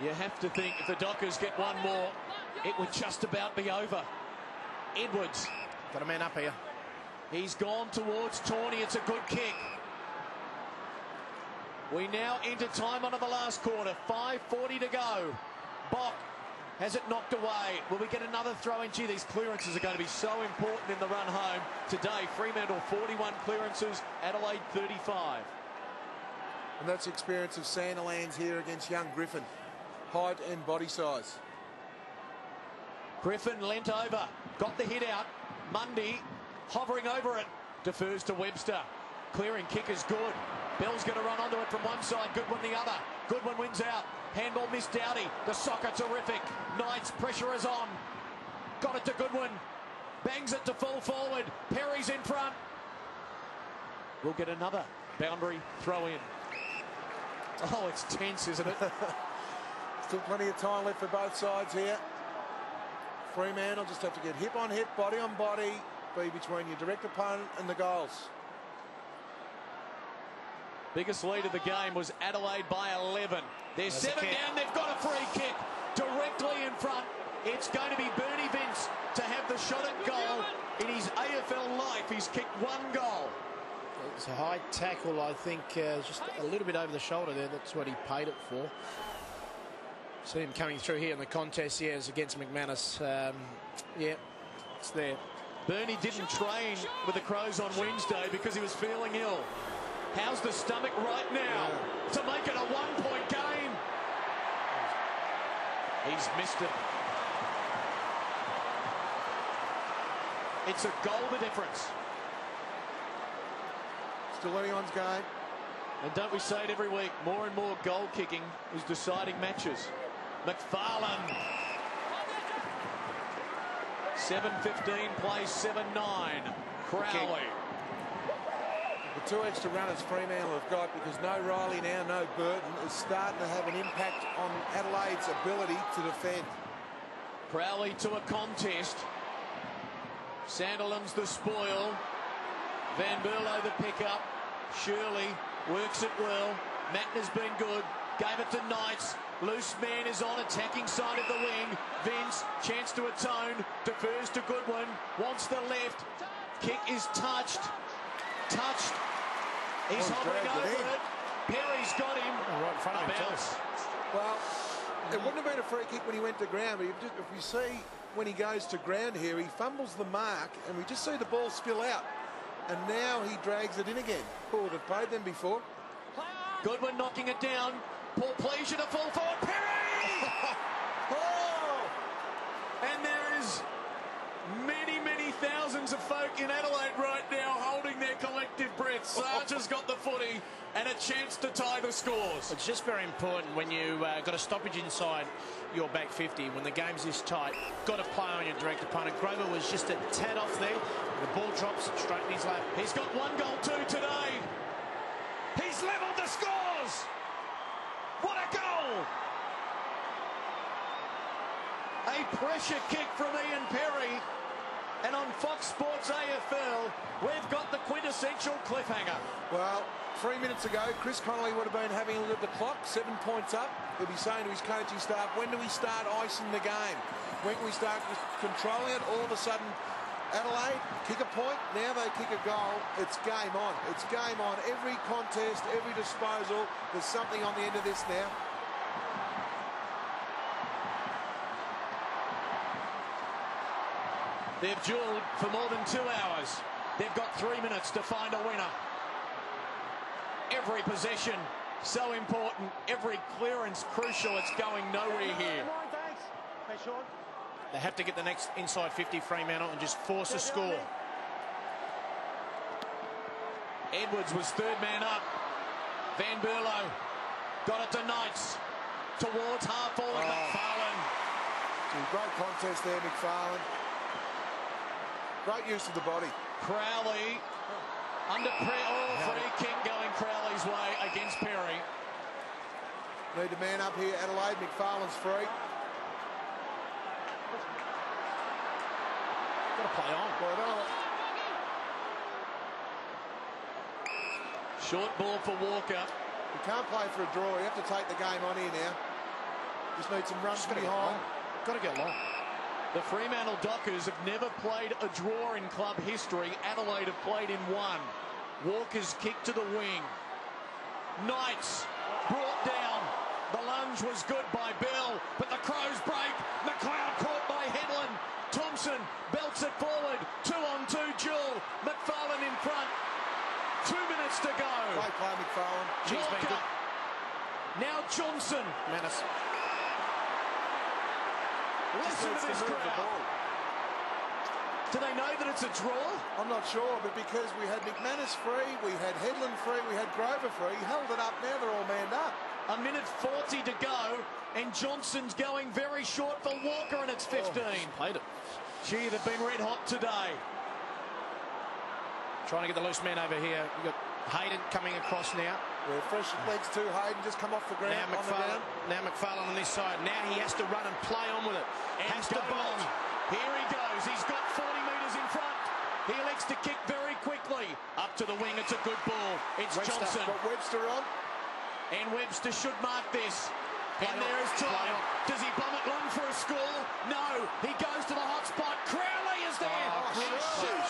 You have to think if the Dockers get one more, it would just about be over. Edwards. Got a man up here. He's gone towards Tawney. It's a good kick. We now enter time onto the last quarter. 5:40 to go. Bock has it knocked away. Will we get another throw in? Gee, these clearances are going to be so important in the run home. Today, Fremantle 41 clearances, Adelaide 35. And that's the experience of Sandilands here against young Griffin. Height and body size. Griffin leant over, got the hit out. Mundy hovering over it, defers to Webster. Clearing kick is good. Bell's going to run onto it from one side, Goodwin the other. Goodwin wins out. Handball missed Dowdy. The soccer terrific. Knights, pressure is on. Got it to Goodwin. Bangs it to full forward. Perry's in front. We'll get another boundary throw in. Oh, it's tense, isn't it? Still plenty of time left for both sides here. Fremantle just have to get hip on hip, body on body, be between your direct opponent and the goals. Biggest lead of the game was Adelaide by 11. They're 7 down. They've got a free kick directly in front. It's going to be Bernie Vince to have the shot at goal. In his AFL life, he's kicked one goal. It's a high tackle, I think, just a little bit over the shoulder there. That's what he paid it for. See him coming through here in the contest. Yeah, it's against McManus. Yeah, it's there. Bernie didn't train with the Crows on Wednesday because he was feeling ill. How's the stomach right now to make it a one-point game? He's missed it. It's a goal the difference. Still anyone's game. And don't we say it every week, more and more goal kicking is deciding matches. McFarlane. 7:15 plays 7-9. Crowley. The two extra runners Fremantle have got, because no Riley now, no Burton, is starting to have an impact on Adelaide's ability to defend. Crowley to a contest. Sandilands the spoil. Van Berlo the pickup. Shirley works it well. Matner's been good. Gave it to Knights. Loose man is on attacking side of the wing. Vince, chance to atone. Defers to Goodwin. Wants the left. Kick is touched. He's hovering over it. Perry's got him. Right in front of him. Well, it wouldn't have been a free kick when he went to ground, but if we see when he goes to ground here, he fumbles the mark, and we just see the ball spill out. And now he drags it in again. Oh, they've played them before. Goodwin knocking it down. Paul Pleasure to full forward. Perry! Oh! And there is many, many thousands thousands of folk in Adelaide right now holding their collective breath. Sarge has got the footy and a chance to tie the scores. It's just very important when you got a stoppage inside your back 50, when the game's this tight, got to play on your direct opponent. Grover was just a tad off there. The ball drops straight in his lap. He's got 1 goal too today. He's levelled the scores. What a goal! A pressure kick from Ian Perry. And on Fox Sports AFL, we've got the quintessential cliffhanger. Well, 3 minutes ago, Chris Connolly would have been having a look at the clock, 7 points up. He'll be saying to his coaching staff, when do we start icing the game? When can we start controlling it? All of a sudden, Adelaide kick a point, now they kick a goal. It's game on. It's game on. Every contest, every disposal, there's something on the end of this now. They've duelled for more than 2 hours. They've got 3 minutes to find a winner. Every possession so important. Every clearance crucial. It's going nowhere here. They have to get the next inside 50, Fremantle, and just force a score. Edwards was third man up. Van Berlo got it to Knights. Towards half forward, McFarlane. Great contest there, McFarlane. Great use of the body. Crowley under free kick going Crowley's way against Perry. Need a man up here, Adelaide. McFarlane's free. Got to play on. Well, Short ball for Walker. you can't play for a draw. You have to take the game on here now. Just need some runs behind. Got to get long. The Fremantle Dockers have never played a draw in club history. Adelaide have played in one. Walker's kick to the wing. Knights brought down. The lunge was good by Bell, but the Crows break. McLeod caught by Headland. Thompson belts it forward. 2-on-2 duel. McFarlane in front. 2 minutes to go. Great play, McFarlane. Walker. Now Johnson. Manus. Listen to this crowd. Do they know that it's a draw? I'm not sure, but because we had McManus free, we had Headland free, we had Grover free, he held it up. Now they're all manned up. A minute 40 to go, and Johnson's going very short for Walker, and it's 15. Played it. Gee, they've been red hot today. Trying to get the loose man over here. We've got Hayden coming across now. Yeah, fresh legs too, Hayden, just come off the ground. Now McFarlane on this side. Now he has to run and play on with it. And has to bolt. Here he goes. He's got 40 metres in front. He elects to kick very quickly. Up to the wing. It's a good ball. It's Webster, Johnson. got Webster on. And Webster should mark this. And there is time. Does he bomb it long for a score? No. He goes to the hot spot. Crowley is there.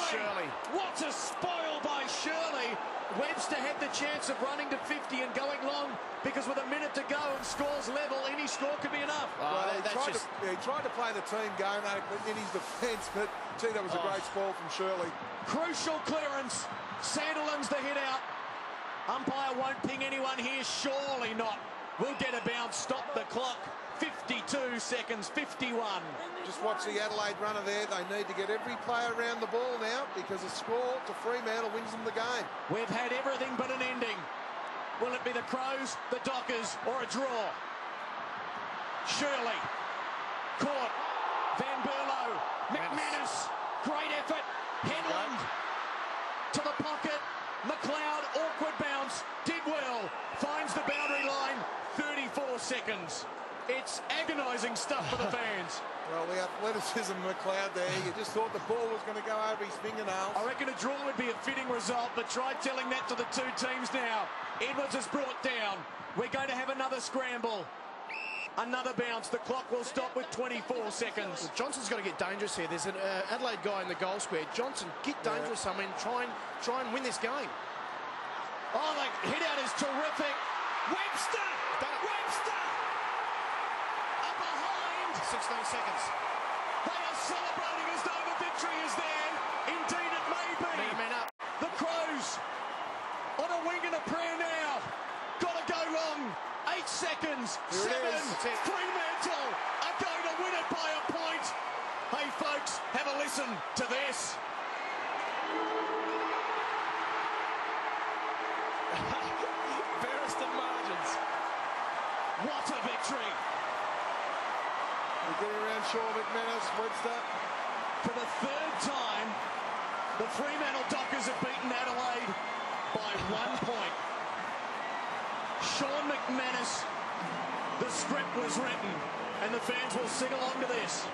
Shirley. What a spoil by Shirley. Webster had the chance of running to 50 and going long, because with a minute to go and scores level, any score could be enough. Well, he tried to play the team game in his defence, but gee, that was a great spoil from Shirley. Crucial clearance. Sandilands the hit out. Umpire won't ping anyone here. Surely not. We'll get a bounce. Stop the clock. 52 seconds, 51. Just watch the Adelaide runner there. They need to get every player around the ball now, because a score to Fremantle wins them the game. We've had everything but an ending. Will it be the Crows, the Dockers, or a draw? Shirley. Caught. Van Berlo. McManus. Great effort. Headland. To the pocket. McLeod. Awkward bounce. Did well. Finds the boundary line. 34 seconds. It's agonising stuff for the fans. Well, the athleticism of McLeod there, you just thought the ball was going to go over his fingernails. I reckon a draw would be a fitting result, but try telling that to the two teams now. Edwards is brought down. We're going to have another scramble. Another bounce. The clock will stop with 24 seconds. Well, Johnson's got to get dangerous here. There's an Adelaide guy in the goal square. Johnson, get dangerous. I mean, try and win this game. Oh, the hit out is terrific. Webster! Webster! 16 seconds. They are celebrating as though the victory is there. Indeed, it may be. Men up. The Crows on a wing and a prayer now. Got to go long. 8 seconds. 7. Fremantle are going to win it by a point. Hey, folks, have a listen to this. What a victory! We're getting around Shaw, McManus, Webster. For the third time, the Fremantle Dockers have beaten Adelaide by 1 point. Sean McManus, the script was written, and the fans will sing along to this.